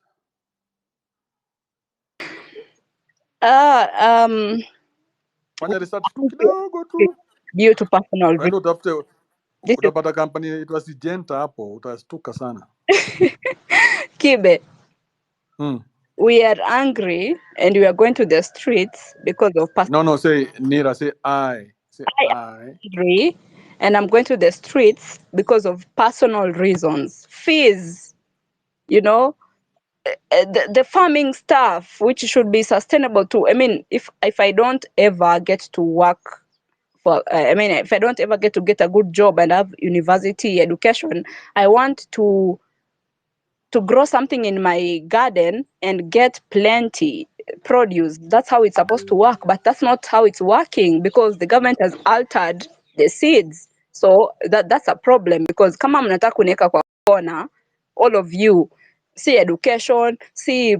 Fanya research tu kidogo tu. Due to personal Uende utafute this is utapata kampani itwa Sijenta hapo, utastuka sana. Kibe. Hmm. We are angry and we are going to the streets because of No, say Nira, say I. Say I I. am angry and I'm going to the streets because of personal reasons. Fees, you know, the farming stuff, which should be sustainable too. I mean, if I don't ever get to work for, if I don't ever get a good job and have university education, I want to grow something in my garden and get plenty produce. That's how it's supposed to work, but that's not how it's working because the government has altered the seeds. So that's a problem because kama mnataka kuniweka kwa kona, all of you, see education, see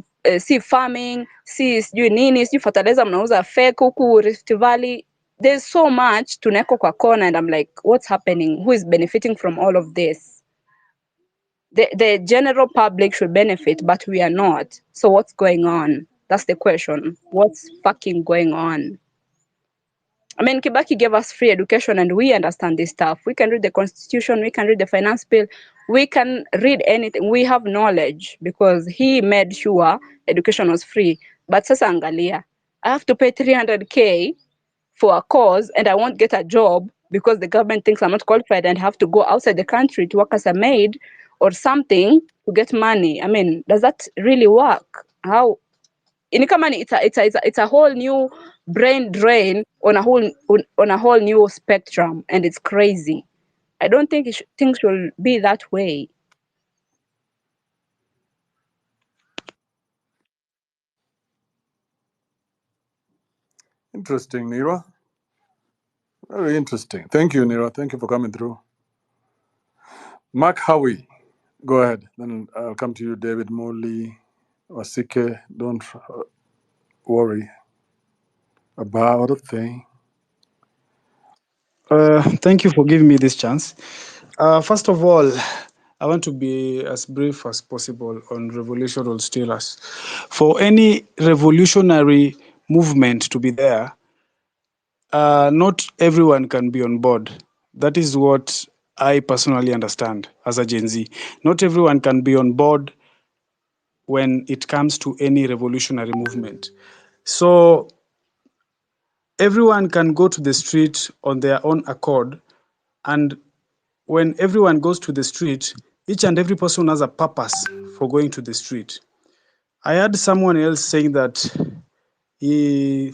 farming, see sijui nini, sijui fertilizer mnauza fake huku Rift Valley. There's so much tunawekwa kwa kona and I'm like, what's happening? Who is benefiting from all of this? The general public should benefit, but we are not. So what's going on? That's the question. What's fucking going on? I mean, Kibaki gave us free education and we understand this stuff. We can read the constitution, we can read the finance bill, we can read anything. We have knowledge because he made sure education was free. But sasa angalia, I have to pay 300K for a cause and I won't get a job because the government thinks I'm not qualified and have to go outside the country to work as a maid or something to get money. I mean, does that really work? How? In Kamani, it's a whole new brain drain on a whole new spectrum, and it's crazy. I don't think things should be that way. Interesting, Nira. Very interesting. Thank you, Nira. Thank you for coming through. Mark Howie, go ahead. Then I'll come to you, David Morley, Wasike. Don't worry about a thing. Thank you for giving me this chance. First of all, I want to be as brief as possible on revolutionary stealers. For any revolutionary movement to be there, not everyone can be on board. That is what I personally understand as a Gen Z. Not everyone can be on board when it comes to any revolutionary movement. So everyone can go to the street on their own accord, and when everyone goes to the street, each and every person has a purpose for going to the street. I heard someone else saying that he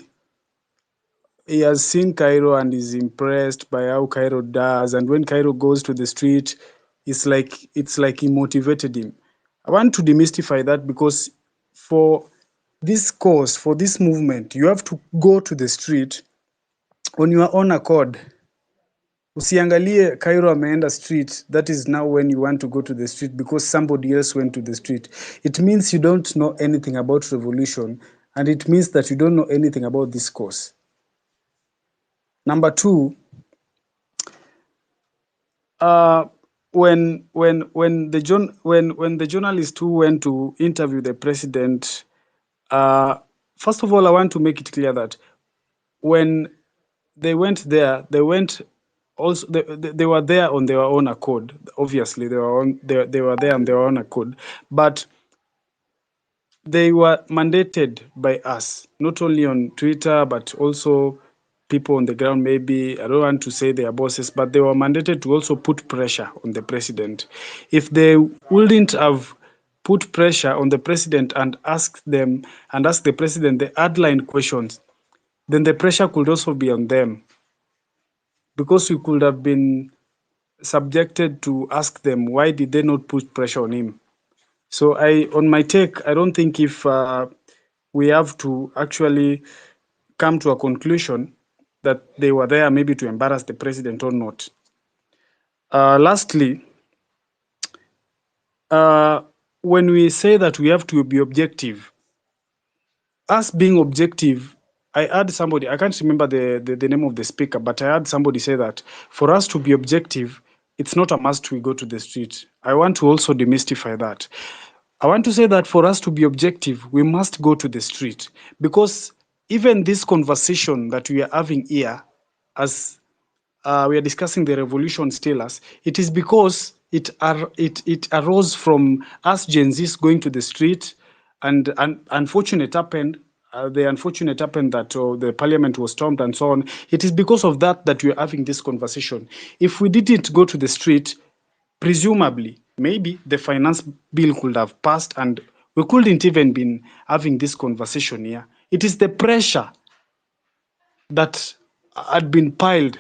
has seen Cairo and is impressed by how Cairo does, and when Cairo goes to the street, it's like he motivated him. I want to demystify that because for this cause, for this movement, you have to go to the street on your own accord. Usiangalie Cairo ameenda street, that is now when you want to go to the street because somebody else went to the street. It means you don't know anything about revolution, and it means that you don't know anything about this cause. Number two, when the journalist who went to interview the president, first of all, I want to make it clear that when they went there, they were there on their own accord. Obviously, they were there on their own accord, but they were mandated by us, not only on Twitter, but also people on the ground. Maybe I don't want to say they are bosses, but they were mandated to also put pressure on the president. If they wouldn't have put pressure on the president and ask the president the hardline questions, then the pressure could also be on them, because we could have been subjected to ask them why did they not put pressure on him. So on my take, I don't think if we have to actually come to a conclusion that they were there maybe to embarrass the president or not. Lastly, when we say that we have to be objective, us being objective, I heard somebody, I can't remember the name of the speaker, but I heard somebody say that for us to be objective, it's not a must we go to the street. I want to also demystify that. I want to say that for us to be objective, we must go to the street, because even this conversation that we are having here, as we are discussing the revolution status, it is because it arose from us Gen Zs going to the street, and the unfortunate happened that the parliament was stormed and so on. It is because of that we are having this conversation. If we didn't go to the street, presumably, maybe the finance bill could have passed and we couldn't even been having this conversation here. It is the pressure that had been piled.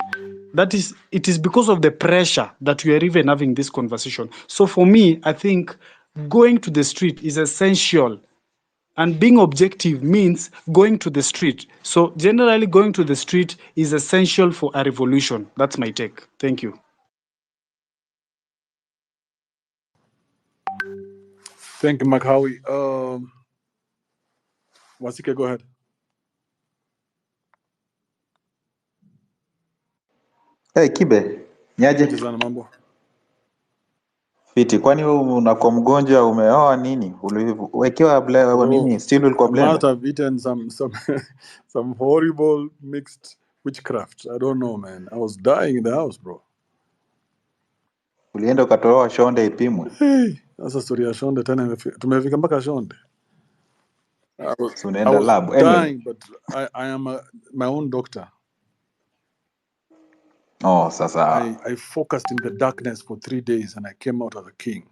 It is because of the pressure that we are even having this conversation. So for me, I think going to the street is essential. And being objective means going to the street. So generally, going to the street is essential for a revolution. That's my take. Thank you. Thank you, Makawi. Wasike, go ahead. Hey, Kibe, niaje? Fiti sana mambo. Fiti, kwani wewe unakuwa mgonjwa umeoa nini? Uliwekewa Bro, nini? Still ulikuwa I must blender? have eaten some horrible mixed witchcraft. I don't know, man. I was dying in the house, bro. Ulienda ukatolewa shonde ipimwe? Hey, sasa story ya shonde tena tumefika mpaka shonde. So I unaenda was lab. Anyway. dying, but I am my own doctor. Oh, sasa. I focused in the darkness for 3 days and I came out as a king.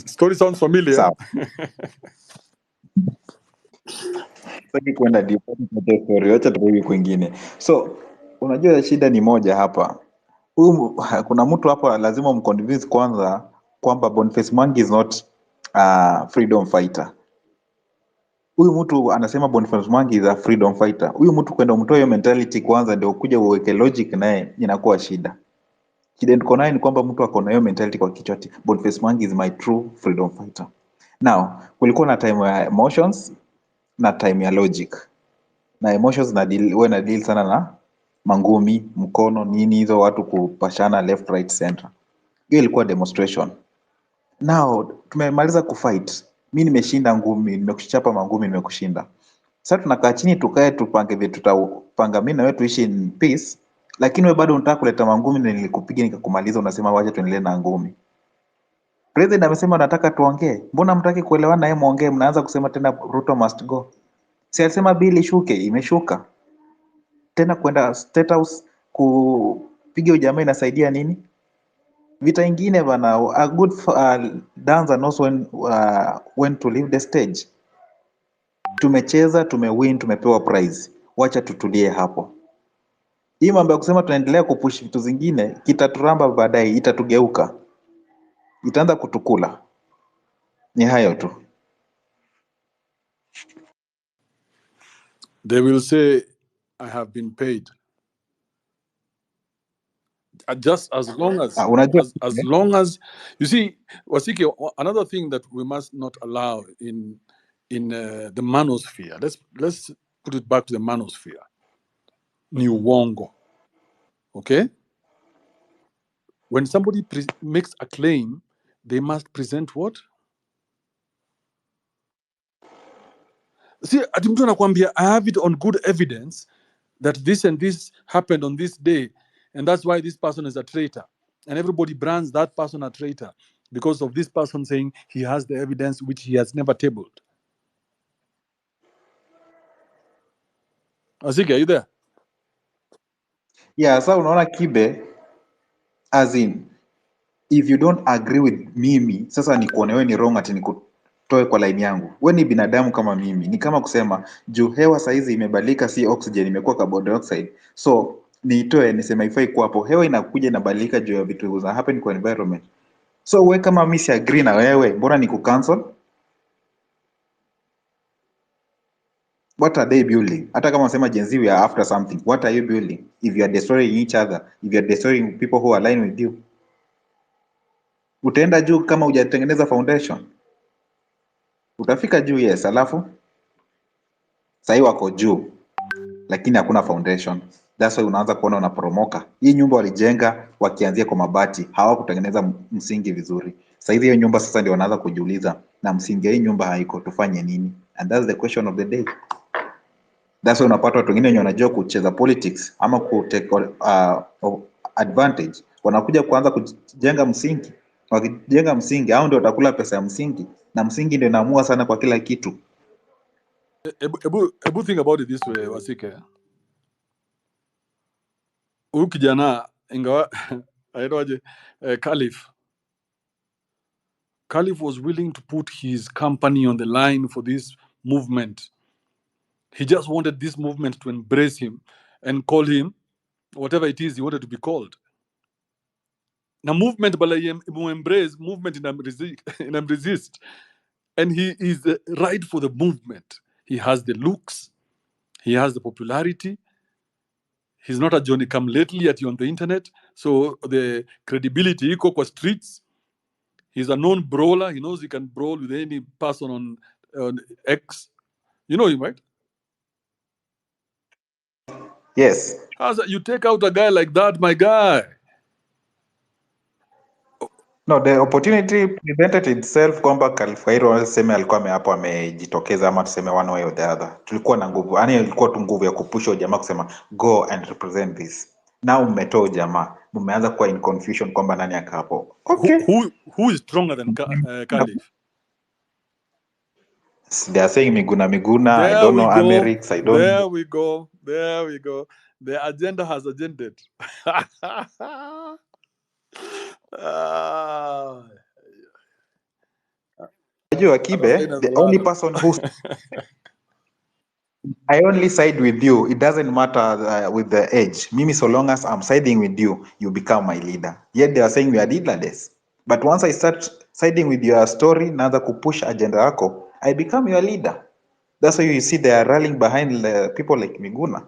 Story sounds familiar. Sawa. Sitaki kwenda deep kwa story, acha turudi kwingine. So, unajua shida ni moja hapa. Kuna mtu hapa lazima umconvince kwanza kwamba Boniface Mwangi is not a freedom fighter. Huyu mtu anasema Boniface Mwangi is a freedom fighter. Huyu mtu kwenda umtoe hiyo mentality kwanza ndio kuja uweke logic naye inakuwa shida. Shida niko nayo ni kwamba mtu ako na hiyo mentality kwa kichwa ati Boniface Mwangi is my true freedom fighter. Now, kulikuwa na time ya emotions na time ya logic. Na emotions na deal sana na mangumi, mkono, nini hizo watu kupashana left right center. Hiyo ilikuwa demonstration. Now, tumemaliza kufight. Mimi nimeshinda ngumi, nimekuchapa mangumi, nimekushinda. Sasa tunakaa chini tukae tupange vitu tutapanga mimi na wewe tuishi in peace, lakini wewe bado unataka kuleta mangumi na nilikupiga nikakumaliza, unasema wacha tuendelee na ngumi. President amesema nataka tuongee. Mbona mtaki kuelewana yeye muongee, mnaanza kusema tena Ruto must go. Si alisema bili shuke, imeshuka. Tena kwenda Statehouse kupiga ujamaa inasaidia nini? Vita ingine bana, a good dancer knows when to leave the stage. Tumecheza, tumewin, tumepewa prize. Wacha tutulie hapo. Hii mambo ya kusema tunaendelea kupush vitu zingine kitaturamba baadaye, itatugeuka. Itaanza kutukula. Ni hayo tu. They will say I have been paid. Just as long as you see, Wasike, another thing that we must not allow in the manosphere. Let's put it back to the manosphere. Ni uongo. Okay? When somebody makes a claim, they must present what? See, ati mtu anakuambia I have it on good evidence that this and this happened on this day, and that's why this person is a traitor. And everybody brands that person a traitor because of this person saying he has the evidence which he has never tabled. Asike, are you there? Yeah, so unaona Kibe, as in, if you don't agree with mimi, sasa nikuone wewe ni wrong ati nikutoe kwa line yangu. Wewe ni binadamu kama mimi. Ni kama kusema juu hewa saizi imebadilika, si oxygen imekuwa carbon dioxide. So niitoe niseme haifai kuwa hapo. Hewa inakuja inabadilika juu ya vitu za happen kwa environment. So we kama mimi si agree na wewe, mbona ni kucancel? What are they building? Hata kama unasema Gen Z we are after something, what are you building? If you are destroying each other, if you are destroying people who align with you, utaenda juu kama hujatengeneza foundation? Utafika juu yes, alafu sahii wako juu lakini hakuna foundation. That's why unaanza kuona unaporomoka. Hii nyumba walijenga wakianzia kwa mabati, hawakutengeneza msingi vizuri. Sasa hivi hiyo nyumba sasa ndio wanaanza kujiuliza, na msingi ya hii nyumba haiko, tufanye nini? And that's the question of the day. That's why unapata watu wengine wenye wanajua kucheza politics ama take advantage, wanakuja kuanza kujenga msingi. Wakijenga msingi, hao ndio watakula pesa ya msingi, na msingi ndio inaamua sana kwa kila kitu. Ebu think about it this way, Wasike. Huyu kijana ingawa aitwaje, Khalif was willing to put his company on the line for this movement. He just wanted this movement to embrace him and call him whatever it is he wanted to be called. Now, movement embrace movement in resist, and he is right for the movement. He has the looks, he has the popularity. He's not a Johnny come lately at you on the internet, so the credibility iko kwa streets. He's a known brawler. He knows he can brawl with any person on X. You know him, right? Yes. You take out a guy like that, my guy. No, the opportunity presented itself kwamba Kalfairo sema alikuwa hapo amejitokeza, ama tuseme one way or the other. Tulikuwa na nguvu, yani ilikuwa tu nguvu ya kupusha jamaa kusema go and represent this. Now mmetoa jamaa, mmeanza kuwa in confusion kwamba nani akapo. Okay. Who is stronger than Khalif? They are saying Miguna. There I don't we know go. Amerix. I don't There know. we go. There we go. The agenda has agended. Kibe, the only person who I only side with you. It doesn't matter with the age. Mimi, so long as I'm siding with you, you become my leader. Yet they are saying we are leaderless. But once I start siding with your story, naanza kupush agenda yako, I become your leader. That's why you see they are rallying behind people like Miguna.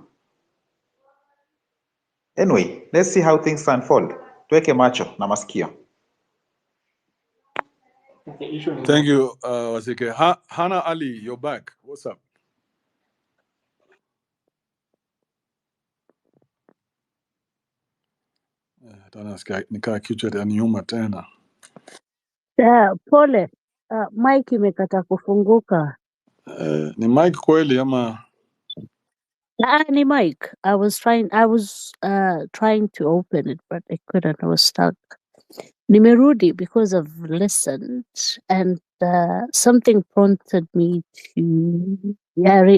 Anyway, let's see how things unfold. Tuweke macho na masikio. Thank you, Wasike. Hannah Ali, you're back. What's up? Nikaa kichwa cha nyuma tena. Pole, mic imekata kufunguka. Ni mic kweli ama? Ni mic. I was trying to open it, but I couldn't. I was stuck. Nimerudi because I've listened, and something prompted me to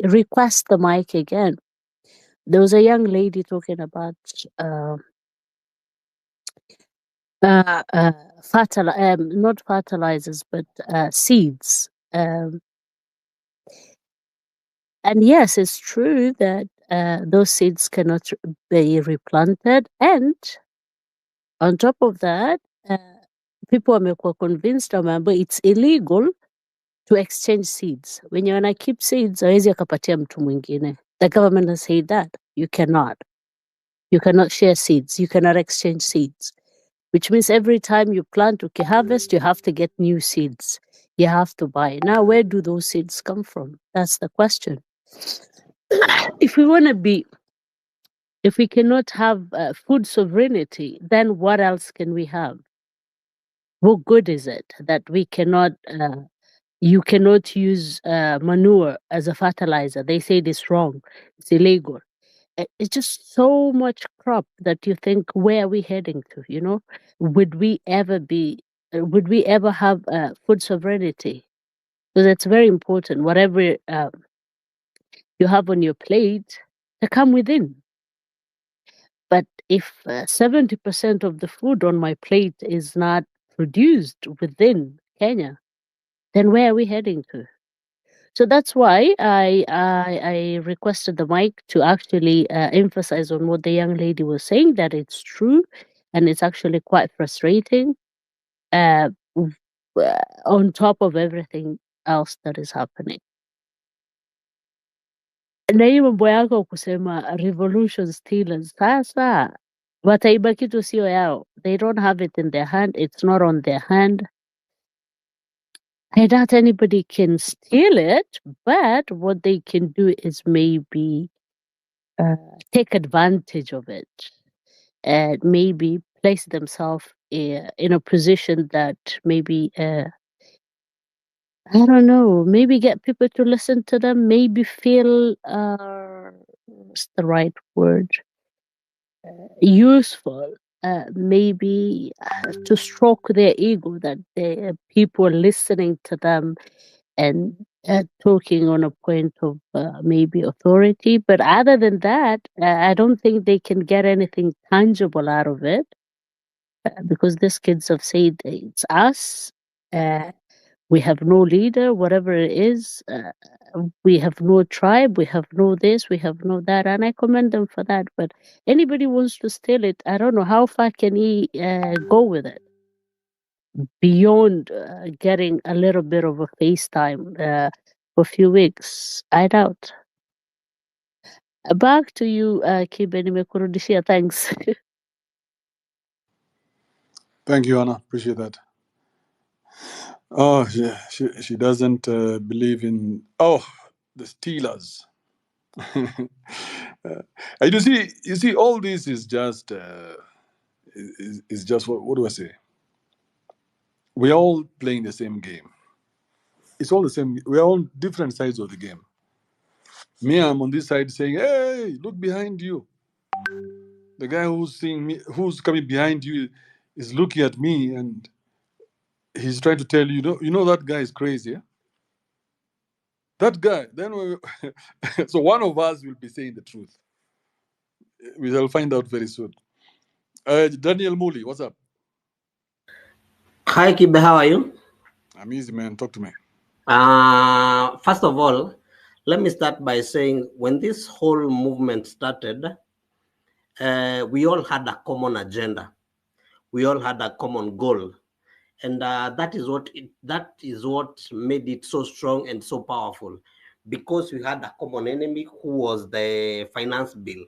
request the mic again. There was a young lady talking about not fertilizers, but seeds. And yes, it's true that those seeds cannot be replanted. And on top of that, people wamekuwa convinced wamember it's illegal to exchange seeds. When you wanna keep seeds, hawezi akapatia mtu mwingine. The government has said that you cannot. You cannot share seeds. You cannot exchange seeds. Which means every time you plant, harvest, you have to get new seeds. You have to buy. Now, where do those seeds come from? That's the question. If we cannot have food sovereignty, then what else can we have? What good is it that we cannot, you cannot use manure as a fertilizer? They say it's wrong. It's illegal. It's just so much crap that you think, where are we heading to? You know, would we ever have food sovereignty? Because it's very important. Whatever you have on your plate, to come within. But if 70% of the food on my plate is not produced within Kenya, then where are we heading to? So that's why I requested the mic to actually emphasize on what the young lady was saying, that it's true and it's actually quite frustrating on top of everything else that is happening. Na hii mambo yako kusema revolution stealers, sasa wataiba kitu sio yao. They don't have it in their hand, it's not on their hand. I doubt anybody can steal it, but what they can do is maybe take advantage of it and maybe place themselves in a position that maybe I don't know, maybe get people to listen to them, maybe feel what's the right word, useful, maybe to stroke their ego, that people are listening to them and talking on a point of maybe authority. But other than that, I don't think they can get anything tangible out of it, because these kids have said it's us. We have no leader, whatever it is. We have no tribe. We have no this. We have no that, and I commend them for that. But anybody wants to steal it, I don't know how far can he go with it beyond getting a little bit of a FaceTime for a few weeks. I doubt. Back to you, Kibe, nimekurudishia. Thanks. Thank you, Anna. Appreciate that. Oh, yeah, she doesn't believe in the Steelers. You see, all this is just is just what do I say? We're all playing the same game. It's all the same. We're on different sides of the game. Me, I'm on this side saying, "Hey, look behind you." The guy who's seeing me, who's coming behind you, is looking at me, and he's trying to tell you, you know that guy is crazy. Yeah? That guy. Then so one of us will be saying the truth. We shall find out very soon. Daniel Mooley, what's up? Hi, Kibe, how are you? I'm easy, man. Talk to me. First of all, let me start by saying when this whole movement started, we all had a common agenda. We all had a common goal. And that is what made it so strong and so powerful, because we had a common enemy who was the finance bill.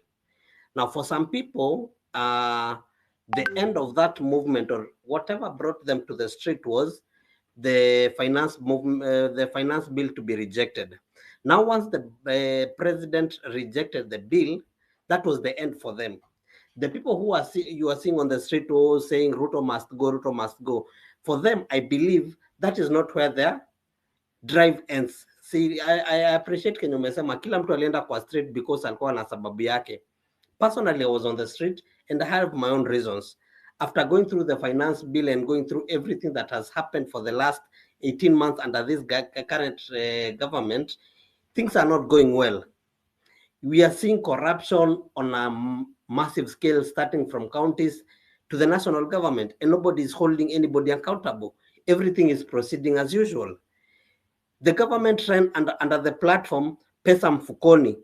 Now, for some people, the end of that movement, or whatever brought them to the street, was the finance movement, the finance bill to be rejected. Now, once the president rejected the bill, that was the end for them. The people who you are seeing on the street saying Ruto must go, Ruto must go. For them, I believe that is not where their drive ends. See, I appreciate Kenya umesema kila mtu alienda kwa street because alikuwa na sababu yake. Personally, I was on the street and I have my own reasons. After going through the finance bill and going through everything that has happened for the last 18 months under this current government, things are not going well. We are seeing corruption on a massive scale, starting from counties to the national government, and nobody is holding anybody accountable. Everything is proceeding as usual. The government ran under the platform Pesa Mfukoni.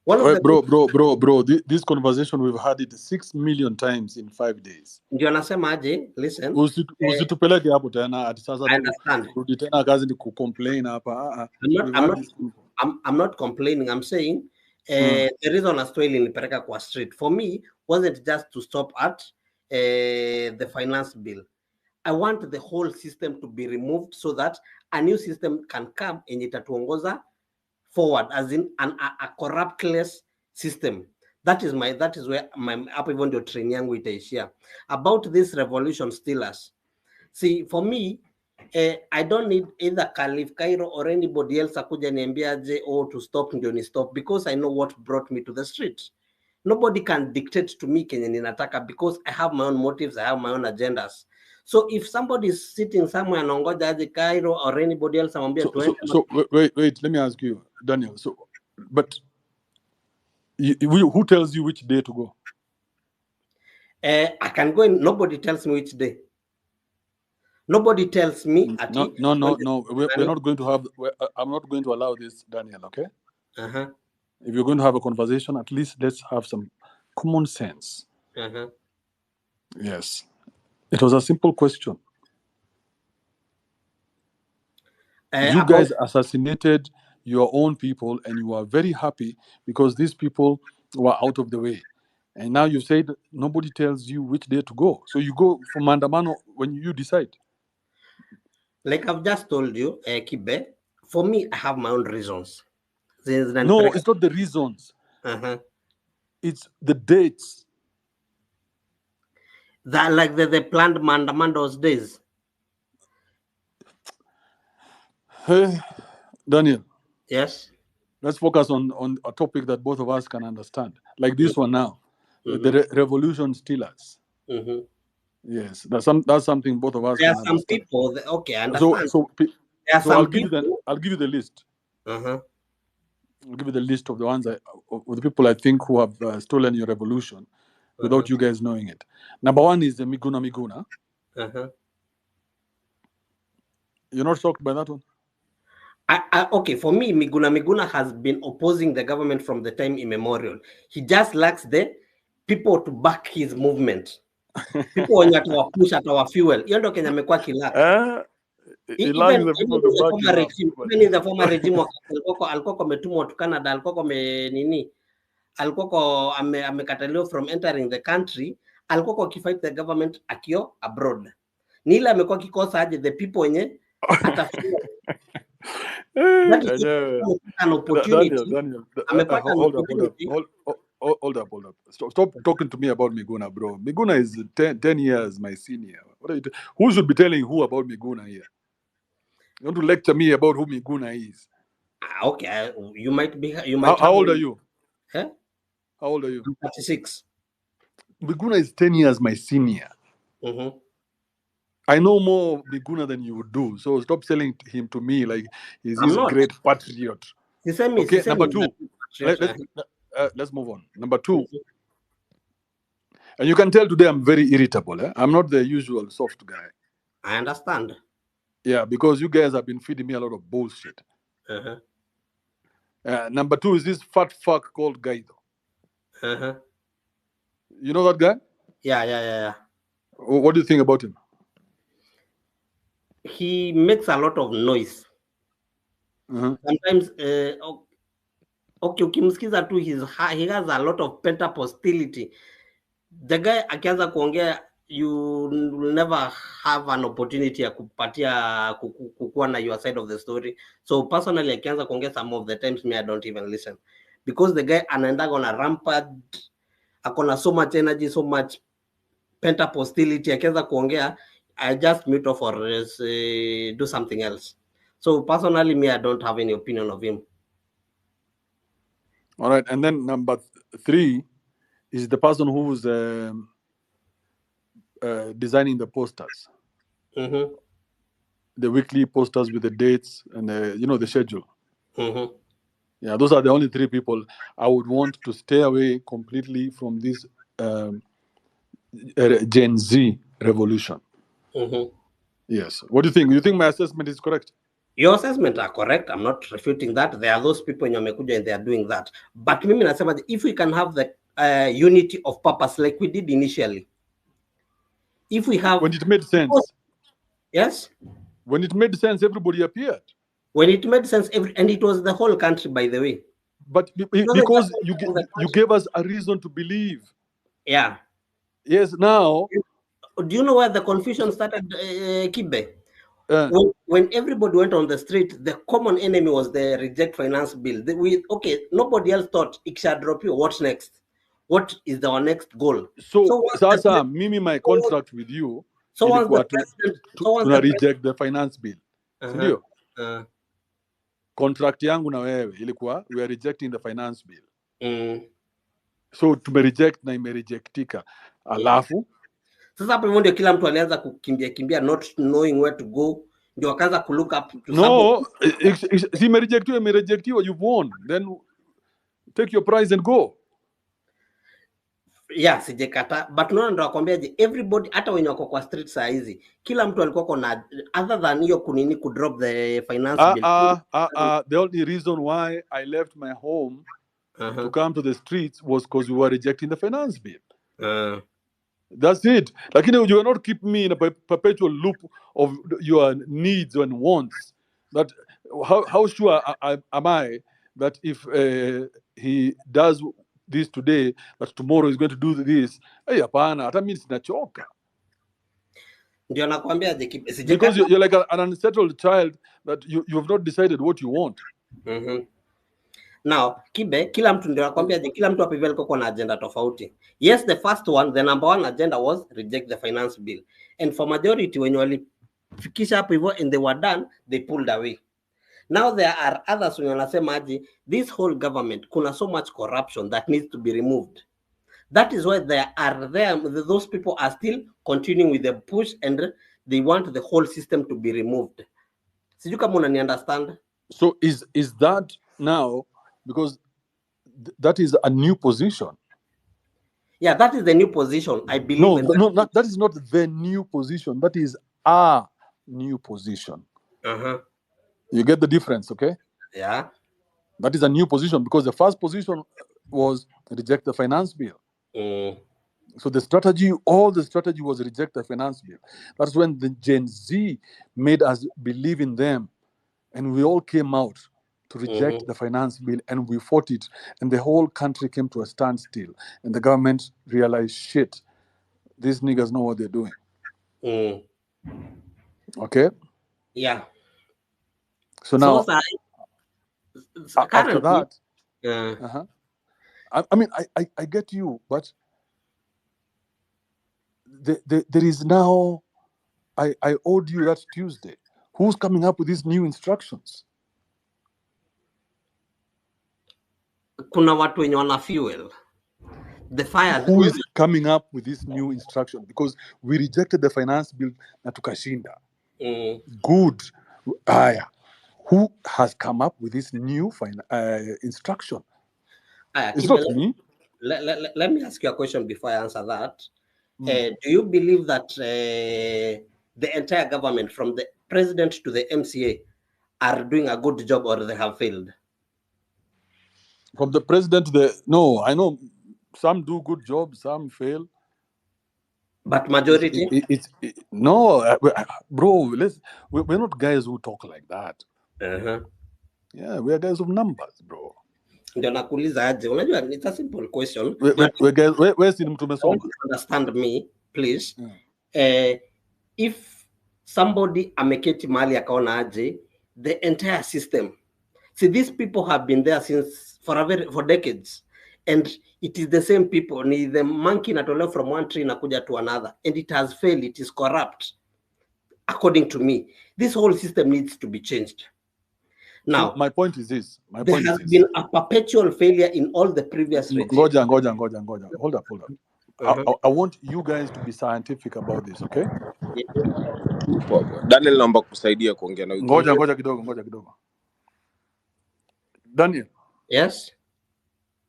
Bro, this conversation we've had it 6 million times in 5 days. Ndio nasema aje, listen. Usitupeleke hapo tena ati sasa I understand. turudi tena kazi ni kucomplain hapa. I'm not complaining. I'm saying the reason as to ilinipeleka kwa street for me wasn't just to stop at the finance bill. I want the whole system to be removed so that a new system can come and itatuongoza forward, as in a corruptless system. That is where my hapo hivyo ndio train yangu itaishia. About this revolution stealers. See, for me, I don't need either Khalif Cairo or anybody else akuja niambiaje to stop ndio ni stop, because I know what brought me to the street. Nobody can dictate to me kenye ninataka, because I have my own motives, I have my own agendas. So if somebody is sitting somewhere anongoja aje Cairo or anybody else amwambia so wait, let me ask you, Daniel. So, but who tells you which day to go? I can go in, nobody tells me which day. Nobody tells me at No. We're not going to have. I'm not going to allow this, Daniel. Okay. Uh-huh. If you're going to have a conversation, at least let's have some common sense. Uh-huh. Yes. It was a simple question. You About guys assassinated your own people, and you are very happy because these people were out of the way. And now you said nobody tells you which day to go. So you go for Maandamano when you decide. like I've just told you, Kibe, for me, I have my own reasons. No, it's not the reasons. Uh-huh. It's the dates. That like they planned Maandamano's days. Hey, Daniel. Yes. Let's focus on a topic that both of us can understand. Like this one now. The revolution stealers. Mm-hmm. Yes, that's something both of us There are can some understand. people that, okay, I understand. So There are I'll some give you people. I'll give you the list. Uh-huh. I'll give you the list of the ones of the people I think who have stolen your revolution without you guys knowing it. Number one is the Miguna. Uh-huh. You're not shocked by that one? Okay, for me, Miguna has been opposing the government from the time immemorial. He just lacks the people to back his movement. People wenye atawapush, atawafuel. Hiyo ndo Kenya amekuwa kilaka. He lacks the people to back him up. Even in the former regime, alikuwa ametumwa to Canada, alikuwa nini, alikuwa amekataliwa from entering the country, alikuwa akifight the government akio abroad. Ni ile amekuwa kikosa aje the people wenye atafuel. That is an opportunity. Hold up. Stop talking to me about Miguna, bro. Miguna is 10 years my senior. Who should be telling who about Miguna here? You want to lecture me about who Miguna is? Okay, you might be. How old are you? Huh? How old are you? I'm 36. Miguna is 10 years my senior. Mm-hmm. I know more Miguna than you do, so stop selling him to me like he's this great patriot. Okay, number two. Let's move on. Number two. Mm-hmm. And you can tell today I'm very irritable. I'm not the usual soft guy. I understand. Yeah, because you guys have been feeding me a lot of bullshit. Uh-huh. Number two is this fat fuck called Guaido. Uh-huh. You know that guy? Yeah. What do you think about him? He makes a lot of noise. Uh-huh. Sometimes, okay, ukimsikiza tu he has a lot of pent-up hostility. The guy akianza kuongea, you will never have an opportunity ya kukuwa na your side of the story. So personally, akianza kuongea some of the times, me I don't even listen. Because the guy anaendaga on a rampant, akona so much energy, so much pent-up hostility, akianza kuongea, I just mute off or do something else. So personally, me, I don't have any opinion of him. All right, and then number three is the person who's designing the posters. Mm-hmm. The weekly posters with the dates and the schedule. Mm-hmm. Yeah, those are the only three people I would want to stay away completely from this Gen Z revolution. Mm-hmm. Yes. What do you think? You think my assessment is correct? Your assessment are correct. I'm not refuting that. There are those people in Yamekuja and they are doing that. But mimi nasema, if we can have the unity of purpose like we did initially, if we have... When it made sense. Yes? When it made sense, everybody appeared. When it made sense, and it was the whole country, by the way. But because you gave us a reason to believe. Yeah. Yes, now... Do you know where the confusion started, Kibe? When everybody went on the street, the common enemy was the reject finance bill. Nobody else thought, Ikshadropio, what's next? What is our next goal? So Sasa, Mimi, my contract with you, so once the president, reject the finance bill. Sindio? Contract yangu na wewe ilikuwa we are rejecting the finance bill. So tumereject na imerejectika. Alafu sasa hapo hivyo ndio kila mtu alianza kukimbia not knowing where to go, ndio akaanza ku look up to si imerejectiwa, you've won, then take your prize and go. Yeah, sijakata, but unaona ndo nakwambiaje, everybody hata wenye wako kwa street saa hizi kila mtu alikuwa kona other than hiyo kunini ku drop the finance bill. The only reason why I left my home to come to the streets was because we were rejecting the finance bill. That's it. Like, you will not keep me in a perpetual loop of your needs and wants. That how sure am I that if he does this today, that tomorrow he's going to do this? Hey, hapana, that means nachoka. Ndio nakwambiaje, Because you're like an unsettled child that you have not decided what you want. Now, Kibe, kila mtu ndio nakwambiaje, kila mtu hapa hivi alikuwa na agenda tofauti. Yes, the first one, the number one agenda was reject the finance bill. And for majority when walifikisha hapo hivyo and they were done, they pulled away. Now there are others when wanasema aje, this whole government kuna so much corruption that needs to be removed. That is why those people are still continuing with the push and they want the whole system to be removed. Sijui kama unani understand? So is that now, because that is a new position? Yeah, that is the new position. I believe. That is not the new position. That is a new position. You get the difference, okay? Yeah. That is a new position because the first position was reject the finance bill. So all the strategy was reject the finance bill. That's when the Gen Z made us believe in them, and we all came out to reject the finance bill, and we fought it, and the whole country came to a standstill, and the government realized, shit, these niggas know what they're doing. Okay? Yeah. So now, after that, I mean, I get you, but there is now, I owed you that Tuesday. Who's coming up with these new instructions? Kuna watu wenye wana fuel the fire. Who is coming up with this new instruction? Because we rejected the finance bill na tukashinda. Good. Who has come up with this new instruction? It's not me. Let me ask you a question before I answer that. Do you believe that the entire government, from the president to the MCA, are doing a good job or they have failed? From the president to no, I know some do good jobs, some fail. But majority? No, bro, we're not guys who talk like that. Yeah, we are guys of numbers, bro. Ndio nakuuliza aje, unajua it's a simple question. Where's in tumesoma? Understand me, please. If somebody ameketi mahali akaona aje, the entire system. See, these people have been there since for decades, and it is the same people. Ni the monkey natolewa from one tree nakuja to another, and it has failed. It is corrupt. According to me, this whole system needs to be changed. Now, my point is this. There has been a perpetual failure in all the previous regimes. Ngoja. Hold up. I want you guys to be scientific about this, okay? Daniel, naomba kusaidia kuongea na wiki. Ngoja kidogo. Daniel. Yes.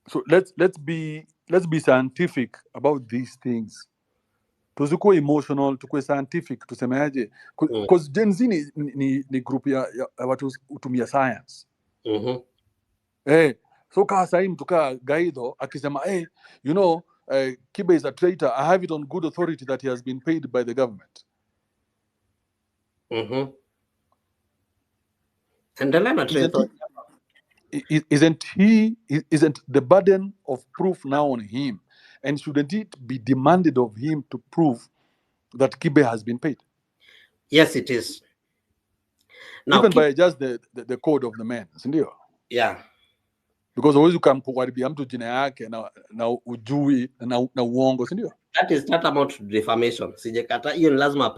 So let's be scientific about these things. Tusikuwe emotional, tukue scientific, tusemeaje? Because Gen Z ni group ya watu utumia science. So kaa sahi mtukaa Gaido akisema, you know, Kibe is a traitor. I have it on good authority that he has been paid by the government. And the isn't the burden of proof now on him? And shouldn't it be demanded of him to prove that Kibe has been paid? Yes, it is. Now, even by just the code of the man, sindio? Yeah. Because always ukamkuharibia mtu jina yake na ujui na uongo, sindio? That is tantamount to defamation. Sijakata hiyo ni lazima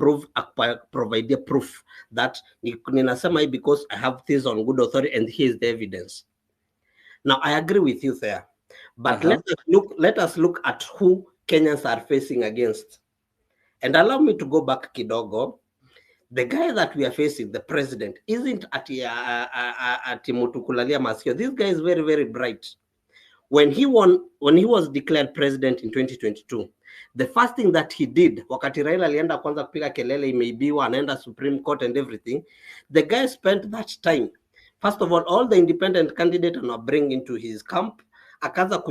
provide proof that ninasema hii because I have this on good authority and here is the evidence. Now I agree with you there. But let us look at who Kenyans are facing against. And allow me to go back kidogo. The guy that we are facing, the president, isn't ati mutukulalia masikio. This guy is very, very bright. when he was declared president in 2022, the first thing that he did, wakati Raila alienda kwanza kupiga kelele imeibiwa, anaenda Supreme Court and everything, the guy spent that time, first of all the independent candidate and bring into his camp, akaanza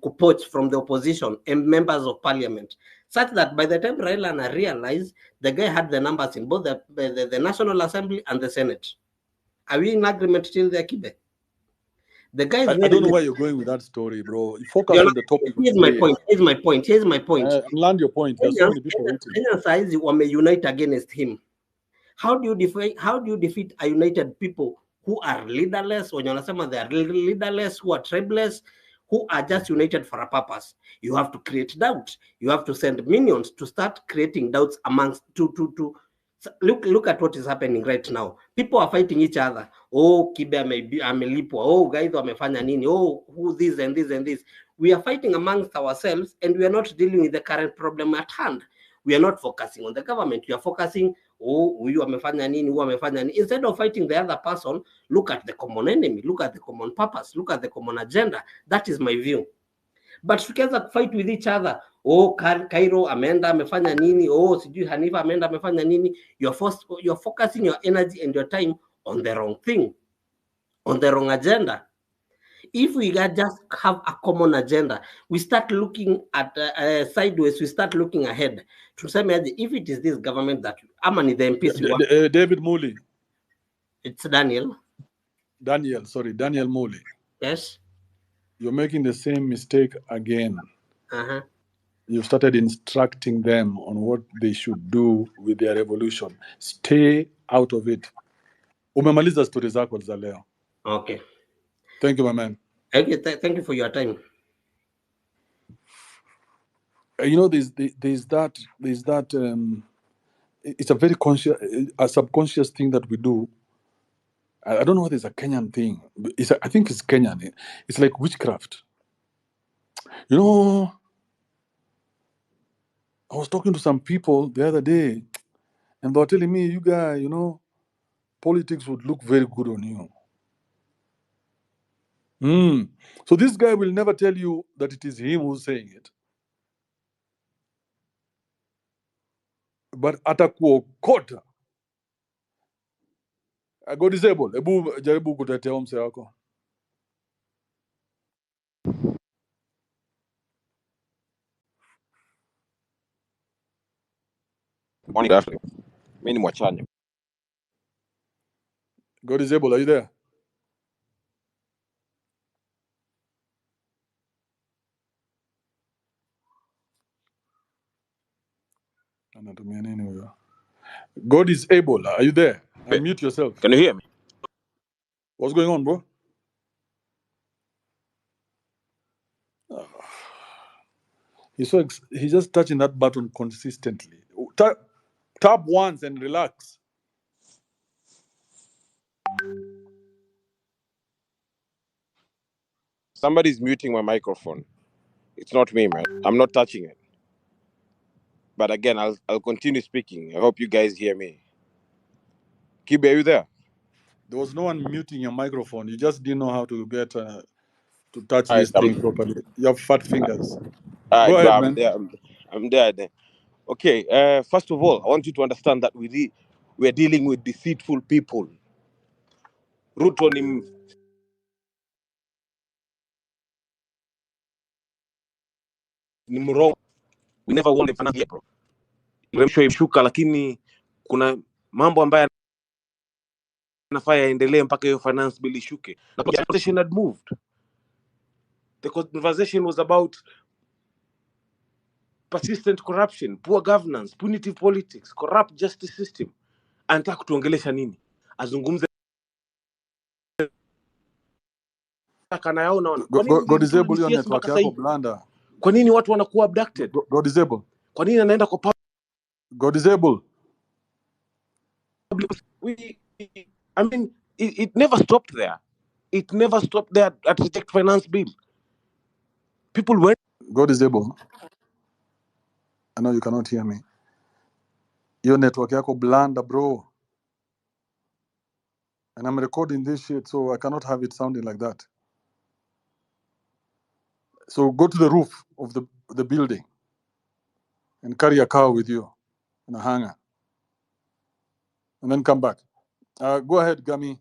kupoach from the opposition and members of parliament, such that by the time Raila realized, the guy had the numbers in both the National Assembly and the Senate. Are we in agreement till there, Kibe? The guy is I don't know where you're going with that story, bro. You focus on the topic. Here's my point. Land your point. There's so many people waiting. Kenyans saizi wameunite against him. How do you defeat a united people who are leaderless, when they are leaderless, who are tribeless, who are just united for a purpose? You have to create doubt. You have to send minions to start creating doubts amongst look at what is happening right now. People are fighting each other. Oh, Kibe amelipwa. Oh, guys wamefanya nini? Oh, who this and this and this. We are fighting amongst ourselves, and we are not dealing with the current problem at hand. We are not focusing on the government. We are focusing, oh, huyu amefanya nini, huyu amefanya nini. Instead of fighting the other person, look at the common enemy, look at the common purpose, look at the common agenda. That is my view. But tukianza fight with each other, oh, Cairo ameenda amefanya nini, oh, sijui Hanifa ameenda amefanya nini, you're focusing your energy and your time on the wrong thing, on the wrong agenda. If we just have a common agenda, we start looking at sideways, we start looking ahead. If it is this government that Amani the MPs, David Muli. It's Daniel. Daniel Muli. Yes. You're making the same mistake again. Uh-huh. You've started instructing them on what they should do with their revolution. Stay out of it. Umemaliza story zako za leo. Okay. Thank you, my man. Okay, thank you for your time. You know, there's that it's a very subconscious thing that we do. I don't know whether it's a Kenyan thing. I think it's Kenyan. It's like witchcraft. You know, I was talking to some people the other day, and they were telling me, you guys, you know, politics would look very good on you. So this guy will never tell you that it is him who's saying it. But atakuokota. I got disabled. Ebu jaribu kutetea mse wako. Morning, Ashley. Mimi ni Mwachanya. Got disabled, are you there? Anatumia nini huyo? God is able. Are you there? Unmute yourself. Can you hear me? What's going on, bro? He's just touching that button consistently. Tap once and relax. Somebody's muting my microphone. It's not me, man. I'm not touching it. But again, I'll continue speaking. I hope you guys hear me. Kibe, are you there? There was no one muting your microphone. You just didn't know how to get to touch All this right, thing properly. You have fat fingers. All right, Go ahead, man. I'm there. Okay. First of all, I want you to understand that we're dealing with deceitful people. Ruto ni mrongo. We never won the finance year, bro. Remsho imshuka, lakini kuna mambo ambayo yanafaa yaendelee mpaka hiyo finance bill ishuke. The conversation had moved. The conversation was about persistent corruption, poor governance, punitive politics, corrupt justice system. Anataka kutuongelesha nini? Azungumze kanayaona. Go disable your network yako blanda. Kwa nini watu wanakuwa abducted? Go disable. Kwa nini anaenda kwa go disable? I mean, it never stopped there. It never stopped there at reject finance bill. People went. Go disable. I know you cannot hear me. Your network yako blanda, bro. And I'm recording this shit, so I cannot have it sounding like that. So go to the roof of the building and carry a cow with you in a hanger, and then come back. Go ahead, Gami.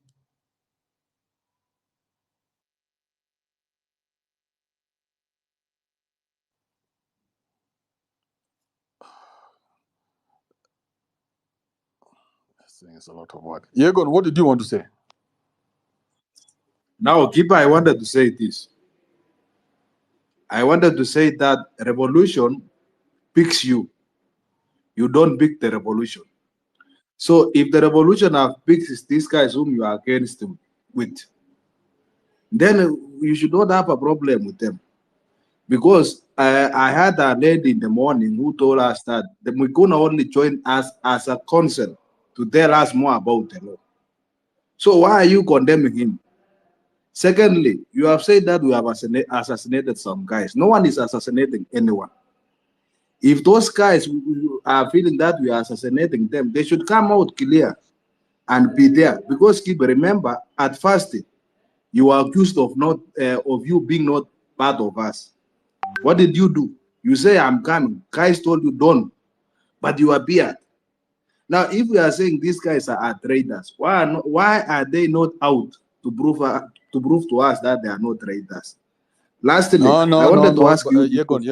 This thing is a lot of work. Yegon, what did you want to say? Now, Kiba, I wanted to say this. I wanted to say that revolution picks you. You don't pick the revolution. So if the revolution have picked these guys whom you are against with, then you should not have a problem with them. Because I had a lady in the morning who told us that the Mukuna only joined us as a council to tell us more about the law. So why are you condemning him? Secondly, you have said that we have assassinated some guys. No one is assassinating anyone. If those guys are feeling that we are assassinating them, they should come out clear and be there. Because Kibe, remember, at first you were accused of of you being not part of us. What did you do? You say I'm coming. Guys told you don't, but you appeared. Now, if we are saying these guys are traitors, why are they not out to prove to us that they are not traitors? Lastly, No, I wanted to ask you, Yegon.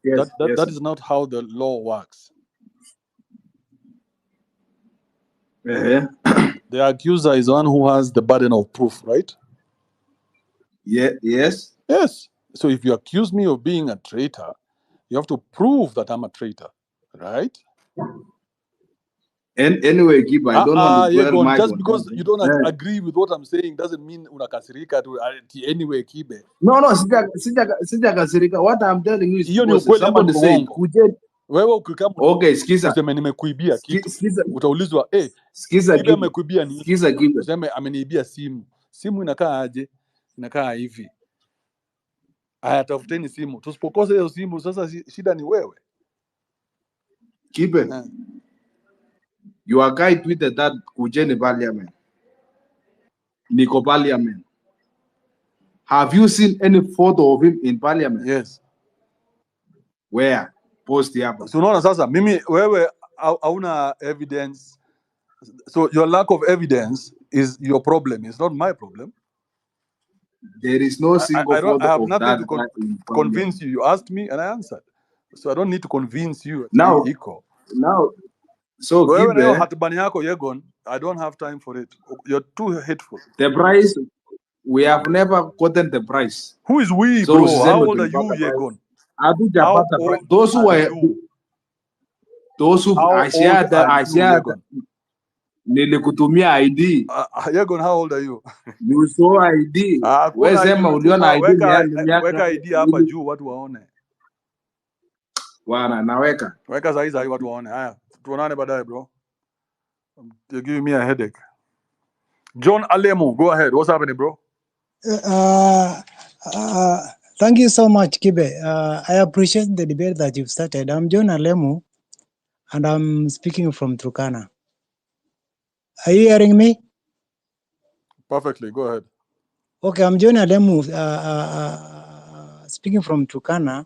Yes, that is not how the law works. Uh-huh. The accuser is one who has the burden of proof, right? Yeah. Yes. Yes. So if you accuse me of being a traitor, you have to prove that I'm a traitor, right? And anyway, Kiba, I don't want to dwell Yegon, much just on because that. you don't agree with what I'm saying doesn't mean unakasirika to anyway, Kibe. No, sijakasirika. What I'm telling you is Hiyo ni because ukweli ama ni somebody said, uongo? Wewe ukikama okay, skiza. useme nimekuibia kitu, utaulizwa Skiza Kibe amekuibia nini? Skiza Kibe. Useme ameniibia simu. Simu inakaa aje? Inakaa hivi. Aya, tafuteni simu. Tusipokosa hiyo simu, sasa shida ni wewe. Kibe. Your guy tweeted that kujeni parliament. Niko parliament. Have you seen any photo of him in parliament? Yes. Where? Post hapa. So unaona sasa mimi wewe hauna evidence. So your lack of evidence is your problem. It's not my problem. There is no single photo I have of nothing that to guy in convince you. You asked me and I answered. So I don't need to convince you. Now, so wewe na hiyo Kibe, hatibani yako Yegon, I don't have time for it. You're too hateful. the price, we have never gotten the price. Who is we, So bro? How old are you, Yegon? How old those who are were you? I shared nilikutumia ID. Yegon, how old are you? You saw ID. Wewe sema uliona ID weka ID hapa juu watu waone. Bwana naweka. Weka saizi watu waone. Haya, tuonane baadaye bro. You're giving me a headache. John Alemu, go ahead. What's happening, bro? Thank you so much, Kibe. I appreciate the debate that you've started. I'm John Alemu, and I'm speaking from Turkana. Are you hearing me? Perfectly. Go ahead. Okay, I'm John Alemu, speaking from Turkana.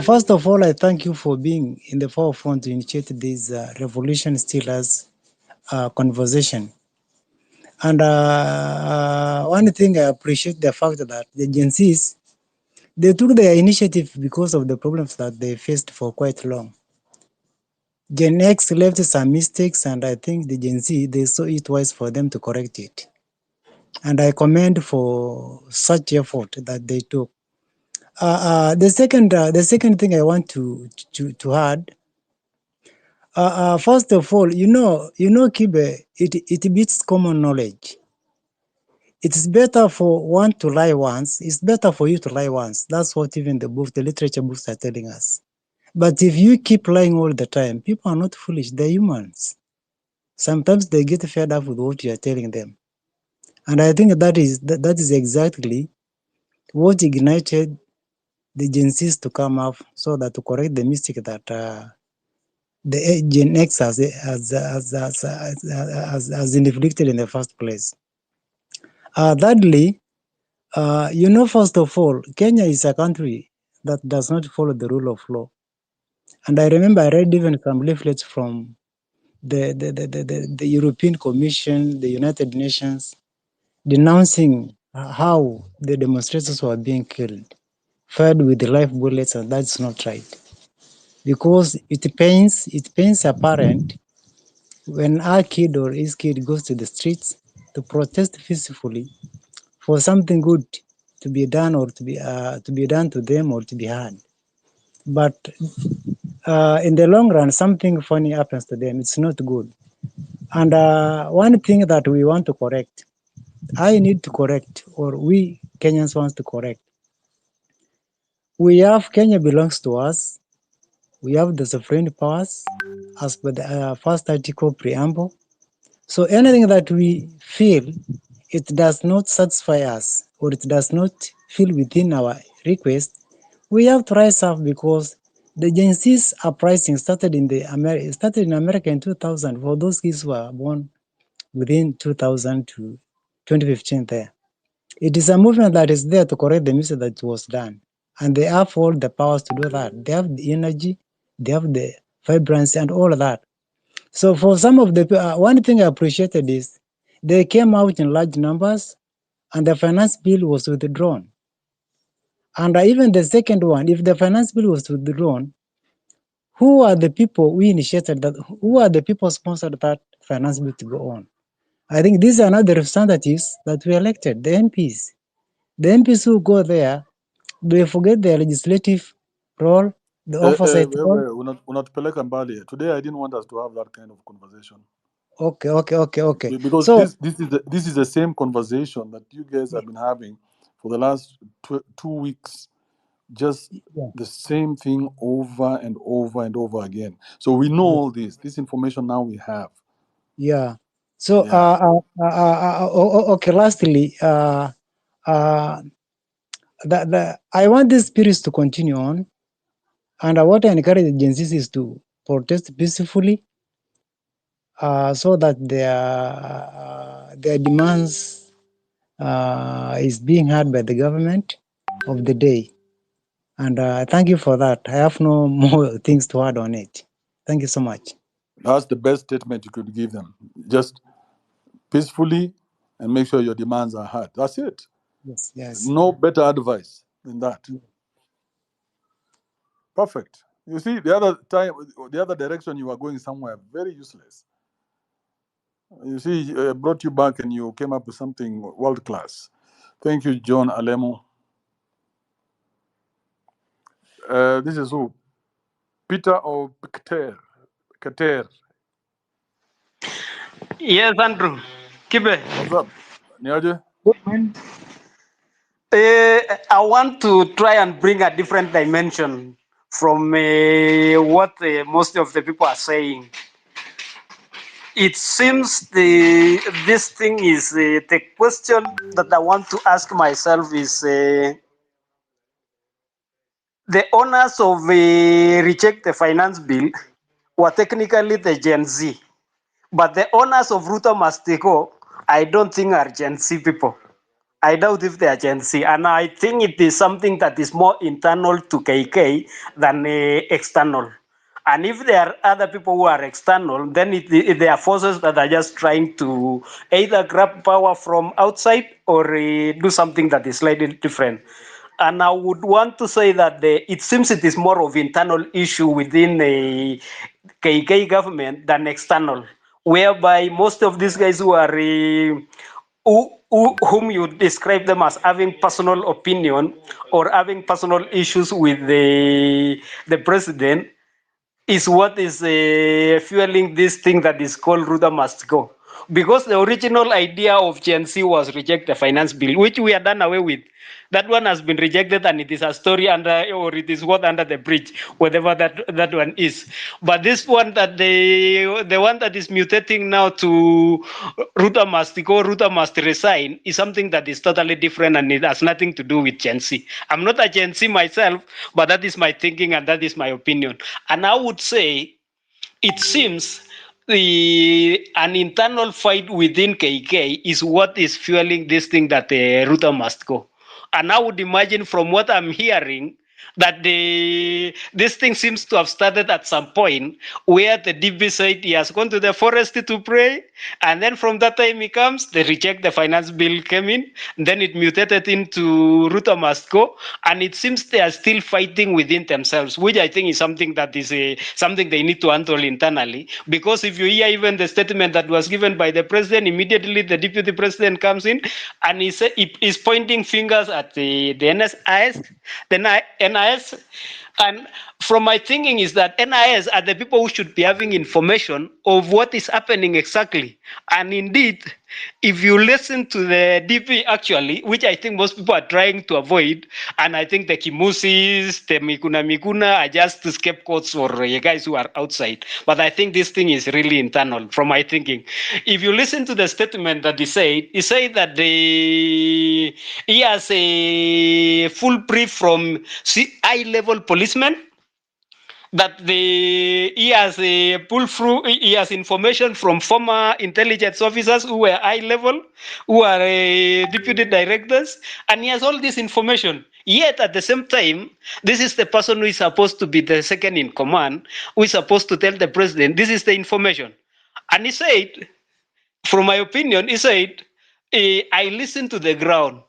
First of all, I thank you for being in the forefront to initiate this revolution stealers conversation. And one thing I appreciate the fact that the Gen Zs, they took their initiative because of the problems that they faced for quite long. Gen X left some mistakes, and I think the Gen Z, they saw it wise for them to correct it. And I commend for such effort that they took. The second thing I want to add, first of all, Kibe, it beats common knowledge. It is better for one to lie once. It's better for you to lie once. That's what even the literature books are telling us. But if you keep lying all the time, people are not foolish. They're humans. Sometimes they get fed up with what you are telling them. And I think that is exactly what ignited the Gen Zs to come up so that to correct the mistake that the Gen X has inflicted in the first place. Thirdly, First of all, Kenya is a country that does not follow the rule of law. And I remember I read even some leaflets from the European Commission, the United Nations, denouncing how the demonstrators were being killed, fired with live bullets, and that's not right. Because it pains a parent when our kid or his kid goes to the streets to protest peacefully for something good to be done or to be done to them or to be heard. But in the long run, something funny happens to them. It's not good. And one thing that we want to correct, I need to correct, or we Kenyans want to correct. We have Kenya belongs to us. We have the sovereign powers as per the first article preamble. So anything that we feel it does not satisfy us or it does not feel within our request, we have to rise up because the Gen Z's uprising started in America in 2000 for those kids who were born within 2000 to 2015 there. It is a movement that is there to correct the mistake that was done. And they have all the powers to do that. They have the energy, they have the vibrancy and all of that. So for some of the, one thing I appreciated is they came out in large numbers and the finance bill was withdrawn. And even the second one, if the finance bill was withdrawn, who are the people we initiated that? Who are the people sponsored that finance bill to go on? I think these are not the representatives that we elected, the MPs. The MPs who go there, they forget their legislative role, the oversight role. Unatupeleka mbali. Today I didn't want us to have that kind of conversation. Okay. Because So this is the same conversation that you guys have been having for the last 2 weeks. Just the same thing over and over and over again. So we know all this. This information now we have. Yeah. So okay. Lastly, I want this spirit to continue on, and what I encourage the Gen Zs is to protest peacefully, so that their demands is being heard by the government of the day. And thank you for that. I have no more things to add on it. Thank you so much. That's the best statement you could give them. Just peacefully and make sure your demands are heard. That's it. Yes. No better advice than that. Perfect. You see, the other direction you were going somewhere very useless. You see, brought you back and you came up with something world class. Thank you, John Alemo. This is who? Peter or Kater? Yes, Andrew. Kibe. What's up? Niaje? I want to try and bring a different dimension from what most of the people are saying. It seems this thing is the question that I want to ask myself is the owners of reject the finance bill were technically the Gen Z, but the owners of Ruto must go. I don't think are Gen Z people. I doubt if they are Gen Z, and I think it is something that is more internal to KK than external. And if there are other people who are external, then they are forces that are just trying to either grab power from outside or do something that is slightly different. And I would want to say that it seems it is more of internal issue within the KK government than external, whereby most of these guys who are whom you describe them as having personal opinion or having personal issues with the president is what is fueling this thing that is called Ruta must go. Because the original idea of Gen Z was reject the finance bill, which we are done away with. That one has been rejected and it is a story under, or it is what under the bridge, whatever that one is. But this one that the one that is mutating now to Ruta must go, Ruta must resign is something that is totally different and it has nothing to do with Gen Z. I'm not a Gen Z myself, but that is my thinking and that is my opinion. And I would say it seems an internal fight within KK is what is fueling this thing that Ruta must go. And I would imagine from what I'm hearing that this thing seems to have started at some point where the DB said he has gone to the forest to pray, and then from that time he comes, they reject the finance bill came in, then it mutated into Ruto must go, and it seems they are still fighting within themselves, which I think is something that is something they need to handle internally. Because if you hear even the statement that was given by the president, immediately the deputy president comes in and he is pointing fingers at the NSIS, the NIS. And from my thinking is that NIS are the people who should be having information of what is happening exactly. And indeed, if you listen to the DP actually, which I think most people are trying to avoid, and I think the Kimusis, the Mikuna are just scapegoats for guys who are outside. But I think this thing is really internal from my thinking. If you listen to the statement that he said that he has a full brief from high-level policemen, that he has a pull through, he has information from former intelligence officers who were high level, who are deputy directors, and he has all this information. Yet at the same time, this is the person who is supposed to be the second in command, who is supposed to tell the president, this is the information. And he said, from my opinion, he said, I listen to the ground.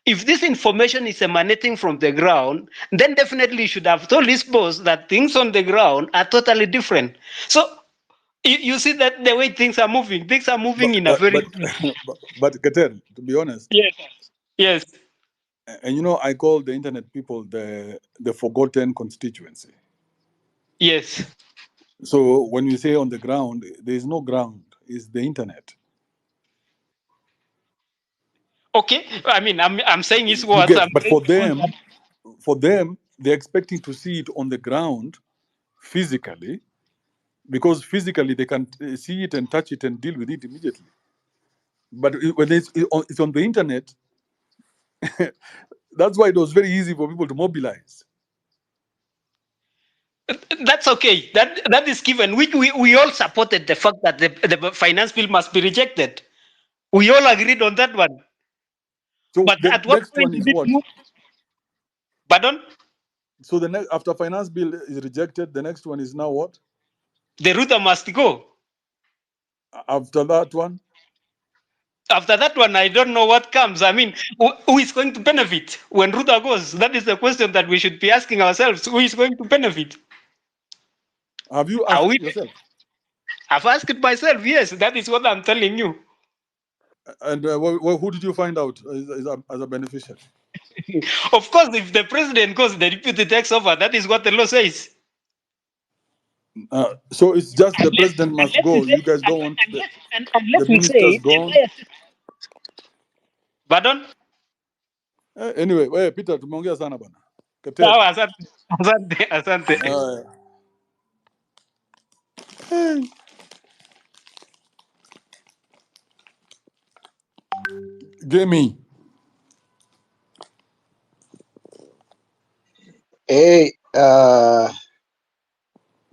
If this information is emanating from the ground, then definitely you should have told his boss that things on the ground are totally different. So you see that the way things are moving in a very but Keter, to be honest, yes, yes, and you know, I call the internet people the forgotten constituency. yes. So when you say on the ground, there is no ground. It's the internet. Okay, I mean, I'm saying his You words. get, I'm but saying for them, they're expecting to see it on the ground physically, because physically they can see it and touch it and deal with it immediately. But when it's on the internet, that's why it was very easy for people to mobilize. that's okay. That is given. We all supported the fact that the finance bill must be rejected. We all agreed on that one. So But the at what next point one is did it what? move? Pardon? So the next, after finance bill is rejected, the next one is now what? The Ruto must go. After that one? After that one, I don't know what comes. I mean, who is going to benefit when Ruto goes? That is the question that we should be asking ourselves. Who is going to benefit? Have you Are asked we? yourself? I've asked it myself. Yes, that is what I'm telling you. And who did you find out as a beneficiary? Of course, if the president goes, the deputy takes over. That is what the law says. So it's just the president must go. You guys don't want the Unless we ministers say, gone. pardon? Anyway, Peter, tumeongea sana bana. Kater. Sawa, asante. Jamie. Hey,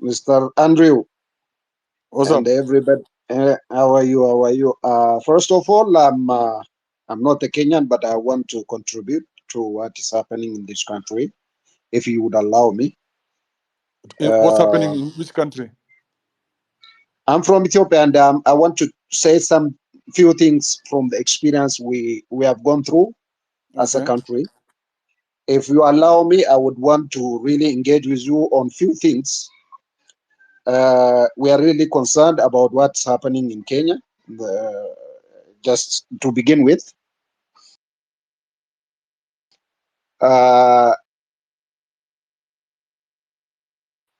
Mr. Andrew. What's and up? everybody. How are you? How are you? First of all, I'm not a Kenyan, but I want to contribute to what is happening in this country, if you would allow me. What's happening in which country? I'm from Ethiopia, and I want to say some few things from the experience we have gone through as a country. If you allow me, I would want to really engage with you on few things. We are really concerned about what's happening in Kenya. Just to begin with,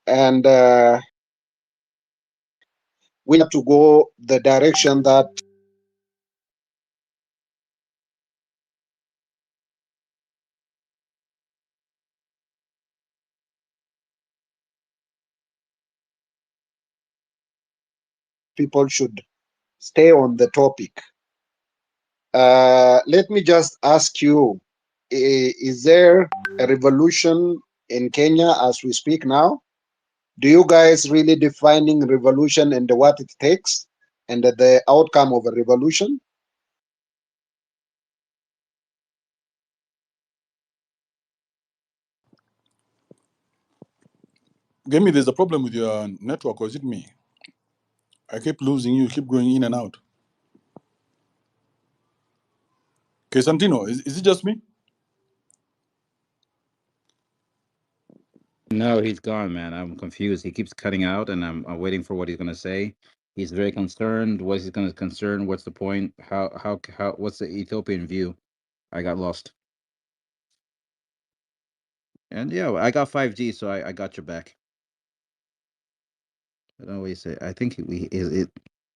and we have to go the direction that people should stay on the topic. Let me just ask you, is there a revolution in Kenya as we speak now? Do you guys really defining revolution and what it takes and the outcome of a revolution? Gemi, there's a problem with your network, or is it me? I keep losing you, keep going in and out. Okay, Santino, is it just me? No, he's gone, man. I'm confused. He keeps cutting out, and I'm waiting for what he's gonna say. He's very concerned. What is he gonna concern? What's the point? How? What's the Ethiopian view? I got lost. And yeah, I got 5G, so I got your back. I don't know what you say. I think he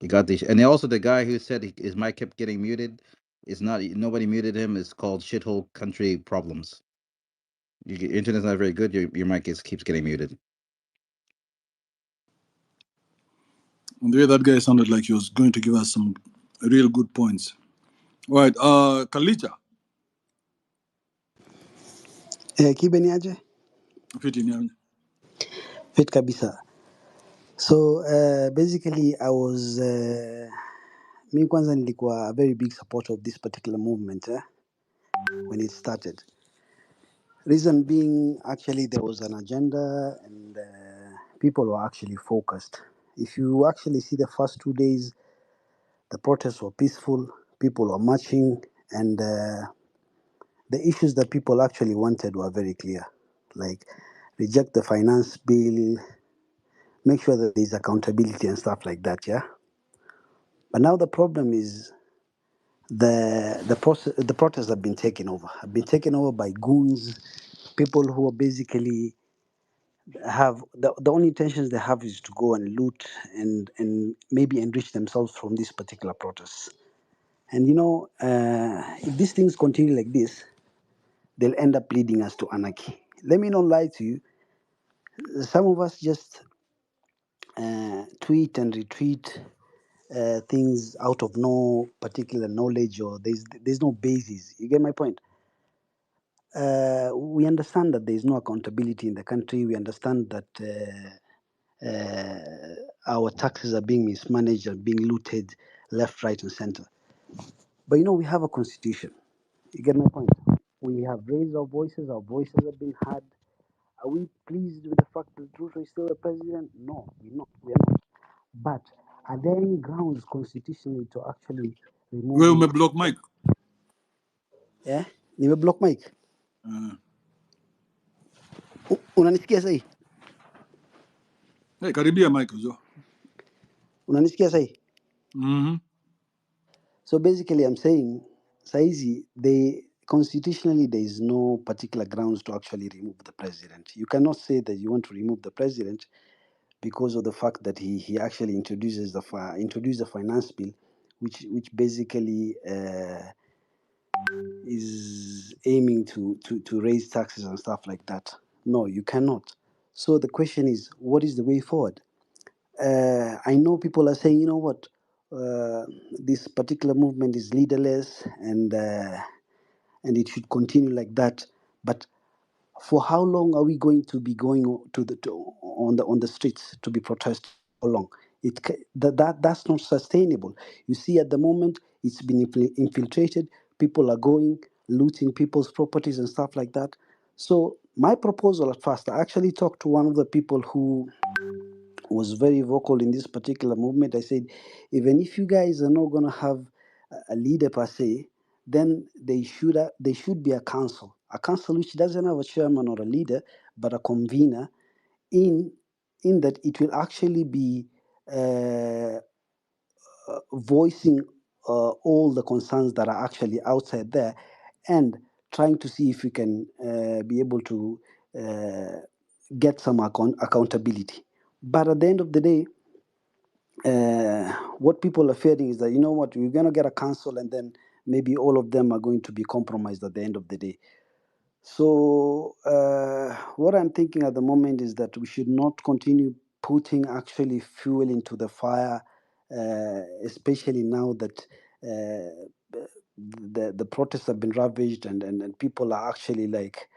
got the and also the guy who said his mic kept getting muted. It's not nobody muted him. It's called shithole country problems. Your internet's not very good. Your mic keeps getting muted. And the way that guy sounded like he was going to give us some real good points. All right, Kalija. Kibe ni aje? Fiti ni- Fit kabisa. So basically I was mi kwanza nilikuwa a very big supporter of this particular movement when it started. Reason being, actually there was an agenda and people were actually focused. If you actually see the first 2 days, the protests were peaceful, people were marching, and the issues that people actually wanted were very clear. Like reject the finance bill, make sure that there's accountability and stuff like that, yeah? But now the problem is the protests have been taken over by goons, people who are basically have the only intentions they have is to go and loot and maybe enrich themselves from this particular protest. And if these things continue like this, they'll end up leading us to anarchy. Let me not lie to you. Some of us just tweet and retweet things out of no particular knowledge, or there's no basis. You get my point? We understand that there is no accountability in the country. We understand that our taxes are being mismanaged and being looted left, right, and center. But we have a constitution. You get my point? We have raised our voices have been heard. Are we pleased with the fact that Ruto is still the president? No, we're not. But are there any grounds constitutionally to actually remove Wewe him? umeblock mic. Yeah? Nimeblock mic. Unanisikia sahi? Hey, karibia mic uzo. Unanisikia sahi? Mm-hmm. So basically I'm saying saizi constitutionally there is no particular grounds to actually remove the president. You cannot say that you want to remove the president because of the fact that he actually introduced the finance bill, which basically is aiming to raise taxes and stuff like that. No, you cannot. So the question is, what is the way forward? I know people are saying, what, this particular movement is leaderless and it should continue like that. But for how long are we going to be going on the streets to be protesting? How long? That's not sustainable. You see, at the moment, it's been infiltrated. People are going, looting people's properties and stuff like that. So my proposal at first, I actually talked to one of the people who was very vocal in this particular movement. I said, even if you guys are not going to have a leader per se, then they should be a council which doesn't have a chairman or a leader, but a convener, in that it will actually be voicing all the concerns that are actually outside there, and trying to see if we can be able to get some accountability. But at the end of the day, what people are fearing is that, what, we're going to get a council and then maybe all of them are going to be compromised at the end of the day. So what I'm thinking at the moment is that we should not continue putting actually fuel into the fire, especially now that the protests have been ravaged and people are actually like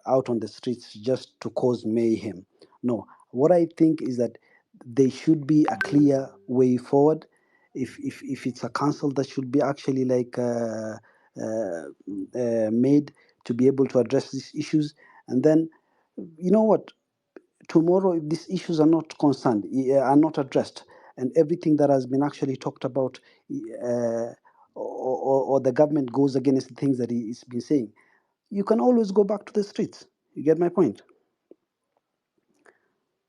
out on the streets just to cause mayhem. No, what I think is that there should be a clear way forward. If it's a council that should be actually like made to be able to address these issues, and then, what, tomorrow, if these issues are not concerned, are not addressed, and everything that has been actually talked about, or the government goes against the things that he's been saying, you can always go back to the streets. You get my point?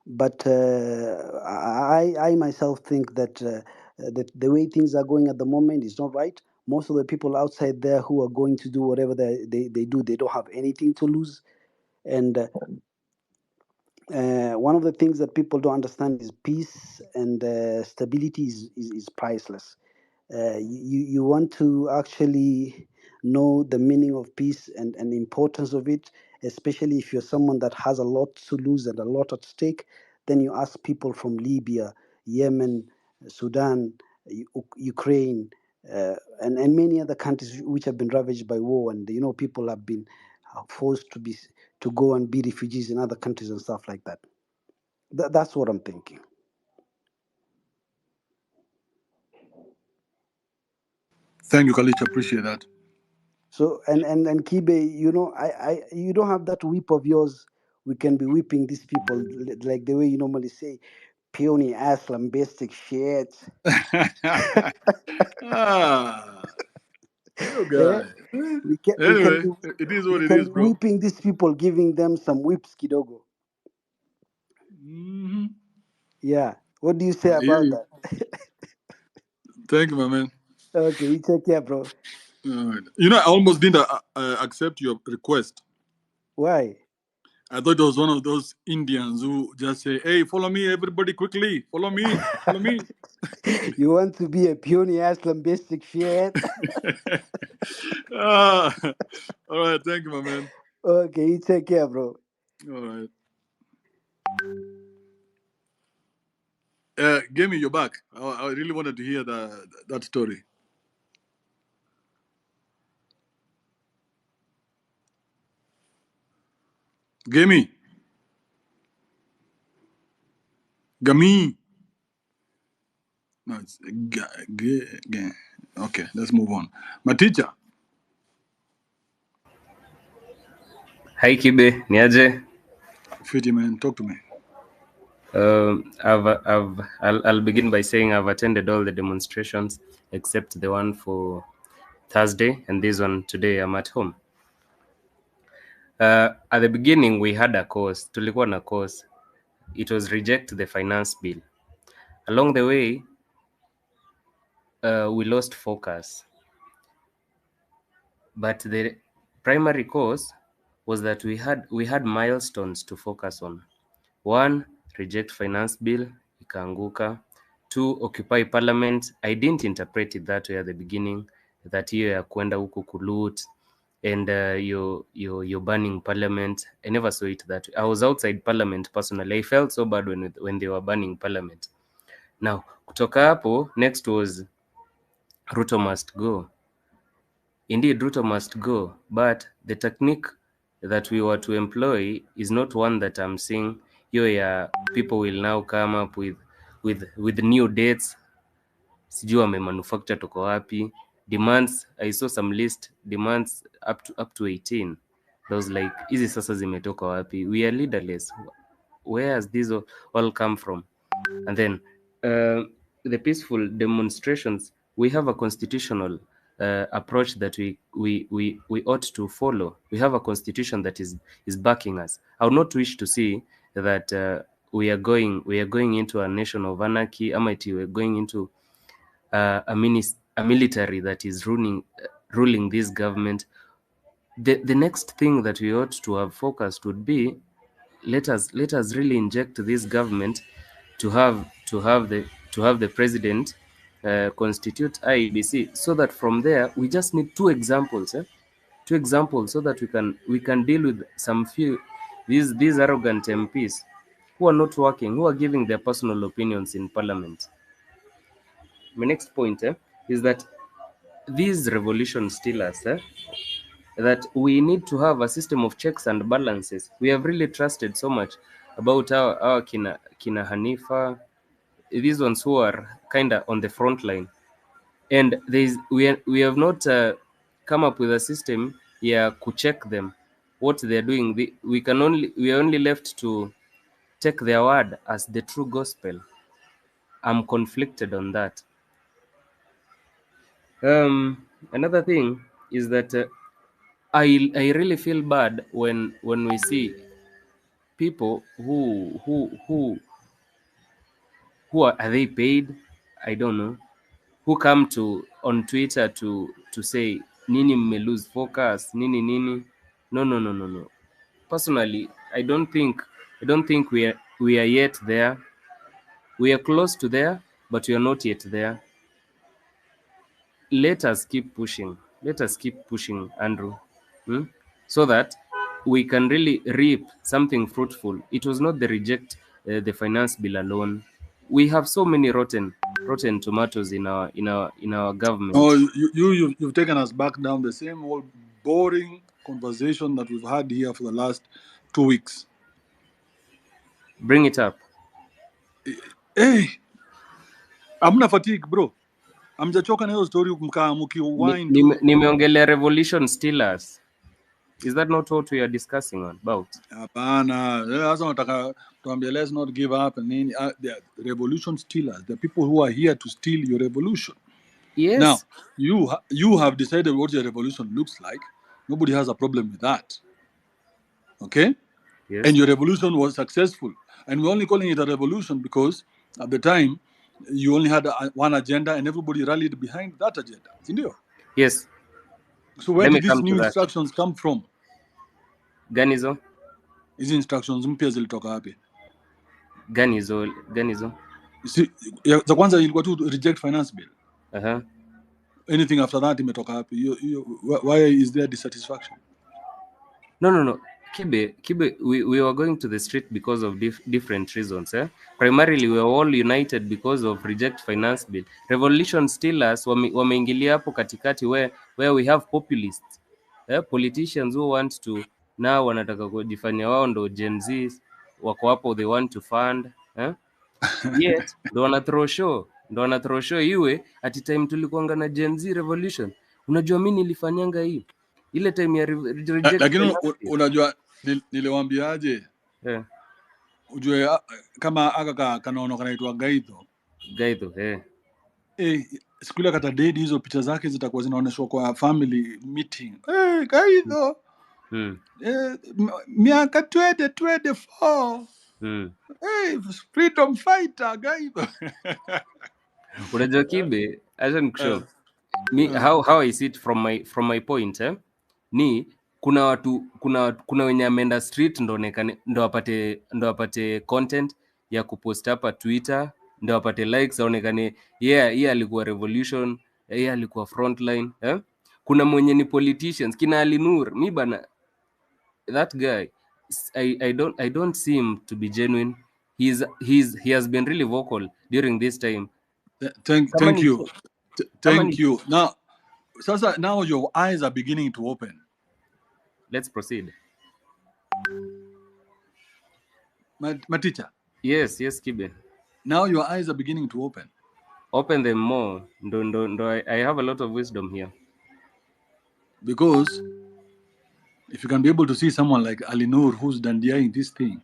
But I myself think that that the way things are going at the moment is not right. Most of the people outside there who are going to do whatever they do, they don't have anything to lose. And one of the things that people don't understand is peace and stability is priceless. You want to actually know the meaning of peace and the importance of it, especially if you're someone that has a lot to lose and a lot at stake. Then you ask people from Libya, Yemen, Sudan, Ukraine, and many other countries which have been ravaged by war, and people have been forced to go and be refugees in other countries and stuff like that. That's what I'm thinking. Thank you, Khalid. Appreciate that. So and Kibe, you don't have that whip of yours. We can be whipping these people like the way you normally say, puny ass lambastic shit. Ah, you Eh? guys. We can Anyway, be it is we what it can is, be bro. whipping these people, giving them some whips, kidogo. Hmm. Yeah. What do you say I hear about you. that? Thank you, my man. Okay, you take care, bro. All right. I almost didn't accept your request. Why? I thought it was one of those Indians who just say, "Hey, follow me, everybody, quickly, follow me, follow me." You want to be a puny ass lambastic shit? Ah, all right. Thank you, my man. Okay, you take care, bro. All right. Gimme, you're back. I really wanted to hear that story. Gimme, Gami. No, it's okay. Let's move on. My teacher. Hi Kibe, niaje? Fiti man, talk to me. I'll begin by saying I've attended all the demonstrations except the one for Thursday and this one today. I'm at home. At the beginning we had a course, tulikuwa na course. It was reject the finance bill. Along the way, we lost focus. But the primary course was that we had milestones to focus on. One, reject finance bill, ikaanguka. Two, occupy parliament. I didn't interpret it that way at the beginning, that hiyo ya kwenda huku kuloot and you're burning parliament. I never saw it that way. I was outside parliament personally. I felt so bad when they were burning parliament. Now, kutoka hapo, next was Ruto must go. Indeed, Ruto must go, but the technique that we were to employ is not one that I'm seeing. People will now come up with new dates. Sijui wamemanufacture toko wapi. Demands, I saw some list, demands up to 18. Those like, hizi sasa zimetoka wapi? We are leaderless. Where has this all come from? And then the peaceful demonstrations, we have a constitutional approach that we ought to follow. We have a constitution that is backing us. I would not wish to see that we are going into a nation of anarchy. We're going into a military that is ruling this government. The next thing that we ought to have focused would be, let us really inject this government to have the president constitute IEBC, so that from there we just need two examples, so that we can deal with some few these arrogant MPs who are not working, who are giving their personal opinions in parliament. My next point is that these revolution stealers, that we need to have a system of checks and balances. We have really trusted so much about our kina Hanifa, these ones who are kind of on the front line, and we have not come up with a system to check them what they're doing. We are only left to take their word as the true gospel. I'm conflicted on that. Another thing is that I really feel bad when we see people who are they paid? I don't know. Who come to on Twitter to say nini mme lose focus nini. No. Personally, I don't think we are yet there. We are close to there, but we are not yet there. Let us keep pushing. Andrew, so that we can really reap something fruitful. It was not the reject the finance bill alone. We have so many rotten tomatoes in our Oh, government. you've taken us back down the same old boring conversation that we've had here for the last 2 weeks. Bring it up. Hey, amna fatigue bro. Amjachoka na hiyo story mkaa mkiwind tu. Nimeongelea revolution stealers. Is that not what we are discussing about? Hapana, sasa nataka tuambie let's not give up and nini. The revolution stealers, the people who are here to steal your revolution. Yes. Now, you have decided what your revolution looks like. Nobody has a problem with that. Okay? Yes. And your revolution was successful. And we're only calling it a revolution because at the time you only had one agenda and everybody rallied behind that agenda. Sindio? Yes. So where Let me did these come to new that. instructions come from? Ganizo. Hizi instructions mpya zilitoka wapi? Ganizo. You see, za kwanza ilikuwa tu reject finance bill. Uh-huh. Anything after that imetoka wapi? Why is there dissatisfaction? No. Kibe, we were going to the street because of different reasons. Primarily, we were all united because of reject finance bill. Revolution stealers wameingilia hapo katikati where we have populists. Politicians who want to now wanataka kujifanya wao ndo Gen Z wako hapo, they want to fund. Yet ndo wana throw show iwe at time tulikuanga na Gen Z revolution. Unajua mimi nilifanyanga hii ile time ya reject Lakini finance bill. unajua niliwaambiaje? Yeah. Ujue kama aka kanaono kanaitwa Gaitho. Siku ile kata dedi hizo picha zake zitakuwa zinaonyeshwa kwa family meeting. Gaitho. Miaka 2024. Freedom fighter Gaitho. Unajua Kibe, acha nikushow. How I see it from my point ni kuna watu kuna wenye ameenda street ndo wapate content ya kupost hapa Twitter, ndo wapate likes aonekane yeye alikuwa revolution, yeye alikuwa frontline. Kuna mwenye ni politicians kina Alinur, mi bana that guy I don't see him to be genuine. He has been really vocal during this time. Thank you. Thank you. Now your eyes are beginning to open. Let's proceed. My teacher. Yes, Kibe. Now your eyes are beginning to open. Open them more. I have a lot of wisdom here. Because if you can be able to see someone like Alinur who's dandiaing this thing,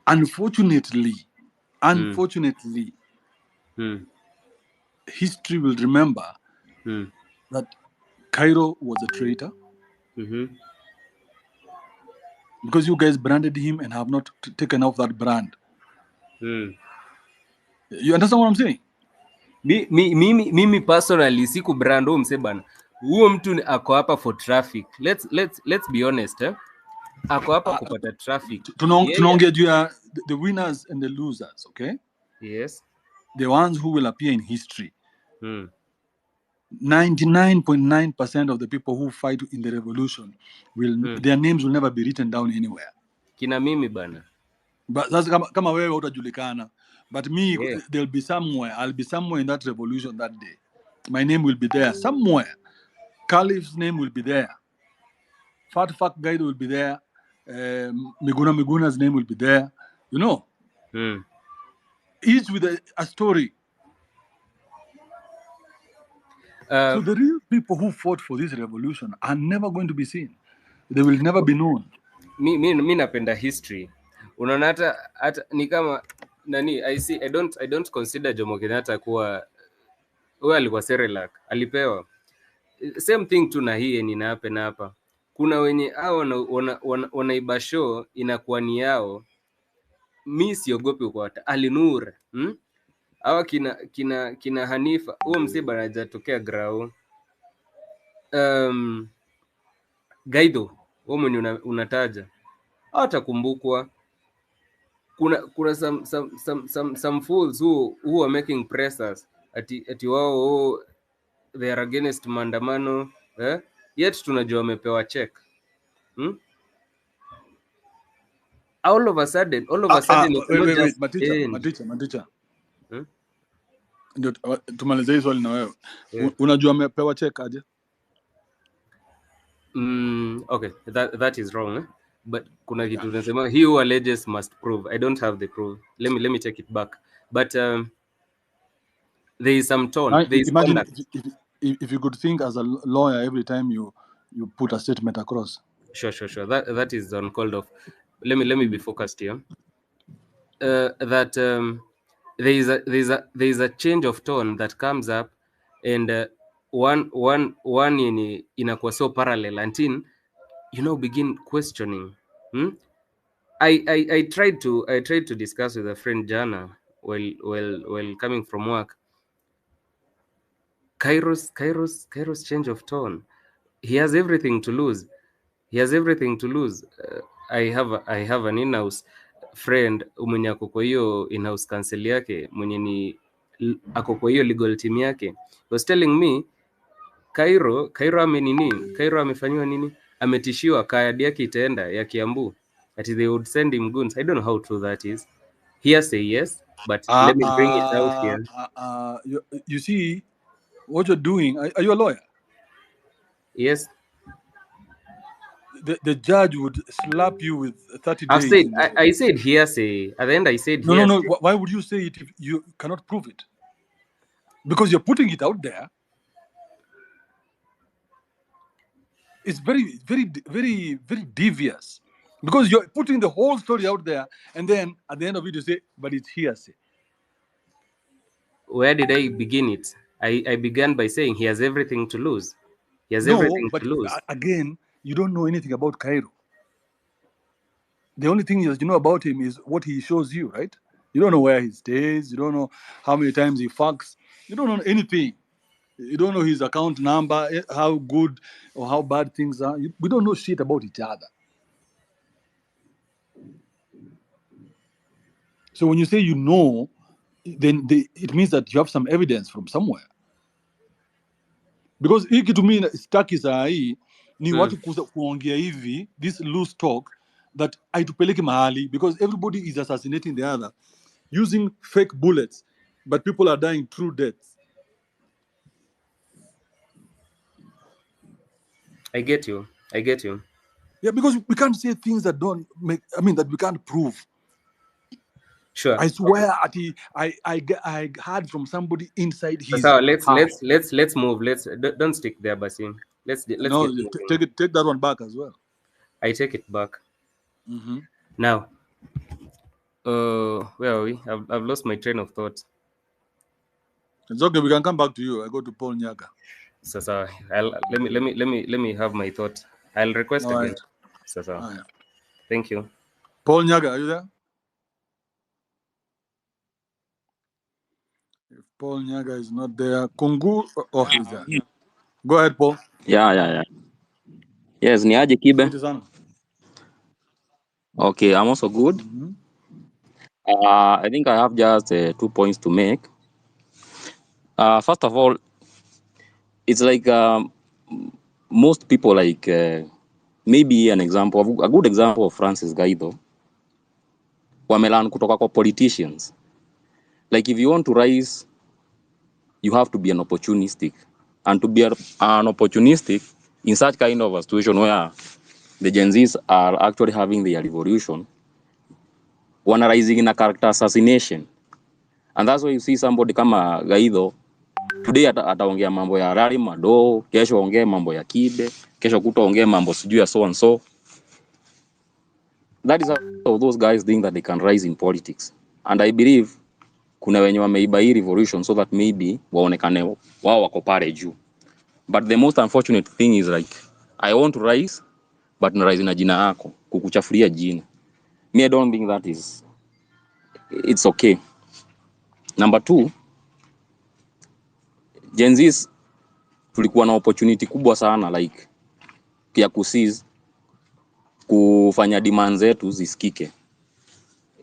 unfortunately, history will remember that Cairo was a traitor. Because you guys branded him and have not taken off that brand. You understand what I'm saying? Mimi personally siku brand huo mse bana. Huo mtu ako hapa for traffic. Let's be honest, ako hapa kupata traffic. Tunaongea juu ya the winners and the losers, okay? Yes. The ones who will appear in history. 99.9% of the people who fight in the revolution their names will never be written down anywhere. Kina mimi bana. But that's kama wewe utajulikana. But me, there'll be somewhere. I'll be somewhere in that revolution that day. My name will be there somewhere. Caliph's name will be there. Fat guy will be there. Miguna's name will be there. You know. Each with a story. So the real people who fought for this revolution are never going to be seen. They will never be known. Mi napenda history. Unaona hata ni kama nani, I don't consider Jomo Kenyatta kuwa huyo alikuwa Serelak, alipewa same thing tu na hii ni na hapa. Kuna wenye hao wanaiba show inakuwa ni yao. Mi siogopi kwa Alinur, hawa kina Hanifa, huo msee bana hajatokea grau. Gaido, wewe mwenye unataja hatakumbukwa. Kuna some fools who are making pressers ati wao they are against maandamano, yet tunajua wamepewa check. All of a sudden you cannot Wait, just Maticha. Ndio tumalize hii swali na wewe. Yeah. Unajua amepewa check aje? Okay, that is wrong, but kuna kitu tunasema he who alleges must prove. I don't have the proof. Let me take it back. But there is some tone. There is Imagine conduct. if you could think as a lawyer every time you put a statement across. Sure. That is uncalled of. Let me be focused here. That there is a change of tone that comes up, and one inakuwa so parallel until begin questioning. I tried to discuss with a friend Jana while coming from work. Kairos change of tone. He has everything to lose. I have an in-house friend mwenye ako kwa hiyo in-house counsel yake, mwenye ni ako kwa hiyo legal team yake. He was telling me Cairo amefanywa nini? Ametishiwa kadi yake itaenda ya Kiambu. That they would send him goons. I don't know how true that is. Here say yes, but let me bring it out here. You see what you're doing. Are you a lawyer? Yes. The judge would slap you with 30 days. I said hearsay. At the end I said hearsay. No. Why would you say it if you cannot prove it? Because you're putting it out there. It's very, very, very, very devious. Because you're putting the whole story out there, and then at the end of it you say, but it's hearsay. Where did I begin it? I began by saying he has everything to lose. He has everything to lose. Again, you don't know anything about Cairo. The only thing you know about him is what he shows you, right? You don't know where he stays. You don't know how many times he fucks. You don't know anything. You don't know his account number, how good or how bad things are. We don't know shit about each other. So when you say you know, then it means that you have some evidence from somewhere. Because hiki to me staki saa hii ni watu kuongea hivi, this loose talk that haitupeleki mahali, because everybody is assassinating the other using fake bullets, but people are dying true deaths. I get you. Yeah, because we can't say things that don't make, that we can't prove. Sure. I swear, I heard from somebody inside his house. Let's move. Don't stick there, Basim. Let's take that one back as well. I take it back. Mm-hmm. Now, where are we? I've lost my train of thought. It's okay. We can come back to you. I go to Paul Nyaga. So let me have my thought. I'll request again. So thank you. Paul Nyaga, are you there? If Paul Nyaga is not there, Kungu, he's there. Go ahead, Paul. Yeah. Yes, ni aje Kibe? Okay, I'm also good. Mm-hmm. I think I have just 2 points to make. First of all, it's like most people like maybe a good example of Francis Gaido wamelan kutoka kwa politicians. Like if you want to rise, you have to be an opportunistic, and to be an opportunistic in such kind of a situation where the Gen Zs are actually having their revolution, one rising in a character assassination. And that's why you see somebody kama Gaido today ataongea mambo ya Rari Mado, kesho ongea mambo ya Kibe, kesho kuto ongea mambo sijui ya so and so. That is how those guys think that they can rise in politics. And I believe kuna wenye wameiba hii revolution so that maybe waonekane wao wako pale juu. But the most unfortunate thing is like, I want to rise, but na rise na jina yako, kukuchafulia jina. Me, I don't think that is, it's okay. Number two, Gen Zs tulikuwa na opportunity kubwa sana like ya kuseize, kufanya demands zetu zisikike.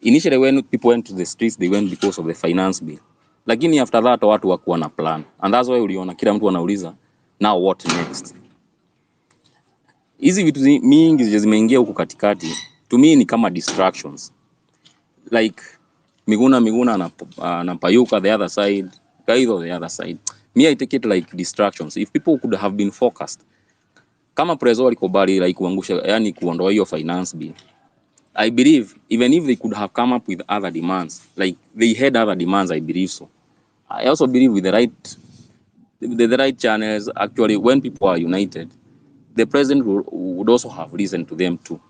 Initially when people went to the streets, they went because of the finance bill. Lakini after that watu wakuwa na plan. And that's why uliona kila mtu anauliza, now what next? Hizi vitu mingi zimeingia huku katikati, to me ni kama distractions. Like Miguna anapayuka the other side, Kaido the other side. Me, I take it like distractions. If people could have been focused, kama prezo walikubali like kuangusha, yani kuondoa hiyo finance bill, I believe even if they could have come up with other demands, like they had other demands, I believe so. I also believe with the right channels, actually, when people are united, the president would also have listened to them too.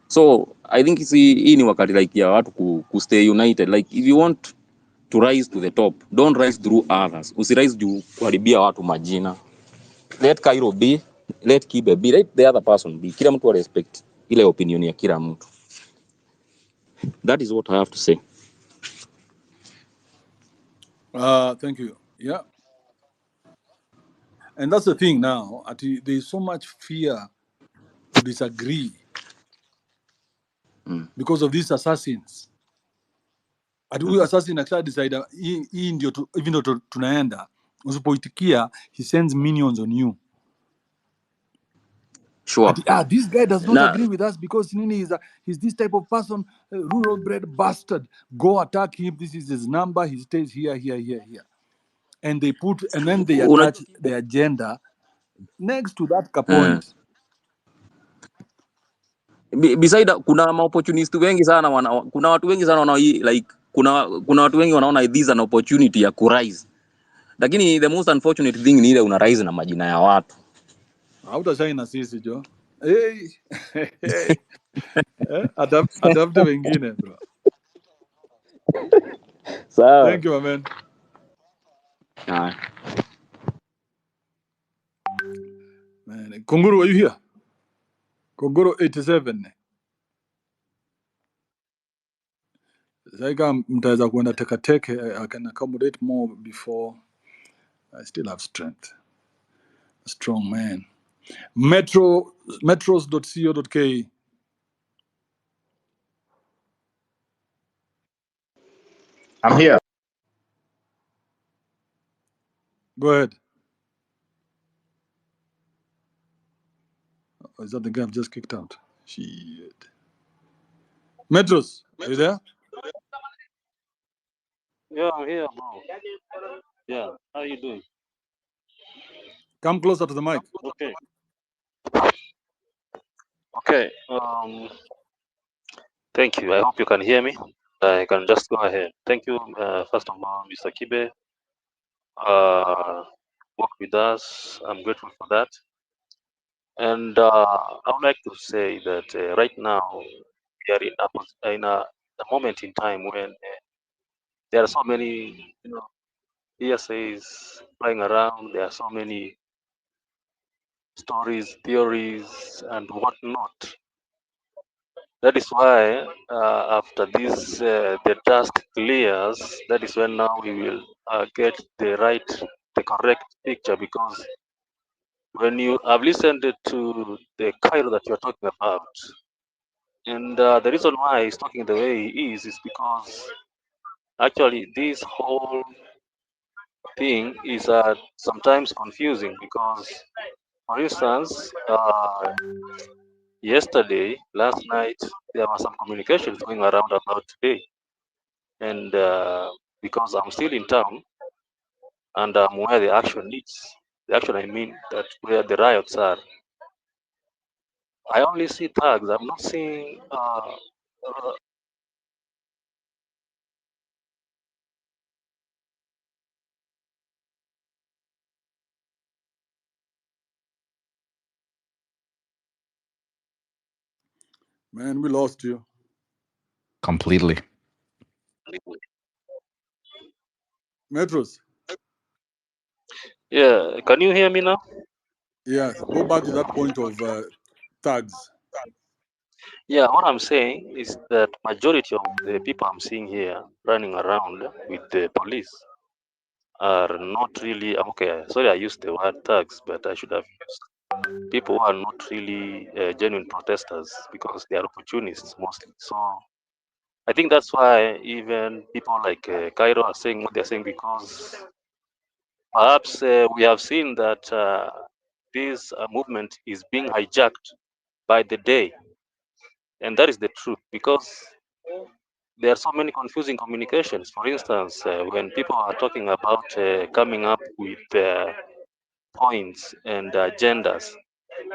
So I think hii ni wakati like ya watu ku stay united. Like if you want to rise to the top, don't rise through others. Usirise juu kuharibia watu majina. Let Cairo be, let Kibe be, let the other person be. Kila mtu respect ile opinion ya kila mtu. That is what I have to say. Thank you. Yeah. And that's the thing now. There's so much fear to disagree because of these assassins. Huyu assassin akisha decide hii ndio hivi ndio tunaenda, usipoitikia he sends minions on you. Sure. This guy does not agree with us because Nini he's this type of person, rural bred bastard. Go attack him. This is his number. He stays here. And then they attach the agenda next to that point. Beside kuna opportunists wengi sana kuna watu wengi sana wanaona like kuna watu wengi wanaona this an opportunity ya kurise. Lakini the most unfortunate thing ni ile una rise na majina ya watu. Hautashaini na sisi jo. Hey. Adapte wengine bro. Sawa. Thank you, my man. Man, Kunguru, are you here? Kunguru 87. Zaiga mtaweza kuenda teke. I can accommodate more before I still have strength. A strong man. Metros.co.ke. I'm here. Go ahead. Is that the guy I've just kicked out? Shit. Metros, are you there? Yeah, I'm here, bro. Yeah, how you doing? Come closer to the mic. Okay. Okay. Thank you. I hope you can hear me. I can just go ahead. Thank you, first of all, Mr. Kibe. Work with us. I'm grateful for that. And I would like to say that right now we are in a moment in time when there are so many, hearsays flying around. There are so many stories, theories, and whatnot. That is why after this, the dust clears. That is when now we will get the correct picture. Because when you have listened to the Cairo that you're talking about, and the reason why he's talking the way he is because actually this whole thing is sometimes confusing. Because, for instance, last night, there was some communications going around about today. And because I'm still in town and I'm where the action is, I mean that where the riots are, I only see thugs. I'm not seeing Man, we lost you completely. Metros. Yeah, can you hear me now? Yeah, go back to that point of tags. Yeah, what I'm saying is that majority of the people I'm seeing here running around with the police are not really okay. Sorry, I used the word thugs, but I should have used people who are not really genuine protesters because they are opportunists mostly. So I think that's why even people like Cairo are saying what they're saying because perhaps we have seen that this movement is being hijacked by the day, and that is the truth because there are so many confusing communications. For instance, when people are talking about coming up with points and agendas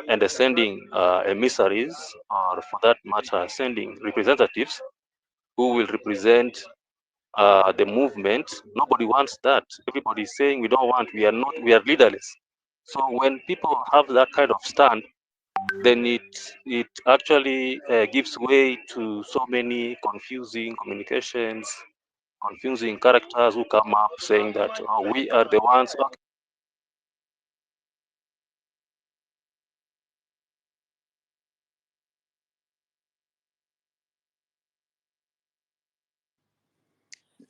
and sending emissaries, or for that matter, sending representatives who will represent the movement, nobody wants that. Everybody is saying we don't want, we are not, we are leaderless. So when people have that kind of stand, then it actually gives way to so many confusing communications, confusing characters who come up saying that we are the ones. Okay.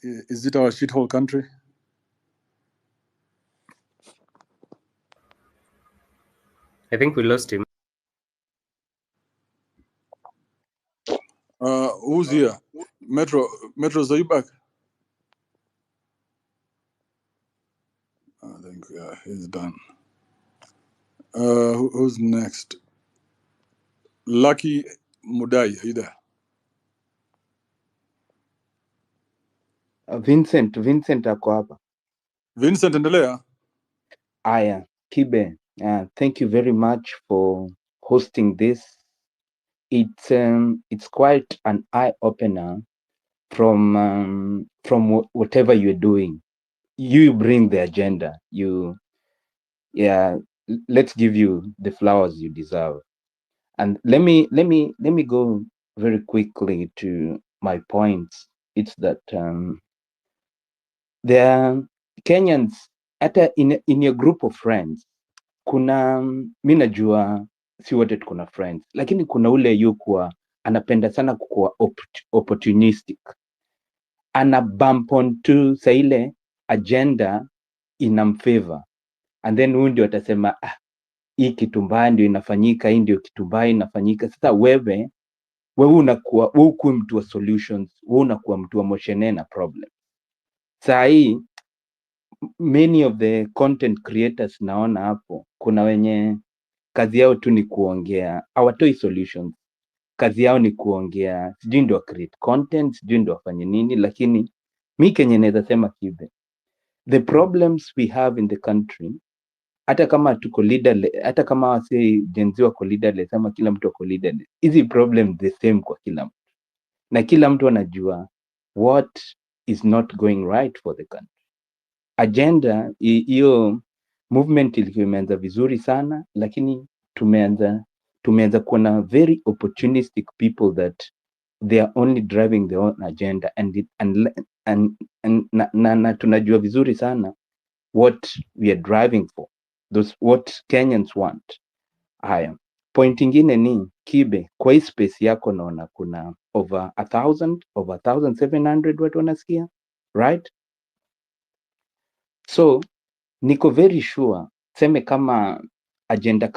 Is it our shithole country? I think we lost him. Who's here? Metros, are you back? I think he's done. Who's next? Lucky Mudai, are you there? Vincent ako hapa. Vincent, endelea. Aya, Kibe, thank you very much for hosting this. It's quite an eye opener from whatever you're doing. You bring the agenda. Let's give you the flowers you deserve. And let me go very quickly to my points. It's that there are Kenyans hata in your group of friends kuna mi najua si wote tukuna friends, lakini kuna ule yukuwa anapenda sana kukuwa opportunistic, ana bump on to sa ile agenda inamfavor, and then huyu ndio atasema hii kitu mbaya ndio inafanyika, hii ndio kitu mbaya inafanyika. Sasa wewe unakuwa huku mtu wa solutions, wewe unakuwa mtu wa moshene na problem. Saa hii many of the content creators naona hapo, kuna wenye kazi yao tu ni kuongea, hawatoi solutions. Kazi yao ni kuongea, sijui ndio create content, sijui ndio wafanye nini. Lakini mi kenye naweza sema Kibe, the problems we have in the country, hata kama tuko leaderless, hata kama wasi jenzi wako leaderless ama kila mtu ako leaderless, hizi problem the same kwa kila mtu, na kila mtu anajua what is not going right for the country. Agenda hiyo movement ilikuwa imeanza vizuri sana, lakini tumeanza kuona very opportunistic people that they are only driving their own agenda na tunajua vizuri sana what we are driving for, what Kenyans want. Haya, point ingine ni Kibe, kwa hii space yako naona kuna over 1,700 watu wanasikia, right? So niko very sure, seme kama agenda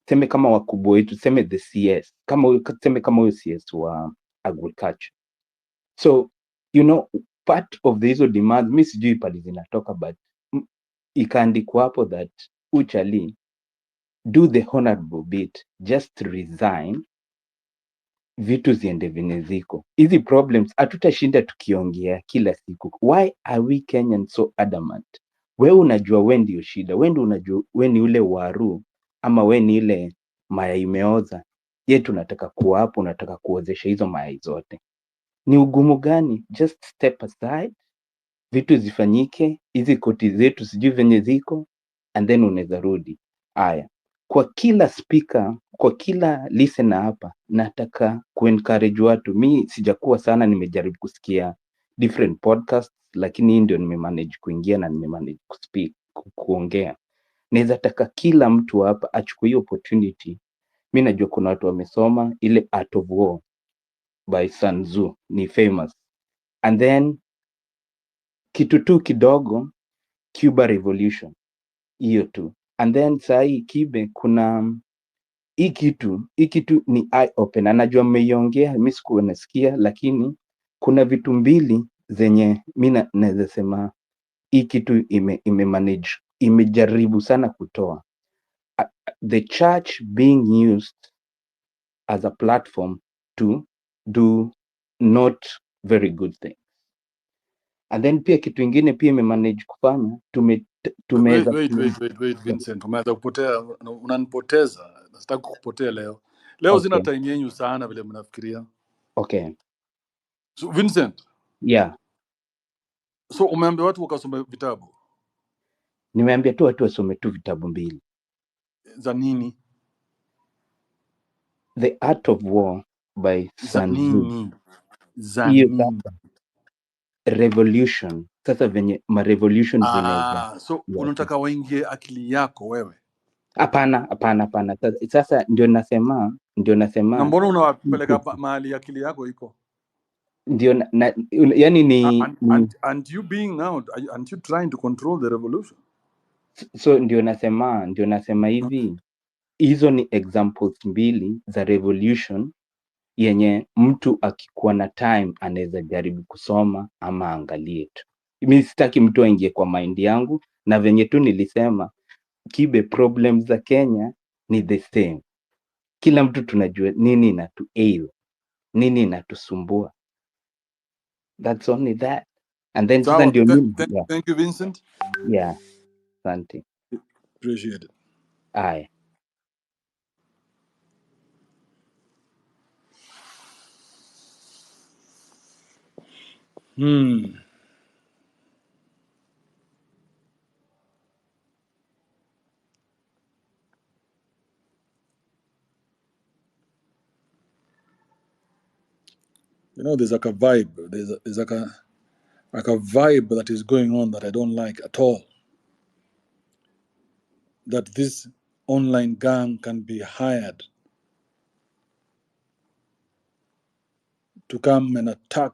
seme kama wakubwa wetu, seme the CS, seme kama huyo CS wa agriculture. So part of the hizo demands, mi sijui pali zinatoka, but ikaandikwa hapo that uchali do the honorable bit, just resign, vitu ziende vile ziko. Hizi problems hatutashinda tukiongea kila siku. Why are we Kenyans so adamant? Wewe unajua we ndio shida, we ndio unajua we ni ule waru ama we ni ile mayai imeoza, ye tunataka kuwa hapo, unataka kuozesha hizo mayai zote. Ni ugumu gani? Just step aside, vitu zifanyike, hizi koti zetu sijui venye ziko, and then unaweza rudi. Haya, kwa kila speaker, kwa kila listener hapa, nataka kuencourage watu. Mi sijakuwa sana, nimejaribu kusikia different podcasts, lakini hii ndio nimemanage kuingia na nimemanage kuspeak, kuongea. Naweza taka kila mtu hapa achukue hiyo opportunity. Mi najua kuna watu wamesoma ile Art of War by Sun Tzu, ni famous. And then kitu tu kidogo, Cuba Revolution, hiyo tu. And then sahii Kibe, kuna hii kitu ni eye opener. Najua mmeiongea, mimi sikuwa nasikia, lakini kuna vitu mbili zenye mimi naweza sema hii kitu manage, imejaribu sana kutoa. The church being used as a platform to do not very good things. And then pia kitu ingine pia imemanage kufanya tumeweza wait Vincent, umeanza kupotea, unanipoteza. Nataka kukupotea leo. Leo Okay. sina time yenyu sana vile mnafikiria. Okay. So Vincent, Yeah. so umeambia watu wakasome vitabu Nimeambia tu watu wasome tu vitabu mbili. za nini? The Art of War by Za Sun Tzu. nini? Za Hiyo nini? revolution. Sasa venye ma revolution zinaweza. So unataka waingie akili yako wewe? Hapana. Sasa ndio nasema Na mbona unawapeleka mahali akili yako iko? Ndio yani ni and you being now, aren't you trying to control the revolution? So ndio nasema hivi, hizo ni examples mbili za revolution yenye mtu akikuwa na time anaweza jaribu kusoma ama angalie tu. Mimi sitaki mtu aingie kwa mind yangu, na venye tu nilisema Kibe, problems za Kenya ni the same. Kila mtu tunajua nini inatuail, nini inatusumbua. That's only that. And then sasa ndio mimi. Thank you Vincent. Yeah. Asante. Appreciate it. Aye. You know, there's like a vibe. There's like a vibe that is going on that I don't like at all. That this online gang can be hired to come and attack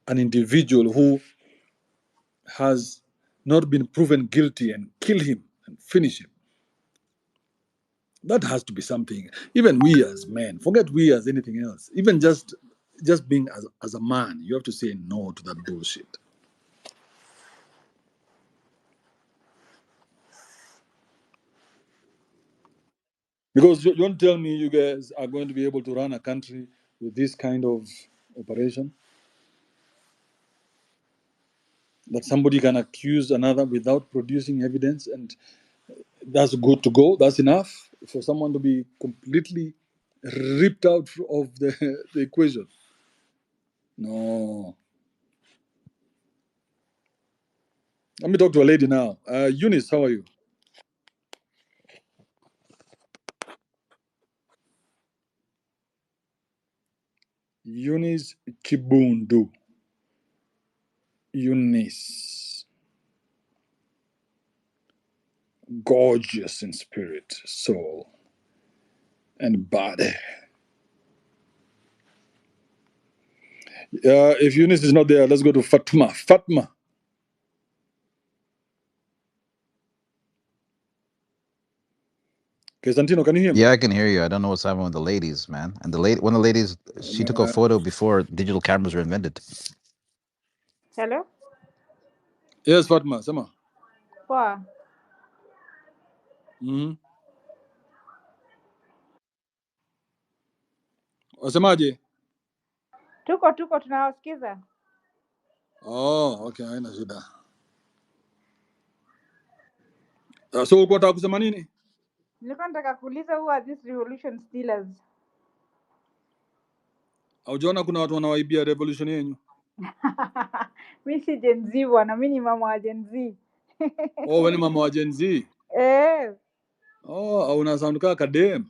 an individual who has not been proven guilty and kill him and finish him. That has to be something. Even we as men, forget we as anything else. Even just being as a man, you have to say no to that bullshit. Because you don't tell me you guys are going to be able to run a country with this kind of operation? That somebody can accuse another without producing evidence, and that's good to go. That's enough for someone to be completely ripped out of the equation. No. Let me talk to a lady now. Eunice, how are you? Eunice Kibundu. Eunice. Gorgeous in spirit, soul, and body. If Eunice is not there, let's go to Fatma. Fatma. Okay, Santino, can you hear me? Yeah, I can hear you. I don't know what's happening with the ladies, man. And one of the ladies, she took a photo before digital cameras were invented. Hello? Yes, Fatma, Sama. Poa. Wasemaje? Tuko tunawasikiza. Oh, okay, haina shida. So ulikuwa unataka kusema nini? Nilikuwa nataka kuuliza who are these revolution stealers? Haujaona kuna watu wanawaibia revolution yenu? Mimi si Gen Z bwana, mimi ni mama wa Gen Z. Oh, wewe ni mama wa Gen Z? Oh, una sound kaka dem.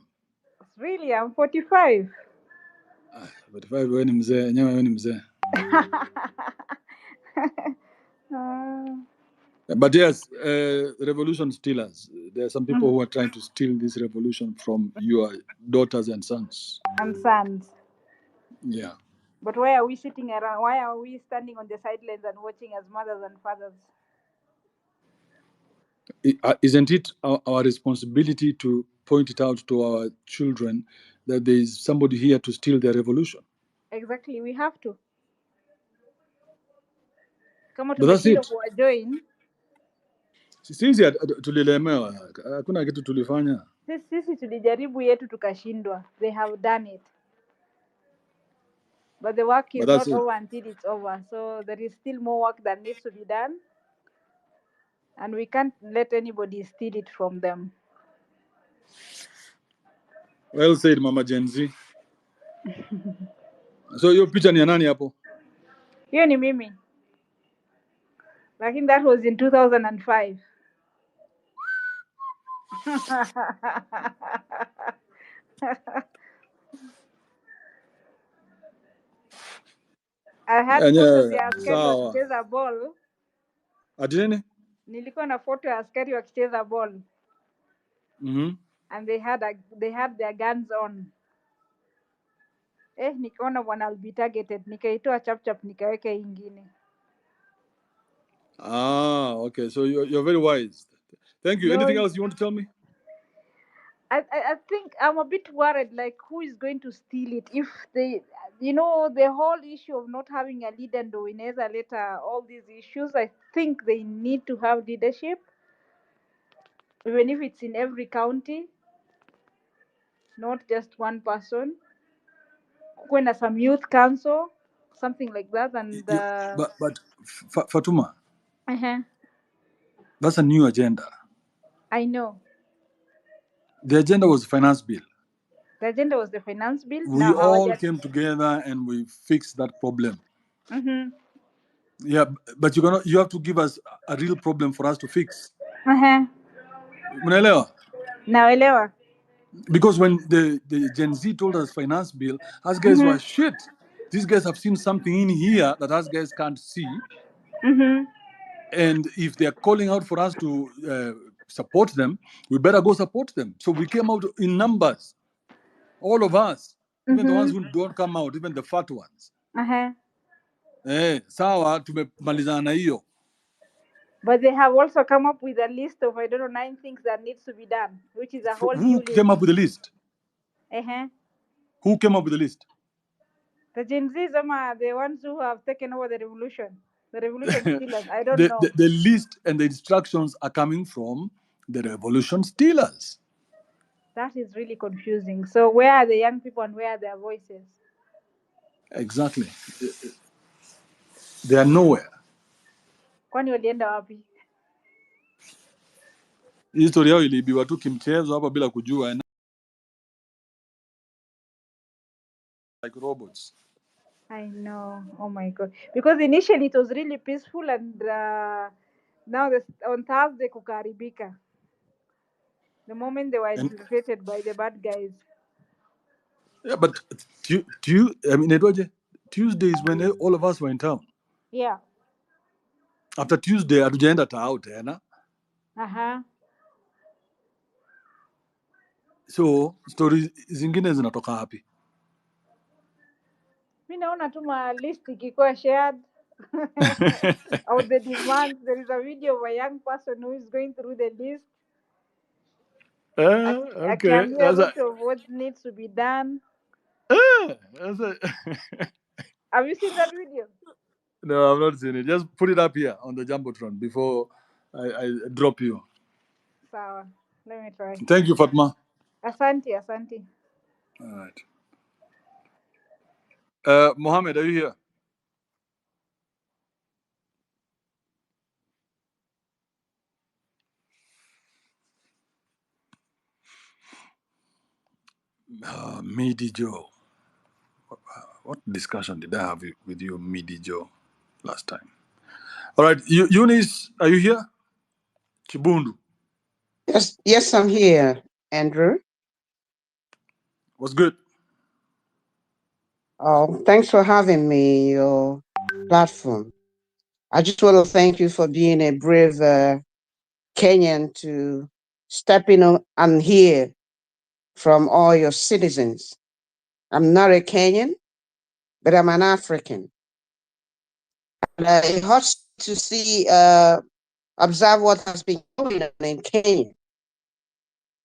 Really, I'm 45. 45 wewe ni mzee, nyewe wewe ni mzee. But yes, revolution stealers. There are some people who are trying to steal this revolution from your daughters and sons. And sons. Yeah. But why are we sitting around? Why are we standing on the sidelines and watching as mothers and fathers? Isn't it our responsibility to point it out to our children that there is somebody here to steal their revolution? Exactly, we have to. Kama But that's tumeshindwa it. kuwajoin, Sisi tulilemewa, hakuna kitu tulifanya. sisi tulijaribu yetu tukashindwa. They have done it. But the work is But that's not it. over until it's over. So there is still more work that needs to be done. And we can't let anybody steal it from them. Well said, Mama Gen Z. So hiyo picha ni ya nani hapo? Hiyo ni mimi. Lakini that was in 2005. I had photos ya askari Sawa. wakicheza ball. Ati nini? Nilikuwa na photo ya askari wakicheza ball. And they had their guns on. Nikaona bwana will be targeted. Nikaitoa chap nikaweka ingine. Okay. So you're very wise. Thank you. No, Anything else you want to tell me? I think I'm a bit worried, like who is going to steal it if they, the whole issue of not having a leader ndo inaweza leta all these issues. I think they need to have leadership, even if it's in every county, not just one person. When some youth council, something like that, and But Fatuma, uh-huh. that's a new agenda. I know. The agenda was finance bill. The agenda was the finance bill. We Now all came together and we fixed that problem. Mm-hmm. Yeah, but you have to give us a real problem for us to fix. Uh-huh. Unaelewa? Naelewa. Because when the Gen Z told us finance bill, us guys were shit. These guys have seen something in here that us guys can't see. Mm-hmm. And if they're calling out for us to support them, we better go support them. So we came out in numbers, all of us, even the ones who don't come out, even the fat ones. Sawa, tumemalizana na hiyo. But they have also come up with a list of 9 things that needs to be done, which is a whole new list. Who came up with the list? Uh-huh. Who came up with the list? The Gen Zs are the ones who have taken over the revolution. The revolution stealers. I don't know. The list and the instructions are coming from the revolution stealers. That is really confusing. So where are the young people and where are their voices? Exactly. They are nowhere. Kwani walienda wapi? Historia yao iliibiwa tu kimchezo hapa bila kujua. Like robots. I know. Oh my God. Because initially it was really peaceful and now on Thursday kukaribika. The moment they were infiltrated by the bad guys. Yeah, but Tuesday is when all of us were in town. Yeah. After Tuesday, hatujaenda tao tena. So stories zingine zinatoka hapi. Mi naona tu ma list ikikuwa shared of the demands. There is a video of a young person who is going through the list. Okay. Of what needs to be done. Have you seen that video? No, I've not seen it. Just put it up here on the Jumbotron before I drop you. Sawa. Let me try. Thank you, Fatma. Asante. All right. Mohammed, are you here? Midi Joe. What discussion did I have with you, Midi Joe, last time? All right, Eunice, are you here? Chibundu. Yes, I'm here, Andrew. What's good? Oh, thanks for having me in your platform. I just want to thank you for being a brave Kenyan to step in and hear from all your citizens. I'm not a Kenyan, but I'm an African. And it hurts to see, observe what has been going on in Kenya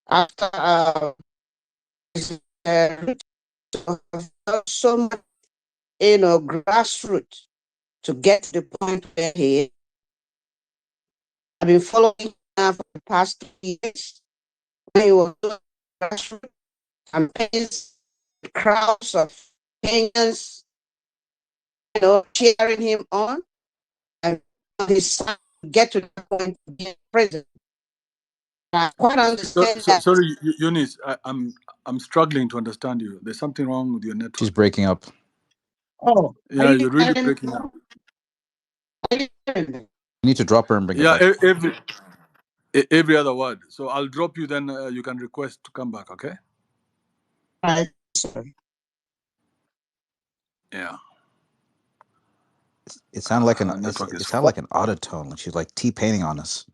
after so much, grassroots to get to the point where he is. I've been following him now for the past 2 years. When he was doing grassroots campaigns, crowds of Kenyans, cheering him on, and his son to get to the point of being president. I quite understand that. Sorry, Eunice, I'm struggling to understand you. There's something wrong with your network. She's breaking up. Oh, Yeah, you're really breaking up. You need to drop her and bring her Yeah, back. every other word. So I'll drop you, then you can request to come back, okay? Yeah. It sounded like an network it is sounded like an autotone. Like she's like T-painting on us.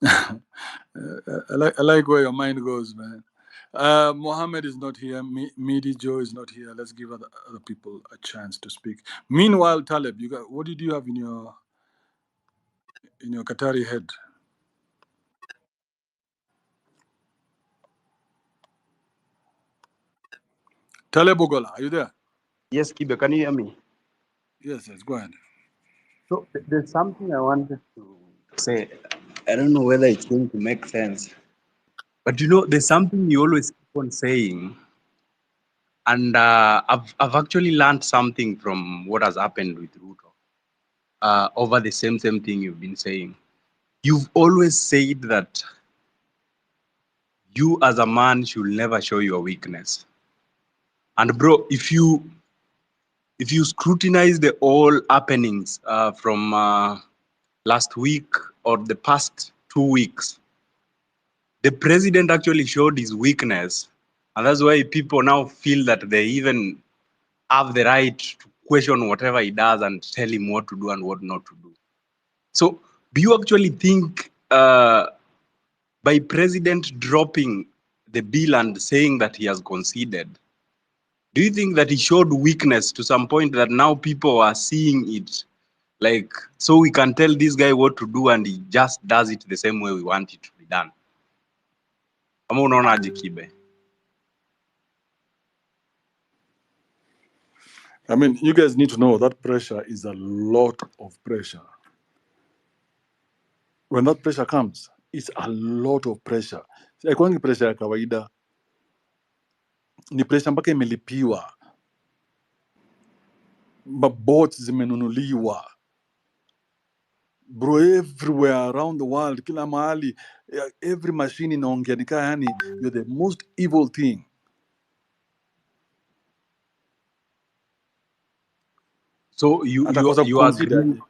I like where your mind goes, man. Mohammed is not here. Midi Joe is not here. Let's give other people a chance to speak. Meanwhile, Taleb, what did you have in your Qatari head? Taleb Ogola, are you there? Yes, Kibe, can you hear me? Yes, go ahead. So there's something I wanted to say. I don't know whether it's going to make sense, but there's something you always keep on saying, and I've actually learned something from what has happened with Ruto over the same thing you've been saying. You've always said that you as a man should never show your weakness. And bro, if you scrutinize the all happenings from last week or the past 2 weeks, the president actually showed his weakness, and that's why people now feel that they even have the right to question whatever he does and tell him what to do and what not to do. So do you actually think by president dropping the bill and saying that he has conceded, do you think that he showed weakness to some point that now people are seeing it, like, so we can tell this guy what to do and he just does it the same way we want it to be done? Ama unaonaje, Kibe? I mean, you guys need to know that pressure is a lot of pressure. When that pressure comes, it's a lot of pressure. Haikuangi pressure ya kawaida, ni pressure mpaka imelipiwa, mabots zimenunuliwa, bro, everywhere around the world, kila mahali, every machine inaongea nika, yani you're the most evil thing. So you are agreeing,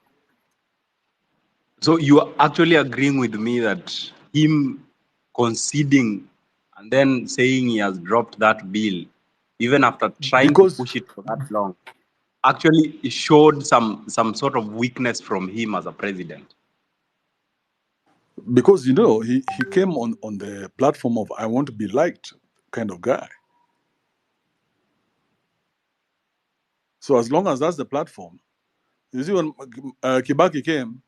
so you are actually agreeing with me that him conceding and then saying he has dropped that bill, even after trying to push it for that long, actually it showed some sort of weakness from him as a president? Because he came on the platform of I want to be liked kind of guy. So as long as that's the platform, you see, when Kibaki came,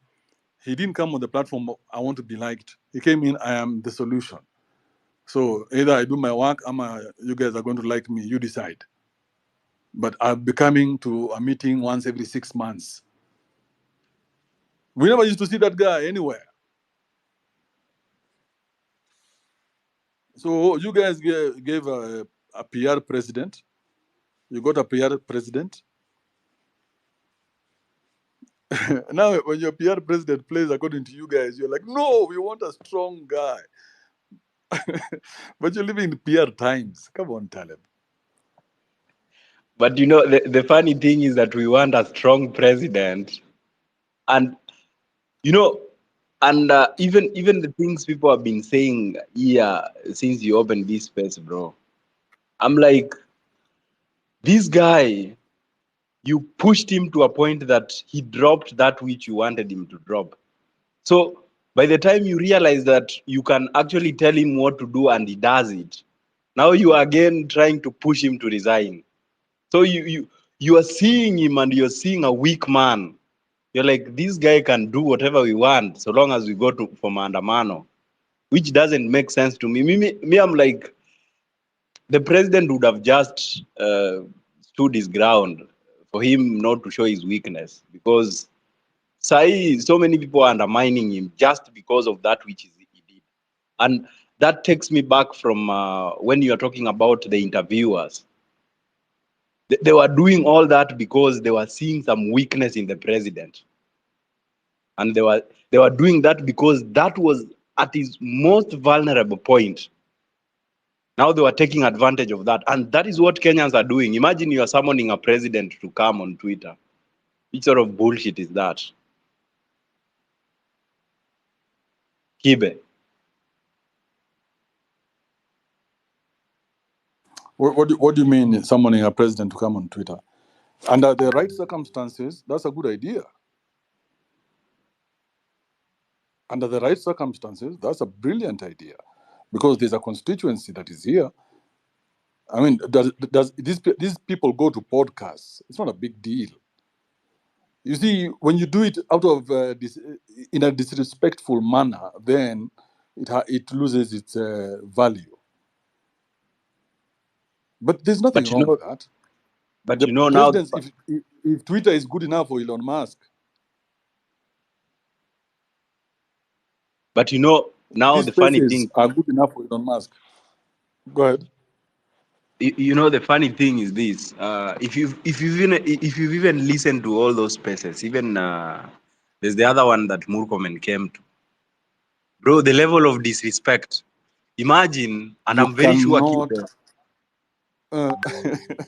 he didn't come on the platform of I want to be liked. He came in, I am the solution. So either I do my work, you guys are going to like me, you decide. But I'll be coming to a meeting once every 6 months. We never used to see that guy anywhere. So you guys gave a PR president. You got a PR president. Now, when your PR president plays according to you guys, you're like, no, we want a strong guy. But you're living in PR times. Come on, Taleb. But the funny thing is that we want a strong president. And And even the things people have been saying here since you opened this space, bro. I'm like, this guy, you pushed him to a point that he dropped that which you wanted him to drop. So by the time you realize that you can actually tell him what to do and he does it, now you are again trying to push him to resign. So you are seeing him and you're seeing a weak man. You're like, this guy can do whatever we want so long as we go for Maandamano, which doesn't make sense to me. Me, I'm like, the president would have just stood his ground for him not to show his weakness, because so many people are undermining him just because of that which he did. And that takes me back from when you are talking about the interviewers. They were doing all that because they were seeing some weakness in the president. And they were doing that because that was at his most vulnerable point. Now they were taking advantage of that. And that is what Kenyans are doing. Imagine you are summoning a president to come on Twitter. Which sort of bullshit is that? Kibe. What do you mean summoning a president to come on Twitter? Under the right circumstances, that's a good idea. Under the right circumstances, that's a brilliant idea, because there's a constituency that is here. I mean, does these people go to podcasts? It's not a big deal. You see, when you do it out of in a disrespectful manner, then it loses its value. But there's nothing wrong with that. But the now, presidents, if Twitter is good enough for Elon Musk, but now these the funny spaces thing are good enough for Elon Musk. Go ahead. The funny thing is this: if you've even listened to all those spaces, even there's the other one that Murkomen came to, bro. The level of disrespect. Imagine, and You I'm very sure cannot.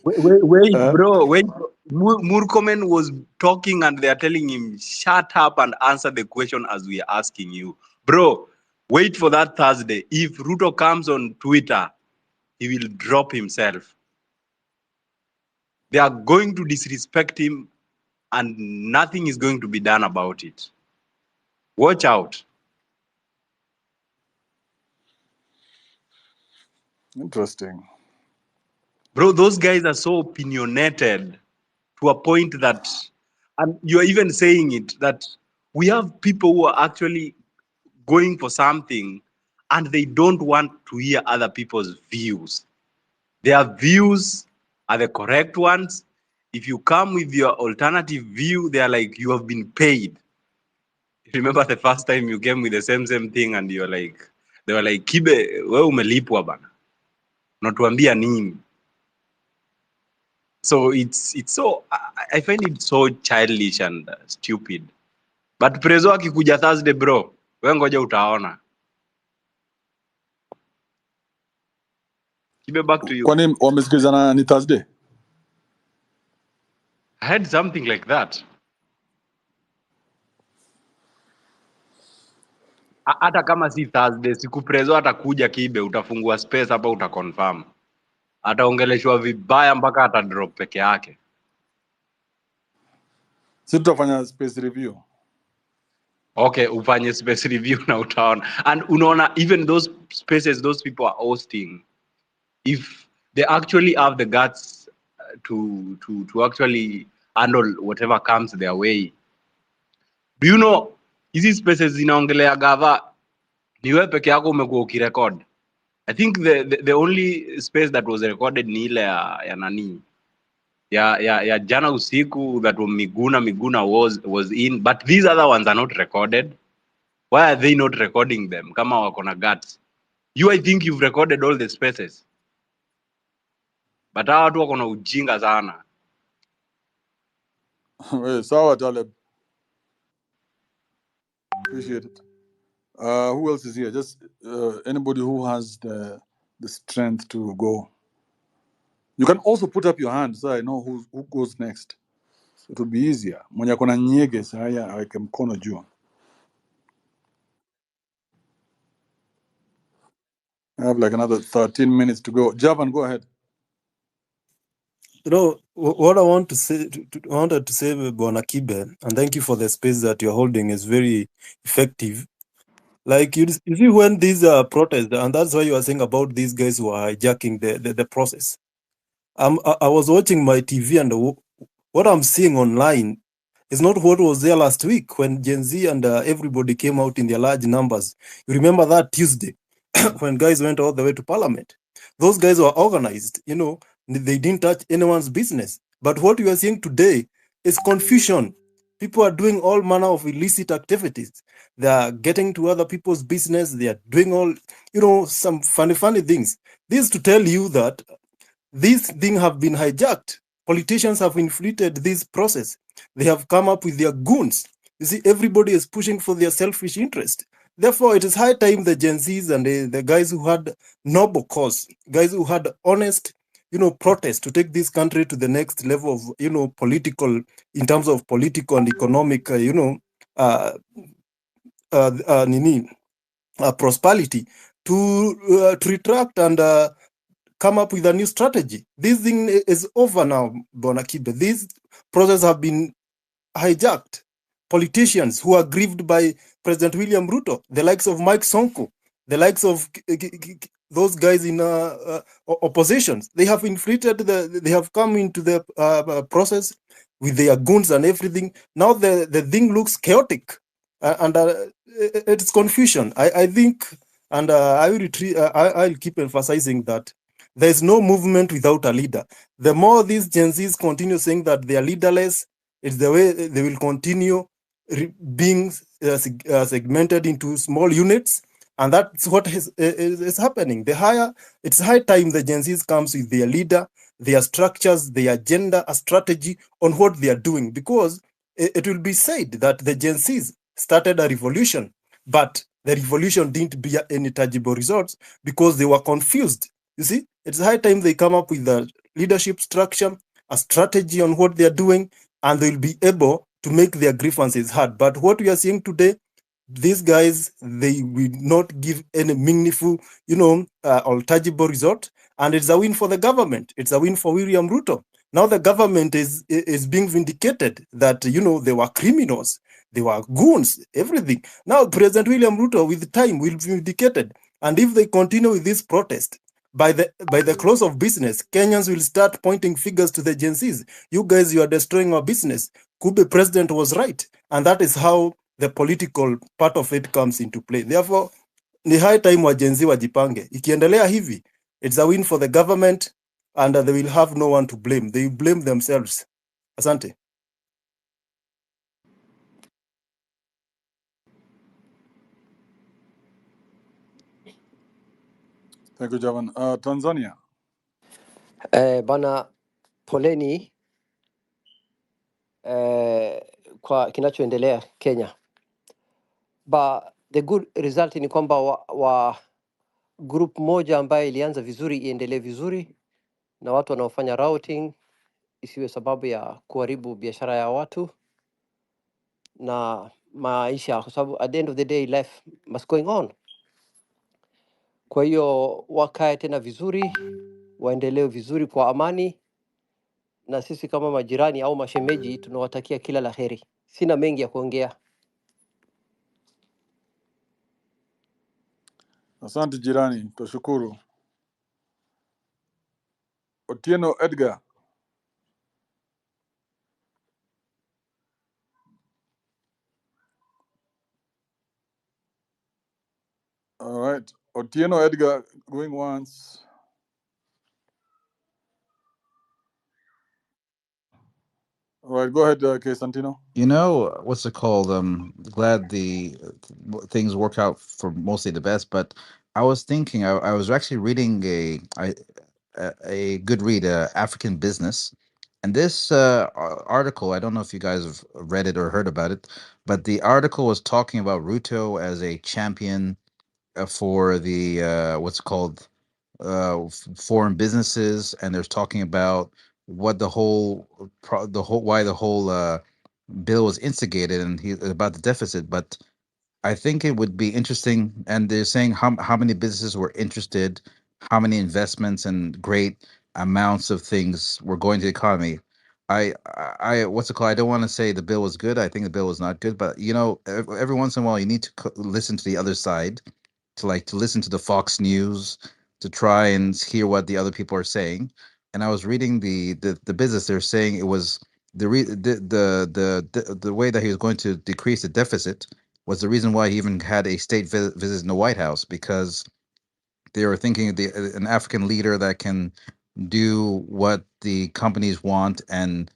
Wait, bro. Wait. Murkomen was talking, and they are telling him, "Shut up and answer the question as we are asking you, bro." Wait for that Thursday. If Ruto comes on Twitter, he will drop himself. They are going to disrespect him, and nothing is going to be done about it. Watch out. Interesting. Bro, those guys are so opinionated to a point that, and you're even saying it, that we have people who are actually going for something and they don't want to hear other people's views. Their views are the correct ones. If you come with your alternative view, they're like, you have been paid. Remember the first time you came with the same thing and you're like, they were like, Kibe, wewe umelipwa bana. Unatuambia nini? So it's so, I find it so childish and stupid. But Prezo akikuja Thursday, bro, wewe ngoja utaona. Kibe, back to you. Kwani wamesikizana ni Thursday? I had something like that. Hata kama si Thursday, siku Prezo atakuja Kibe, utafungua space hapa, utaconfirm. Ataongeleshwa vibaya mpaka atadrop peke yake. Si tutafanya space review. Okay, ufanye space review na utaona. And unaona, even those spaces those people are hosting, if they actually have the guts to actually handle whatever comes their way. Do you know, hizi spaces zinaongelea gava, ni wewe peke yako umekuwa ukirecord. I think the only space that was recorded ni ile ya nani, ya jana usiku, that Miguna was in, but these other ones are not recorded. Why are they not recording them? Kama wako na guts. I think you've recorded all the spaces. But hawa watu wako na ujinga sana. Sawa Taleb. Appreciate it. Who else is here? Just anybody who has the strength to go. You can also put up your hand so I know who goes next. It will be easier. Mwenye kona nyege saya aweke mkono juu. I have like another 13 minutes to go. Javan, go ahead. You know what I want to say. Wanted to say, Bwana Kibe, and thank you for the space that you're holding. Is very effective. Like you see, when these protests, and that's why you are saying about these guys who are hijacking the process. I was watching my TV, and what I'm seeing online is not what was there last week when Gen Z and everybody came out in their large numbers. You remember that Tuesday when guys went all the way to Parliament? Those guys were organized. You know, they didn't touch anyone's business. But what you are seeing today is confusion. People are doing all manner of illicit activities. They are getting to other people's business. They are doing all, some funny things. This is to tell you that these things have been hijacked. Politicians have inflated this process. They have come up with their goons. You see, everybody is pushing for their selfish interest. Therefore, it is high time the Gen Zs and the guys who had noble cause, guys who had honest, protest to take this country to the next level of, political, in terms of political and economic, uh, prosperity, to retract and come up with a new strategy. This thing is over now, Bonakibe. These processes have been hijacked. Politicians who are grieved by President William Ruto, the likes of Mike Sonko, the likes of those guys in oppositions, they have inflated they have come into the process with their goons and everything. Now the thing looks chaotic, and it's confusion. I think, and I'll keep emphasizing that there is no movement without a leader. The more these Gen Zs continue saying that they are leaderless, it's the way they will continue being segmented into small units, and that's what is happening. It's high time the Gen Zs comes with their leader, their structures, their agenda, a strategy on what they are doing, because it will be said that the Gen Zs started a revolution, but the revolution didn't bear any tangible results because they were confused. You see, it's high time they come up with a leadership structure, a strategy on what they're doing, and they'll be able to make their grievances heard. But what we are seeing today, these guys, they will not give any meaningful, or tangible result. And it's a win for the government. It's a win for William Ruto. Now the government is being vindicated that, they were criminals. They were goons, everything. Now President William Ruto, with time, will be vindicated. And if they continue with this protest, by the close of business, Kenyans will start pointing fingers to the Gen Zs. You guys, you are destroying our business. Kibe president was right. And that is how the political part of it comes into play. Therefore, ni high time wa Gen Z wajipange. Ikiendelea hivi, it's a win for the government, and they will have no one to blame. They blame themselves. Asante. Thank you, Javan. Tanzania. Bana, poleni kwa kinachoendelea Kenya. But the good result ni kwamba wa group moja ambayo ilianza vizuri iendelee vizuri, na watu wanaofanya routing isiwe sababu ya kuharibu biashara ya watu na maisha, kwa sababu at the end of the day life must going on. Kwa hiyo wakae tena vizuri, waendelee vizuri kwa amani, na sisi kama majirani au mashemeji tunawatakia kila laheri. Sina mengi ya kuongea. Asante jirani, toshukuru. Otieno Edgar. All right. Otieno Edgar going once. All right, go ahead, K. Santino. What's it called? Glad the things work out for mostly the best. But I was thinking, I was actually reading a good read, African Business, and this article. I don't know if you guys have read it or heard about it, but the article was talking about Ruto as a champion for the what's it called foreign businesses, and there's talking about what the whole why the whole bill was instigated, and he about the deficit. But I think it would be interesting, and they're saying how many businesses were interested, how many investments and great amounts of things were going to the economy. What's it called? I don't want to say the bill was good. I think the bill was not good, but every once in a while you need to listen to the other side, to listen to the Fox News, to try and hear what the other people are saying. And I was reading the business. They're saying it was the way that he was going to decrease the deficit was the reason why he even had a state visit in the White House, because they were thinking an African leader that can do what the companies want and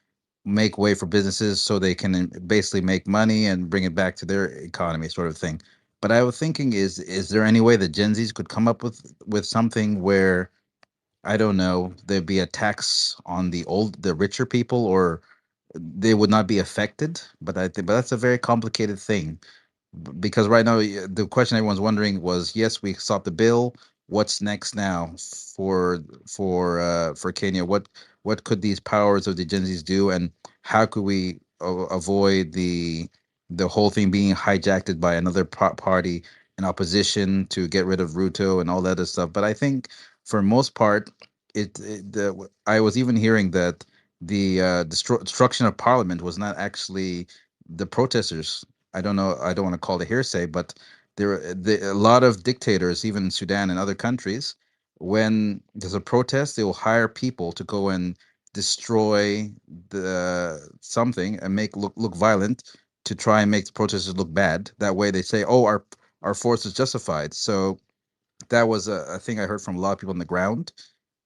make way for businesses so they can basically make money and bring it back to their economy, sort of thing. But I was thinking, is there any way that Gen Zs could come up with something where, I don't know, there'd be a tax on the richer people, or they would not be affected? But I think, but that's a very complicated thing, because right now the question everyone's wondering was, yes, we stopped the bill. What's next now for Kenya? What could these powers of the Gen Zs do, and how could we avoid the whole thing being hijacked by another party in opposition to get rid of Ruto and all that other stuff? But I think for most part, I was even hearing that the destruction of Parliament was not actually the protesters. I don't know. I don't want to call it hearsay, but a lot of dictators, even in Sudan and other countries, when there's a protest, they will hire people to go and destroy the something and make look violent, to try and make the protesters look bad. That way, they say, "Oh, our force is justified." So that was a thing I heard from a lot of people on the ground,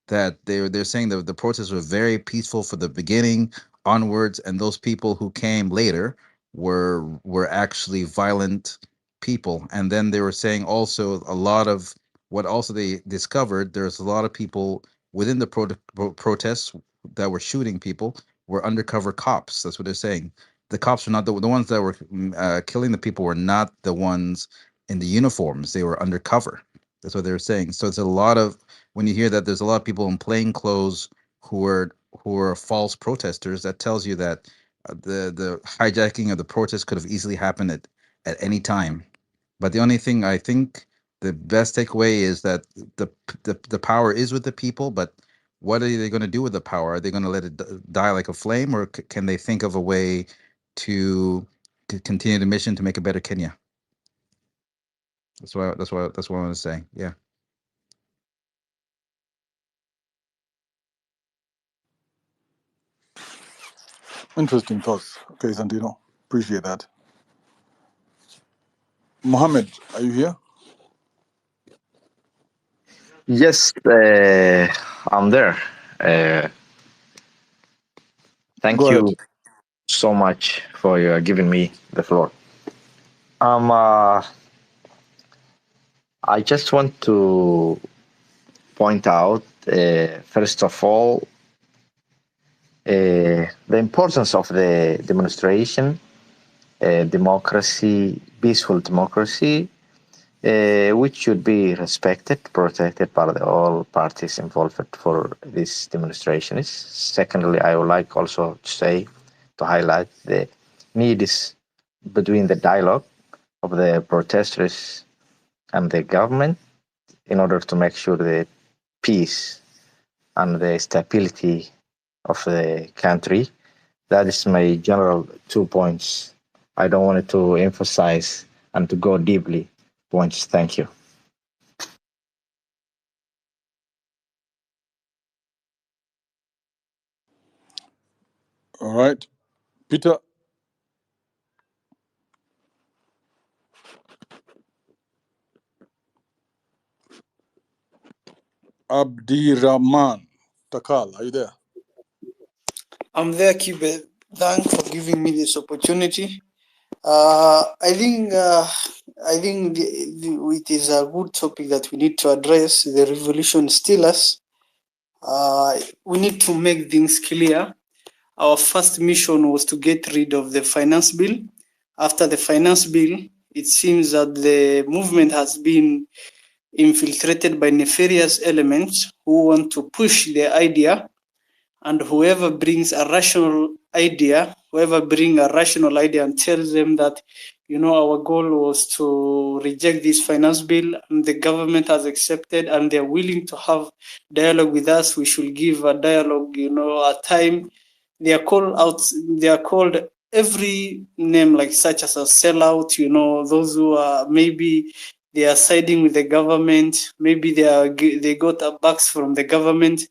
that they're saying that the protests were very peaceful for the beginning onwards, and those people who came later were actually violent people. And then they were saying also a lot of what also they discovered, there's a lot of people within the protests that were shooting people were undercover cops. That's what they're saying. The cops were not the ones that were killing the people, were not the ones in the uniforms. They were undercover. That's what they were saying. So it's a lot of, when you hear that there's a lot of people in plain clothes who are false protesters, that tells you that the hijacking of the protest could have easily happened at any time. But the only thing I think, the best takeaway is that the power is with the people, but what are they going to do with the power? Are they going to let it die like a flame, or can they think of a way to continue the mission to make a better Kenya? That's what I want to say. Yeah. Interesting thoughts. Okay, Santino. Appreciate that. Mohammed, are you here? Yes, I'm there. Uh, Go Thank ahead. you so much for your giving me the floor. Um, uh, I just want to point out, first of all, the importance of the demonstration, democracy, peaceful democracy, which should be respected, protected by all parties involved for these demonstrations. Secondly, I would like also to highlight the need is between the dialogue of the protesters and the government in order to make sure the peace and the stability of the country. That is my general 2 points. I don't want to emphasize and to go deeply points. Thank you. All right. Peter. Abdirahman Takal, are you there? I'm there, Kibe. Thanks for giving me this opportunity. I think it is a good topic that we need to address. The revolution still us. We need to make things clear. Our first mission was to get rid of the finance bill. After the finance bill, it seems that the movement has been infiltrated by nefarious elements who want to push the idea, and whoever bring a rational idea and tells them that our goal was to reject this finance bill, and the government has accepted, and they're willing to have dialogue with us. We should give a dialogue, a time. They are called out. They are called every name, like such as a sellout. Those who are maybe they are siding with the government. Maybe they got a bucks from the government.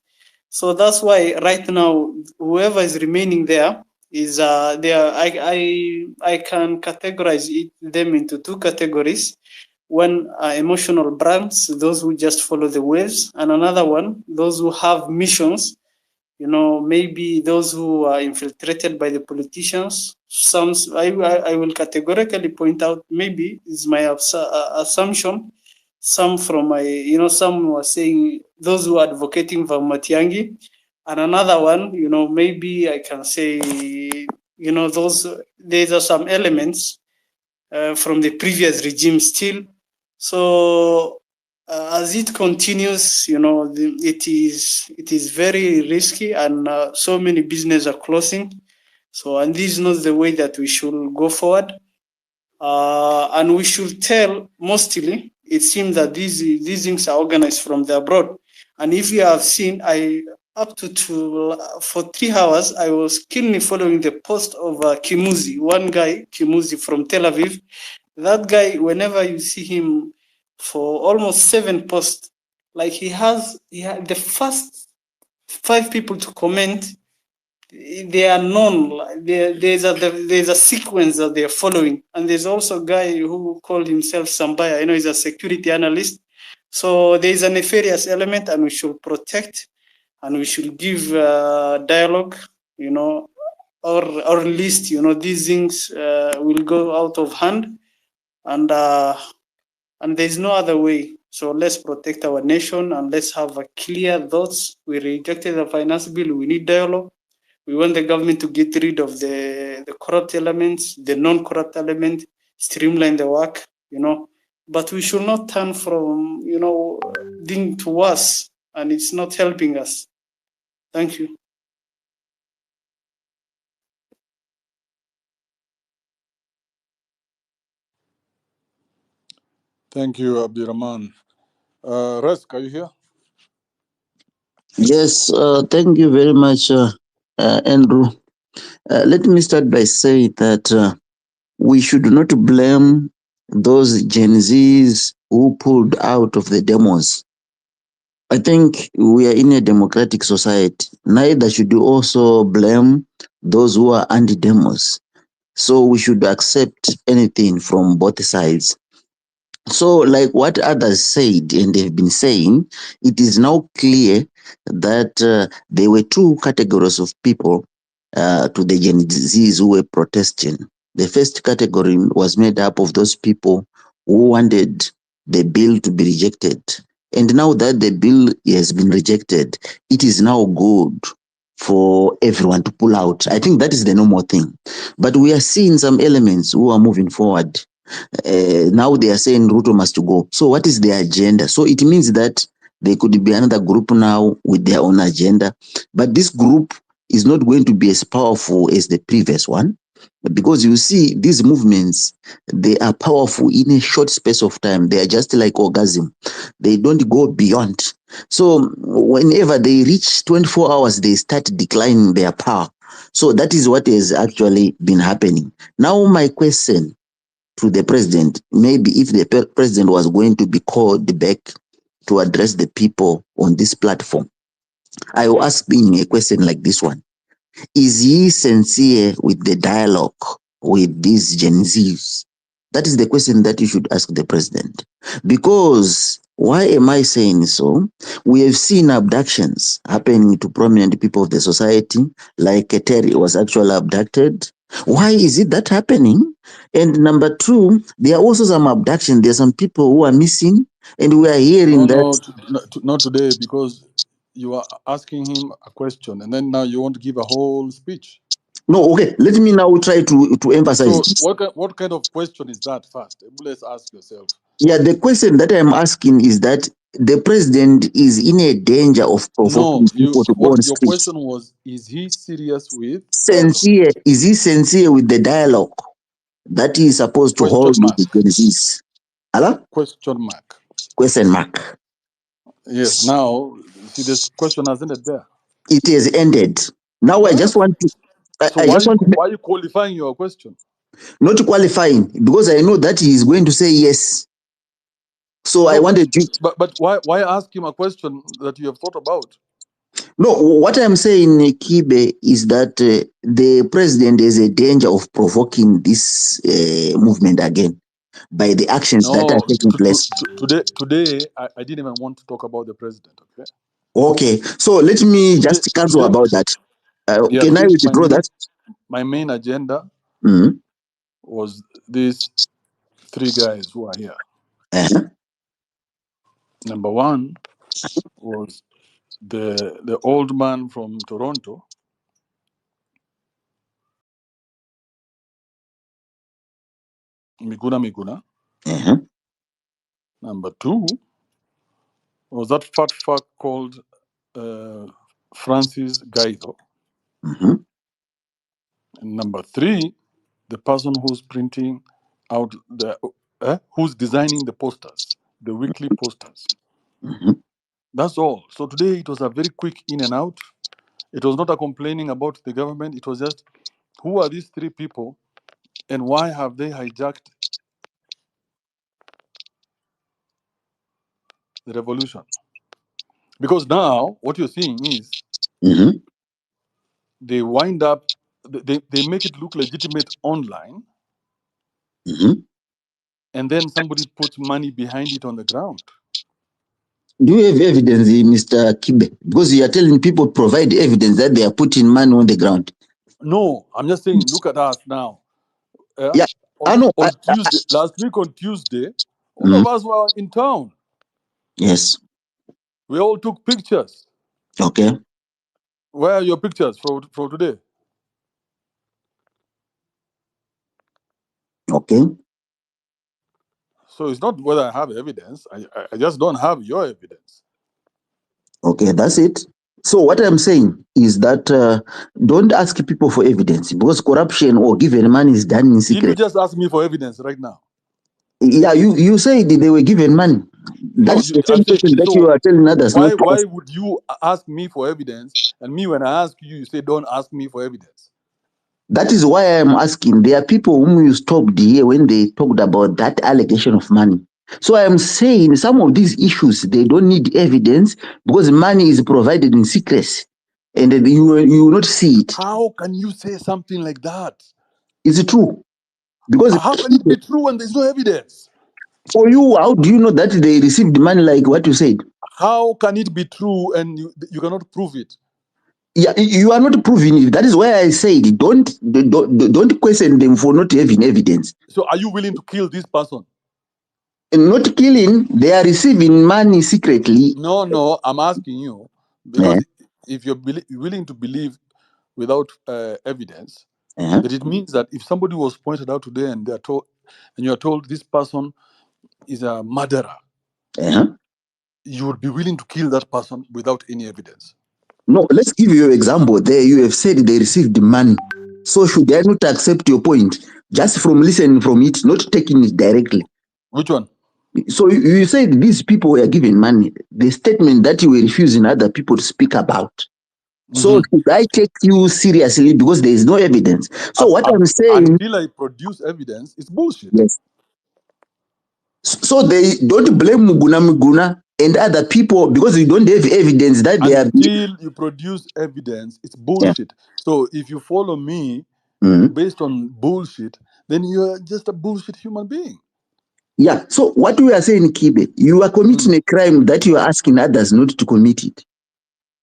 So that's why right now, whoever is remaining there is there. I can categorize them into two categories. One are emotional brands, those who just follow the waves, and another one, those who have missions. Maybe those who are infiltrated by the politicians. I will categorically point out, maybe is my assumption. Some from my, some were saying those who are advocating for Matiangi, and another one, maybe I can say, those there are some elements from the previous regime still. So as it continues, it is very risky, and so many businesses are closing. So, and this is not the way that we should go forward. And we should tell, mostly, it seems that these things are organized from the abroad. And if you have seen, for 3 hours, I was keenly following the post of Kimuzi, one guy, Kimuzi from Tel Aviv. That guy, whenever you see him for almost 7 posts, like he has the first 5 people to comment, they are known. There's a sequence that they are following, and there's also a guy who called himself Sambaya. He's a security analyst. So there is a nefarious element, and we should protect, and we should give dialogue. Or at least these things will go out of hand, and there's no other way. So let's protect our nation, and let's have a clear thoughts. We rejected the finance bill. We need dialogue. We want the government to get rid of the corrupt elements, the non-corrupt element, streamline the work, But we should not turn from, thing to worse, and it's not helping us. Thank you. Thank you, Abdirahman. Resk, are you here? Yes, thank you very much, Andrew. Let me start by saying that we should not blame those Gen Zs who pulled out of the demos. I think we are in a democratic society. Neither should you also blame those who are anti-demos. So we should accept anything from both sides. So, like what others said and they've been saying, it is now clear that there were two categories of people to the Gen Zs who were protesting. The first category was made up of those people who wanted the bill to be rejected. And now that the bill has been rejected, it is now good for everyone to pull out. I think that is the normal thing. But we are seeing some elements who are moving forward. Now they are saying Ruto must go. So what is their agenda? So it means that there could be another group now with their own agenda. But this group is not going to be as powerful as the previous one. Because you see, these movements, they are powerful in a short space of time. They are just like orgasm. They don't go beyond. So whenever they reach 24 hours, they start declining their power. So that is what has actually been happening. Now my question to the president, maybe if the president was going to be called back to address the people on this platform, I will ask him a question like this one. Is he sincere with the dialogue with these Gen Zs? That is the question that you should ask the president. Because why am I saying so? We have seen abductions happening to prominent people of the society, like Terry was actually abducted. Why is it that happening? And number two, there are also some abduction. There are some people who are missing, and we are hearing that. Not today, because you are asking him a question, and then now you want to give a whole speech. No, okay. Let me now try to emphasize. So what kind of question is that first? Let's ask yourself. Yeah, the question that I'm asking is that the president is in a danger of provoking people to go on Your streets. question was, is he serious with sincere? Is he sincere with the dialogue? that is supposed to hold Question mark. the disease. Hello? Question mark. Question mark. Yes. Now, see, this question has ended there. It has ended. Now I just want to. So I just want to why are you qualifying your question? not qualifying because I know that he is going to say yes. So I No, wanted to. but why ask him a question that you have thought about? No, what I'm saying, Kibe, is that the president is a danger of provoking this movement again by the actions that are No, taking place. today I didn't even want to talk about the president. Okay. Okay, so let me just cancel about that. Yeah, Can I today withdraw that? my main agenda Mm-hmm. was these three guys who are here. Uh-huh. Number one was the old man from Toronto. Miguna. Uh-huh. Number two was that fat fuck called Francis Gaido. Mm-hmm. And number three, the person who's printing out who's designing the posters, the weekly posters. Mm-hmm. That's all. So today it was a very quick in and out. It was not a complaining about the government. It was just, who are these three people and why have they hijacked the revolution? Because now what you're seeing is Mm-hmm. they wind up, they make it look legitimate online, Mm-hmm. and then somebody puts money behind it on the ground. Do you have evidence, Mr. Kibe? Because you are telling people provide evidence that they are putting money on the ground. No, I'm just saying, look at us now. Yeah, I know. On Tuesday, last week on Tuesday, all Mm. of us were in town. Yes. We all took pictures. Okay. Where are your pictures for today? Okay. So it's not whether I have evidence. I just don't have your evidence. Okay, that's it. So what I'm saying is that don't ask people for evidence because corruption or given money is done in Did you secret. just ask me for evidence right now? Yeah, you said they were given money. That No, is the I same say, question that you so are telling others not to why ask. would you ask me for evidence, and me when I ask you, you say don't ask me for evidence? That is why I am asking. There are people whom you stopped here when they talked about that allegation of money. So I am saying some of these issues, they don't need evidence because money is provided in secrecy and then you will not see it. How can you say something like that? Is it true? Because How can it be true when there's no evidence? for you, how do you know that they received money like what you said? How can it be true and you cannot prove it? Yeah, you are not proving it. That is why I said don't question them for not having evidence. So are you willing to kill this person? And not killing, they are receiving money secretly. No, I'm asking you because if you're willing to believe without evidence, that it means that if somebody was pointed out today and they're told, and you're told this person is a murderer, you would be willing to kill that person without any evidence. No, let's give you an example. There you have said they received money. So should I not accept your point just from listening from it, not taking it directly? Which one? So you said these people were given money. The statement that you were refusing other people to speak about. So should I take you seriously because there is no evidence? So what I'm saying, until I produce evidence, it's bullshit. Yes. So they don't blame Muguna and other people because you don't have evidence that they are. Until you produce evidence, it's bullshit. So if you follow me based on bullshit, then you're just a bullshit human being. Yeah. So what we are saying, Kibe, you are committing a crime that you are asking others not to commit it.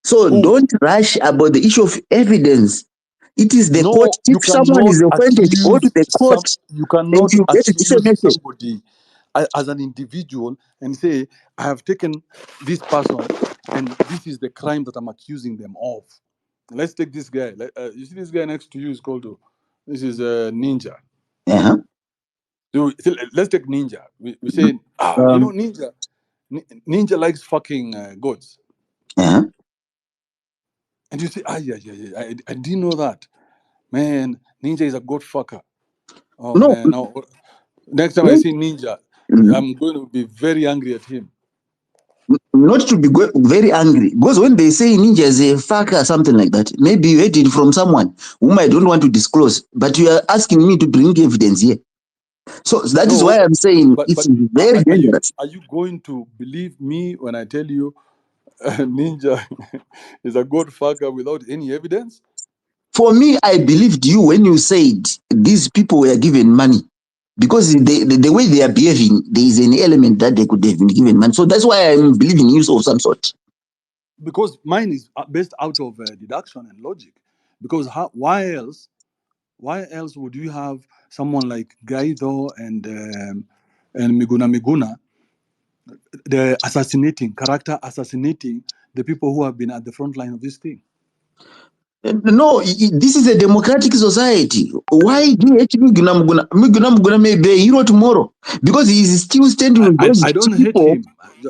So don't rush about the issue of evidence. It is the court. You If someone cannot is offended, go to the court you and cannot you get accuse defamation. somebody as an individual and say, I have taken this person and this is the crime that I'm accusing them of. Let's take this guy. You see this guy next to you is called, this is Ninja. So let's take Ninja. We say, Ninja. Ninja likes fucking goats. And you say, yeah, I didn't know that. Man, Ninja is a goat fucker. Oh No, man, now next time I when- see Ninja, mm, I'm going to be very angry at him. not to be very angry, because when they say ninja is a fucker or something like that, maybe you heard it from someone whom I don't want to disclose, but you are asking me to bring evidence here. So that is why No, I'm saying it's but very dangerous. are you going to believe me when I tell you Ninja is a good fucker without any evidence? For me, I believed you when you said these people were given money. Because the way they are behaving, there is an element that they could have been given money. So that's why I'm believing you of some sort. Because mine is based out of deduction and logic. Because why else? Why else would you have someone like Gaido and Miguna, the character assassinating the people who have been at the front line of this thing? No, this is a democratic society. Why do you hate Miguna Muguna? Miguna Muguna may be a hero tomorrow because he is still standing with those I don't hate people. him.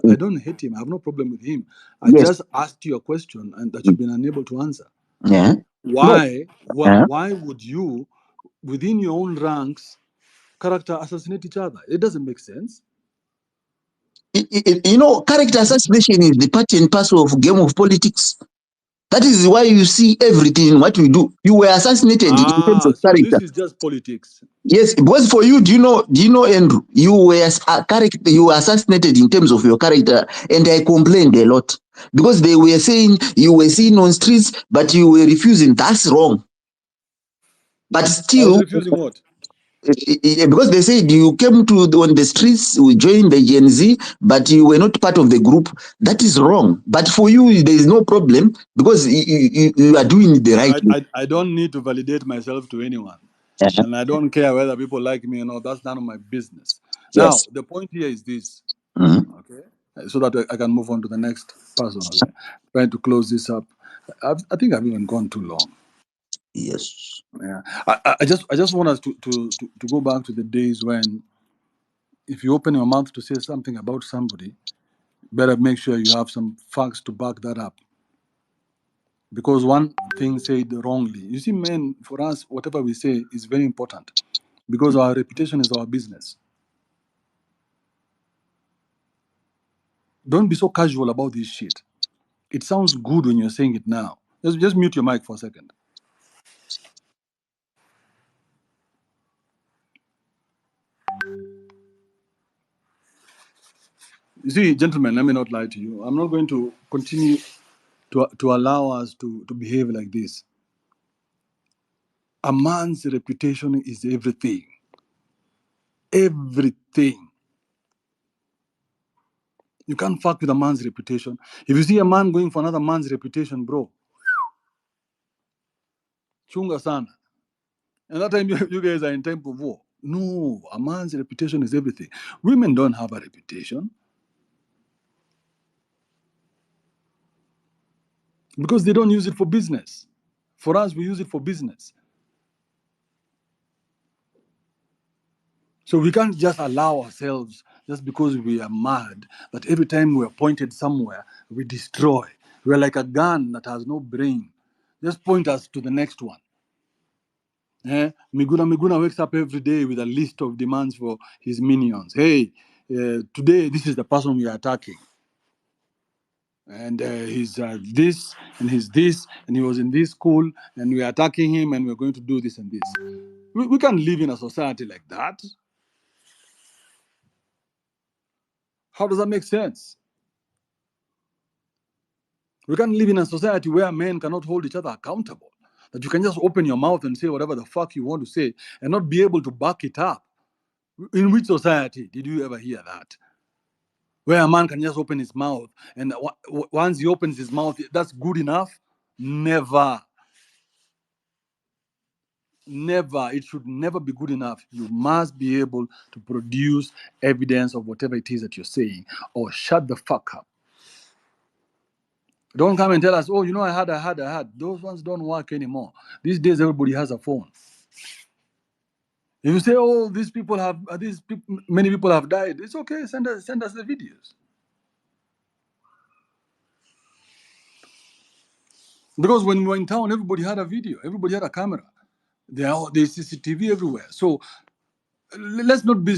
I don't hate him. I have no problem with him. I Yes. just asked you a question and that you've been unable to answer. Yeah. No. Why would you, within your own ranks, character assassinate each other? It doesn't make sense. You know, character assassination is the part and parcel of game of politics. That is why you see everything in what we do. You were assassinated in terms of So character. this is just politics. Yes, because for you, do you know, Andrew, you were a character, you were assassinated in terms of your character, and I complained a lot because they were saying you were seen on streets, but you were refusing. That's wrong. But I was still, refusing what? because they said you came to on the streets, we joined the Gen Z, but you were not part of the group. That is wrong. But for you, there is no problem because you are doing it the right way. I don't need to validate myself to anyone. And I don't care whether people like me or not. That's none of my business. Now, Yes. the point here is this, Mhm. okay? So that I can move on to the next person, okay? Trying to close this up. I think I've even gone too long. Yes. Yeah. I just want us to go back to the days when if you open your mouth to say something about somebody, better make sure you have some facts to back that up. Because one thing said wrongly. You see, men, for us, whatever we say is very important because our reputation is our business. Don't be so casual about this shit. It sounds good when you're saying it now. Just mute your mic for a second. You see, gentlemen, let me not lie to you. I'm not going to continue to allow us to behave like this. A man's reputation is everything. Everything. You can't fuck with a man's reputation. If you see a man going for another man's reputation, bro, chunga sana. And that time you guys are in time of war. No, a man's reputation is everything. Women don't have a reputation because they don't use it for business. For us, we use it for business. So we can't just allow ourselves, just because we are mad, that every time we're pointed somewhere, we destroy. We're like a gun that has no brain. Just point us to the next one. Miguna wakes up every day with a list of demands for his minions. Hey, today this is the person we are attacking. And he's this, and he's this, and he was in this school, and we are attacking him, and we're going to do this and this. We can't live in a society like that. How does that make sense? We can't live in a society where men cannot hold each other accountable. That you can just open your mouth and say whatever the fuck you want to say and not be able to back it up. In which society did you ever hear that? Where a man can just open his mouth and once he opens his mouth, that's good enough? Never. Never. It should never be good enough. You must be able to produce evidence of whatever it is that you're saying, or shut the fuck up. Don't come and tell us, oh, you know, I had. Those ones don't work anymore. These days, everybody has a phone. If you say, oh, many people have died, it's okay. Send us the videos. Because when we were in town, everybody had a video. Everybody had a camera. There's CCTV everywhere. So let's not be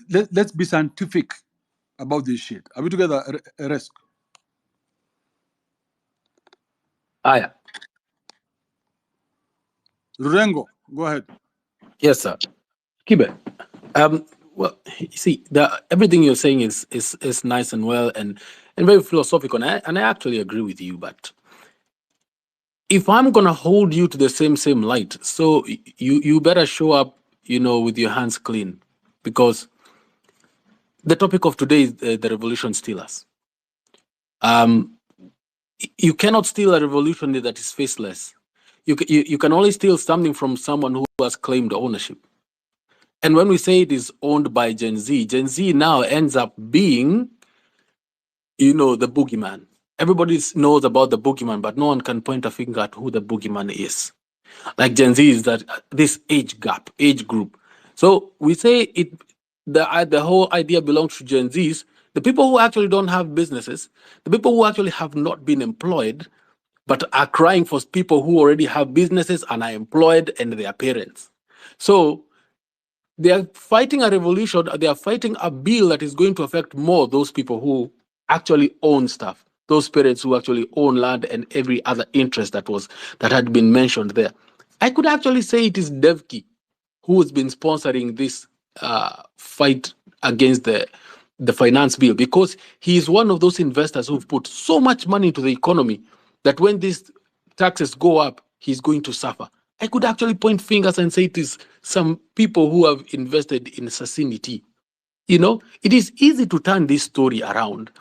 let's be scientific about this shit. Are we together? Rest. Yeah. Rurengo, go ahead. Yes, sir. Kibe. Well, you see, everything you're saying is nice and well and very philosophical, and I actually agree with you. But if I'm gonna hold you to the same light, so you better show up, with your hands clean, because the topic of today is the revolution stealers. You cannot steal a revolution that is faceless. You can only steal something from someone who has claimed ownership. And when we say it is owned by Gen Z now ends up being, the boogeyman. Everybody knows about the boogeyman, but no one can point a finger at who the boogeyman is. Like Gen Z is that this age group. So we say the whole idea belongs to Gen Zs, the people who actually don't have businesses, the people who actually have not been employed, but are crying for people who already have businesses and are employed and their parents. So they are fighting a revolution. They are fighting a bill that is going to affect more those people who actually own stuff, those parents who actually own land and every other interest that had been mentioned there. I could actually say it is Devki who has been sponsoring this fight against the finance bill, because he is one of those investors who've put so much money into the economy that when these taxes go up, he's going to suffer. I could actually point fingers and say it is some people who have invested in Sasinity. It is easy to turn this story around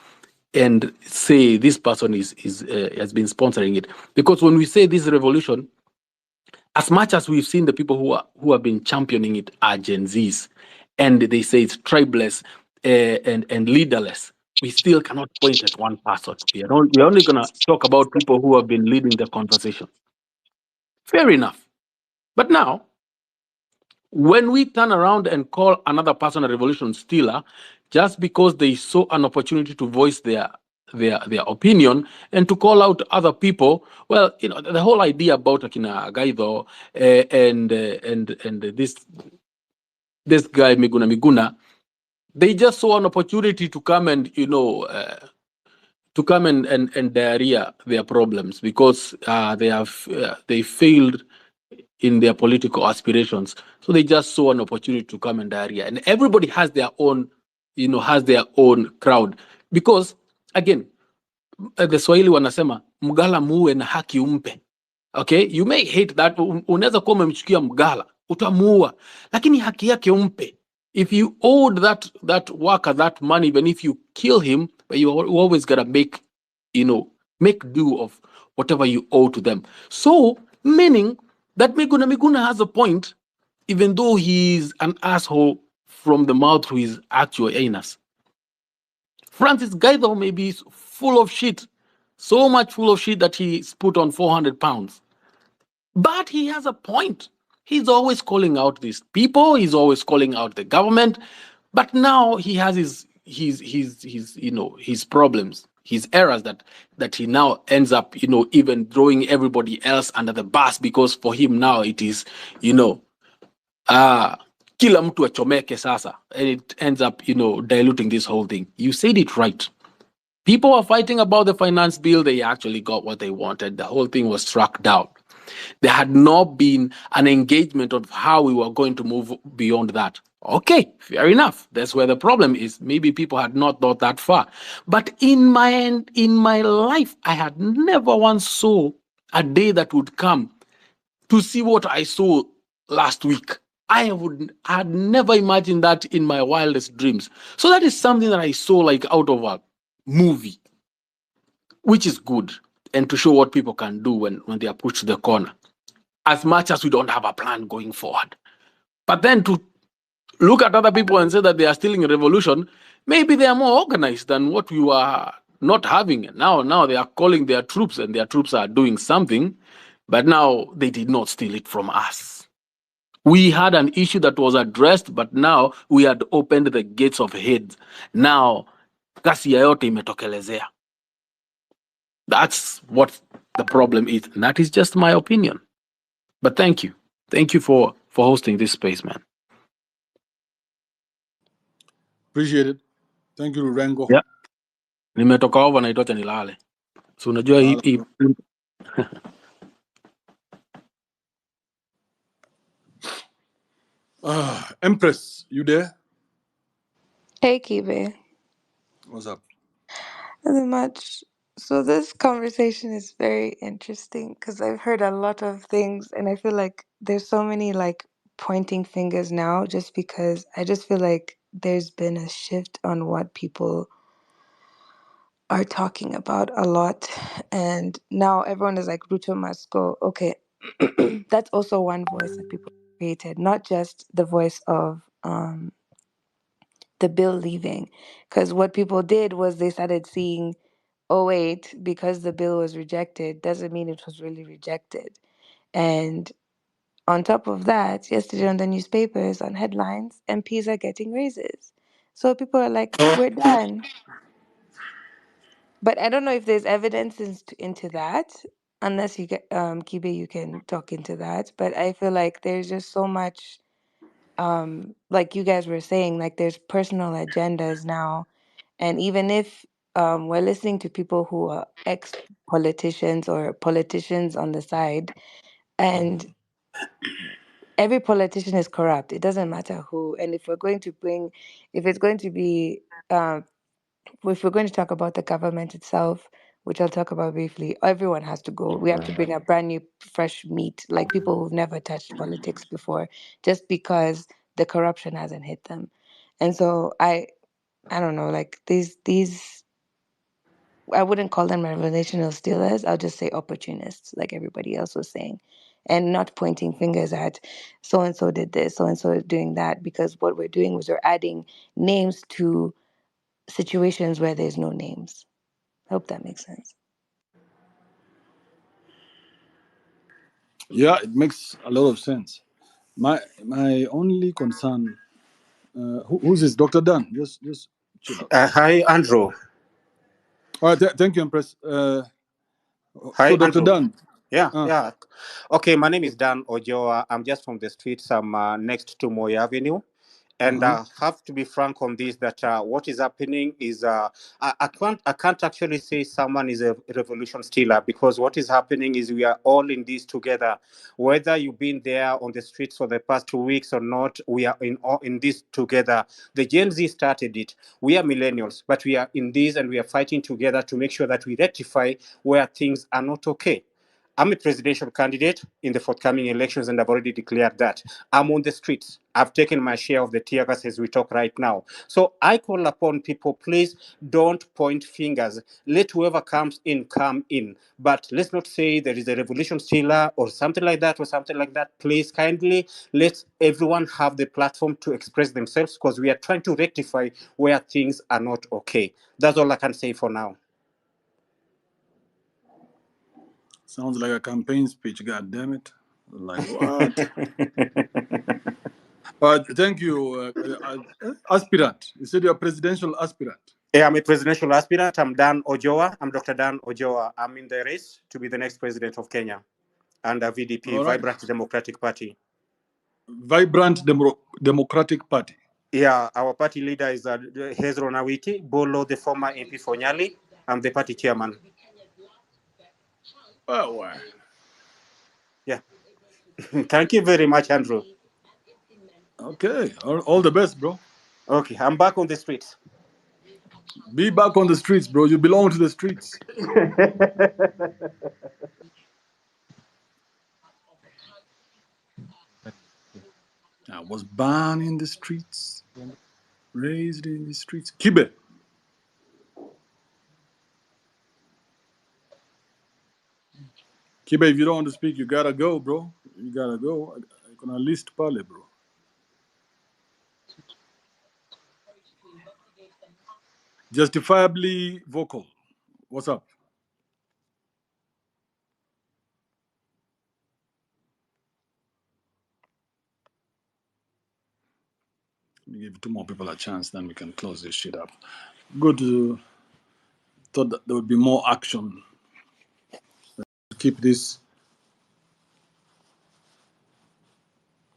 and say this person has been sponsoring it, because when we say this revolution, as much as we've seen the people who have been championing it are Gen Zs, and they say it's tribeless and leaderless, we still cannot point at one person. We're only going to talk about people who have been leading the conversation. Fair enough. But now, when we turn around and call another person a revolution stealer, just because they saw an opportunity to voice their opinion and to call out other people, well, the whole idea about Akina Gaido and this guy Miguna, they just saw an opportunity to come and diarrhea their problems, because they failed in their political aspirations. So they just saw an opportunity to come and diarrhea. And everybody has their own crowd. Because, again, the Swahili wanasema, mgala muwe na haki umpe. Okay? You may hate that. Unaweza kuwa umemchukia mgala, utamuua. Lakini haki yake umpe. If you owed that worker that money, even if you kill him, but you always gotta make do of whatever you owe to them. So, meaning that Miguna has a point, even though he's an asshole from the mouth to his actual anus. Francis Gaido may be full of shit, so much full of shit that he's put on 400 pounds. But he has a point. He's always calling out these people. He's always calling out the government. But now he has his problems, his errors that he now ends up, even throwing everybody else under the bus, because for him now it is, kila mtu achomeke sasa, and it ends up, diluting this whole thing. You said it right. People are fighting about the finance bill. They actually got what they wanted. The whole thing was struck down. There had not been an engagement of how we were going to move beyond that. Okay, fair enough. That's where the problem is. Maybe people had not thought that far. But in my life, I had never once saw a day that would come to see what I saw last week. I had never imagined that in my wildest dreams. So that is something that I saw like out of a movie, which is good, and to show what people can do when they are pushed to the corner, as much as we don't have a plan going forward. But then to look at other people and say that they are stealing a revolution, maybe they are more organized than what we were not having. Now they are calling their troops, and their troops are doing something, but now they did not steal it from us. We had an issue that was addressed, but now we had opened the gates of hate. Now, kasi ya yote imetokelezea. That's what the problem is. And that is just my opinion. But thank you. Thank you for hosting this space, man. Appreciate it. Thank you, Rengo. Yeah. Nimetoka over na itocha nilale. So unajua hii Empress, you there? Hey, Kibe. What's up? Nothing much. So this conversation is very interesting because I've heard a lot of things, and I feel like there's so many like pointing fingers now, just because I just feel like there's been a shift on what people are talking about a lot, and now everyone is like, Ruto must go. Okay, that's also one voice that people created, not just the voice of the bill leaving, because what people did was they started seeing, oh wait, because the bill was rejected doesn't mean it was really rejected. And on top of that, yesterday on the newspapers, on headlines, MPs are getting raises. So people are like, we're done. But I don't know if there's evidence into that, unless you get Kibe, you can talk into that. But I feel like there's just so much, like you guys were saying, like there's personal agendas now. And even if we're listening to people who are ex-politicians or politicians on the side, and every politician is corrupt. It doesn't matter who. And if it's going to be, if we're going to talk about the government itself, which I'll talk about briefly, everyone has to go. We have to bring a brand new, fresh meat, like people who've never touched politics before, just because the corruption hasn't hit them. And so I don't know, like these I wouldn't call them revelational stealers. I'll just say opportunists, like everybody else was saying, and not pointing fingers at so and so did this, so and so is doing that, because what we're doing was we're adding names to situations where there's no names. Hope that makes sense. Yeah, it makes a lot of sense. My only concern, who's this? Dr. Dan? Just chill out. Hi, Andrew. All right, thank you, Empress. Hi, So, Dr. Andrew. Dan. Yeah. Okay, my name is Dan Ojoa. I'm just from the streets. I'm next to Moy Avenue. And have to be frank on this, that what is happening is I can't actually say someone is a revolution stealer, because what is happening is we are all in this together. Whether you've been there on the streets for the past 2 weeks or not, we are in this together. The Gen Z started it. We are millennials, but we are in this and we are fighting together to make sure that we rectify where things are not okay. I'm a presidential candidate in the forthcoming elections, and I've already declared that. I'm on the streets. I've taken my share of the tear gas as we talk right now. So I call upon people, please don't point fingers. Let whoever comes in, come in. But let's not say there is a revolution stealer or something like that. Please kindly let everyone have the platform to express themselves, because we are trying to rectify where things are not okay. That's all I can say for now. Sounds like a campaign speech, God damn it. Like, what? Thank you, aspirant. You said you're a presidential aspirant. Yeah, I'm a presidential aspirant. I'm Dan Ojoa. I'm Dr. Dan Ojoa. I'm in the race to be the next president of Kenya under VDP, All right. Vibrant Democratic Party. Vibrant Democratic Party. Yeah, our party leader is Hezron Awiti, Bolo, the former MP for Nyali. I'm the party chairman. Oh, wow. Yeah. Thank you very much, Andrew. Okay, all the best, bro. Okay, I'm back on the streets. Be back on the streets, bro. You belong to the streets. I was born in the streets, raised in the streets. Kibe. Kibe, if you don't want to speak, you gotta go, bro. You gotta go. I'm gonna list Pale, bro. Justifiably vocal. What's up? Let me give 2 more people a chance, then we can close this shit up. Good. Thought that there would be more action. Keep this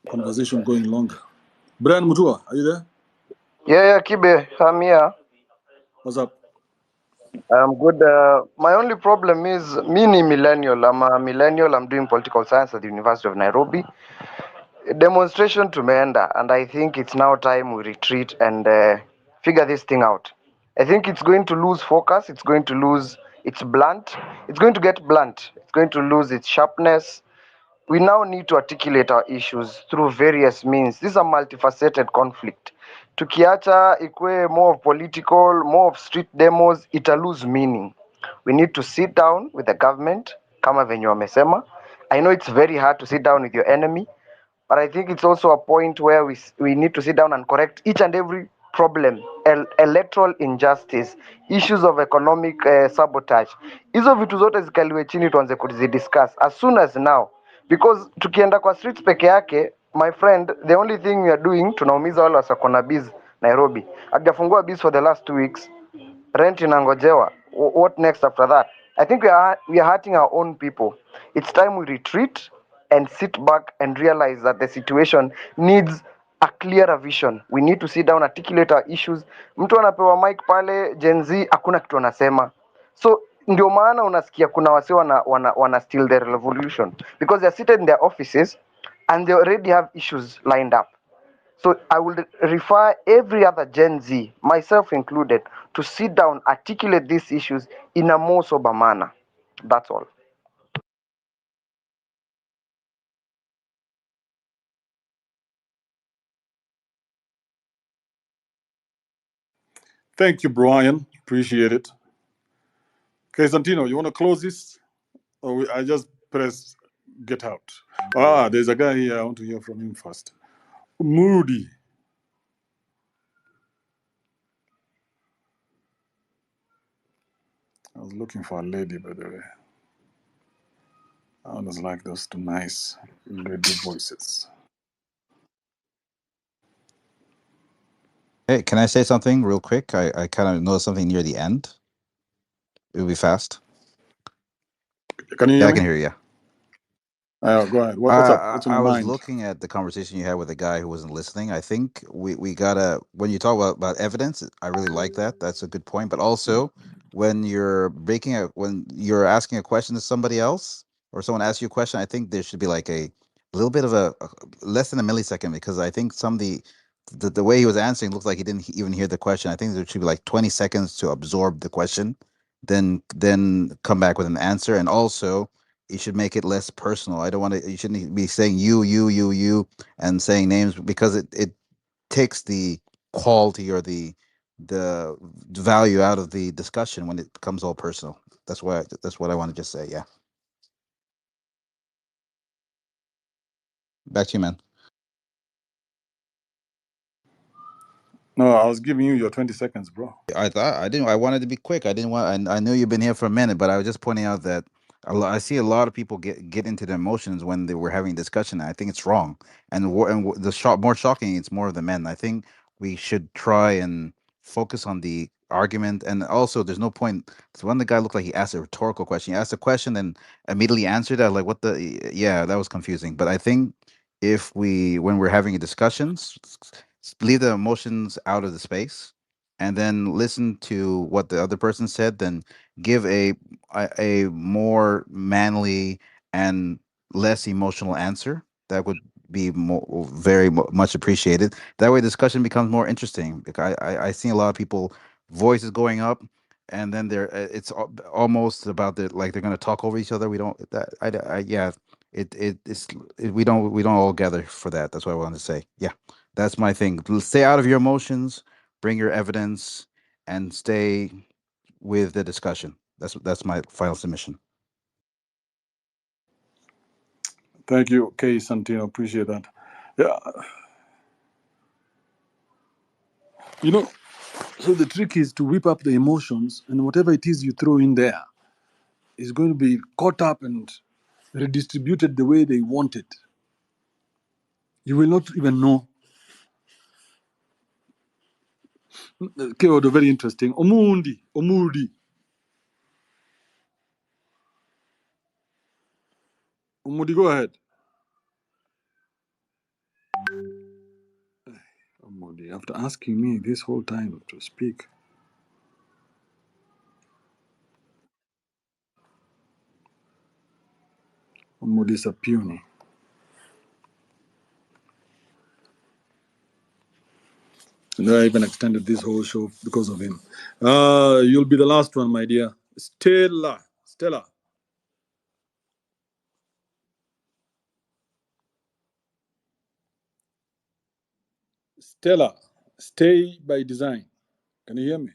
conversation going longer. Brian Mutua, are you there? Yeah, Kibe, I'm here. What's up? I'm good. My only problem is me ni millennial. I'm a millennial. I'm doing political science at the University of Nairobi. Demonstration tumeenda, and I think it's now time we retreat and figure this thing out. I think it's going to lose focus. It's going to lose its blunt. It's going to get blunt. It's going to lose its sharpness. We now need to articulate our issues through various means. This is a multifaceted conflict. Tukiacha ikwe more of political, more of street demos, ita lose meaning. We need to sit down with the government, kama venye wamesema. I know it's very hard to sit down with your enemy, but I think it's also a point where we need to sit down and correct each and every problem, electoral injustice, issues of economic sabotage. Hizo vitu zote zikaliwe chini tuanze kuzidiscuss as soon as now, because tukienda kwa streets peke yake, my friend, the only thing we are doing, tunaumiza wale wasakona biz Nairobi. Hajafungua biz for the last 2 weeks, rent inangojewa. What next after that? I think we are hurting our own people. It's time we retreat and sit back and realize that the situation needs a clearer vision. We need to sit down, articulate our issues. Mtu anapewa mic pale, Gen Z hakuna kitu anasema. So ndio maana unasikia kuna wase wana steal the revolution, because they're seated in their offices and they already have issues lined up. So I will refer every other Gen Z, myself included, to sit down, articulate these issues in a more sober manner. That's all. Thank you, Brian. Appreciate it. Okay, Santino, you want to close this? Or I just press get out. There's a guy here. I want to hear from him first. Moody. I was looking for a lady, by the way. I always like those two nice lady voices. Hey, can I say something real quick? I kind of noticed something near the end. It'll be fast. Can you Yeah, hear I can me? hear you. Go ahead. What's up? I What's on I your was mind? looking at the conversation you had with the guy who wasn't listening. I think we gotta, when you talk about evidence, I really like that. That's a good point. But also when you're when you're asking a question to somebody else, or someone asks you a question, I think there should be like a little bit of a less than a millisecond, because I think some of the way he was answering looked like he didn't even hear the question. I think there should be like 20 seconds to absorb the question, then come back with an answer. And also you should make it less personal. I don't want to. You shouldn't be saying you, and saying names, because it takes the quality or the value out of the discussion when it becomes all personal. That's what I want to just say. Yeah, back to you, man. No, I was giving you your 20 seconds, bro. I thought I didn't. I wanted to be quick. I didn't want. I knew you've been here for a minute, but I was just pointing out that I see a lot of people get into their emotions when they were having a discussion. And I think it's wrong. The more shocking, it's more of the men. I think we should try and focus on the argument. And also, there's no point. So when the guy looked like he asked a rhetorical question, he asked a question and immediately answered that. Like, what the? Yeah, that was confusing. But I think if when we're having a discussion, leave the emotions out of the space, and then listen to what the other person said, then give a more manly and less emotional answer. That would be much appreciated. That way discussion becomes more interesting, because I see a lot of people voices going up, and then almost about like they're going to talk over each other. We don't that I yeah, we don't all gather for that. That's what I wanted to say. Yeah, that's my thing. Stay out of your emotions, bring your evidence, and stay with the discussion. That's my final submission. Thank you, Kay Santino. Appreciate that. Yeah, you know, so the trick is to whip up the emotions, and whatever it is you throw in there is going to be caught up and redistributed the way they want it. You will not even know. Keyword very interesting. Omudi. Omudi, go ahead. Omudi, after asking me this whole time to speak. Modisa Puny. And I even extended this whole show because of him. You'll be the last one, my dear. Stella. Stella, stay by design. Can you hear me?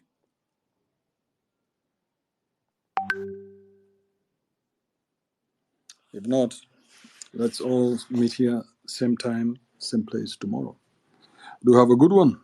If not, let's all meet here, same time, same place tomorrow. Do have a good one.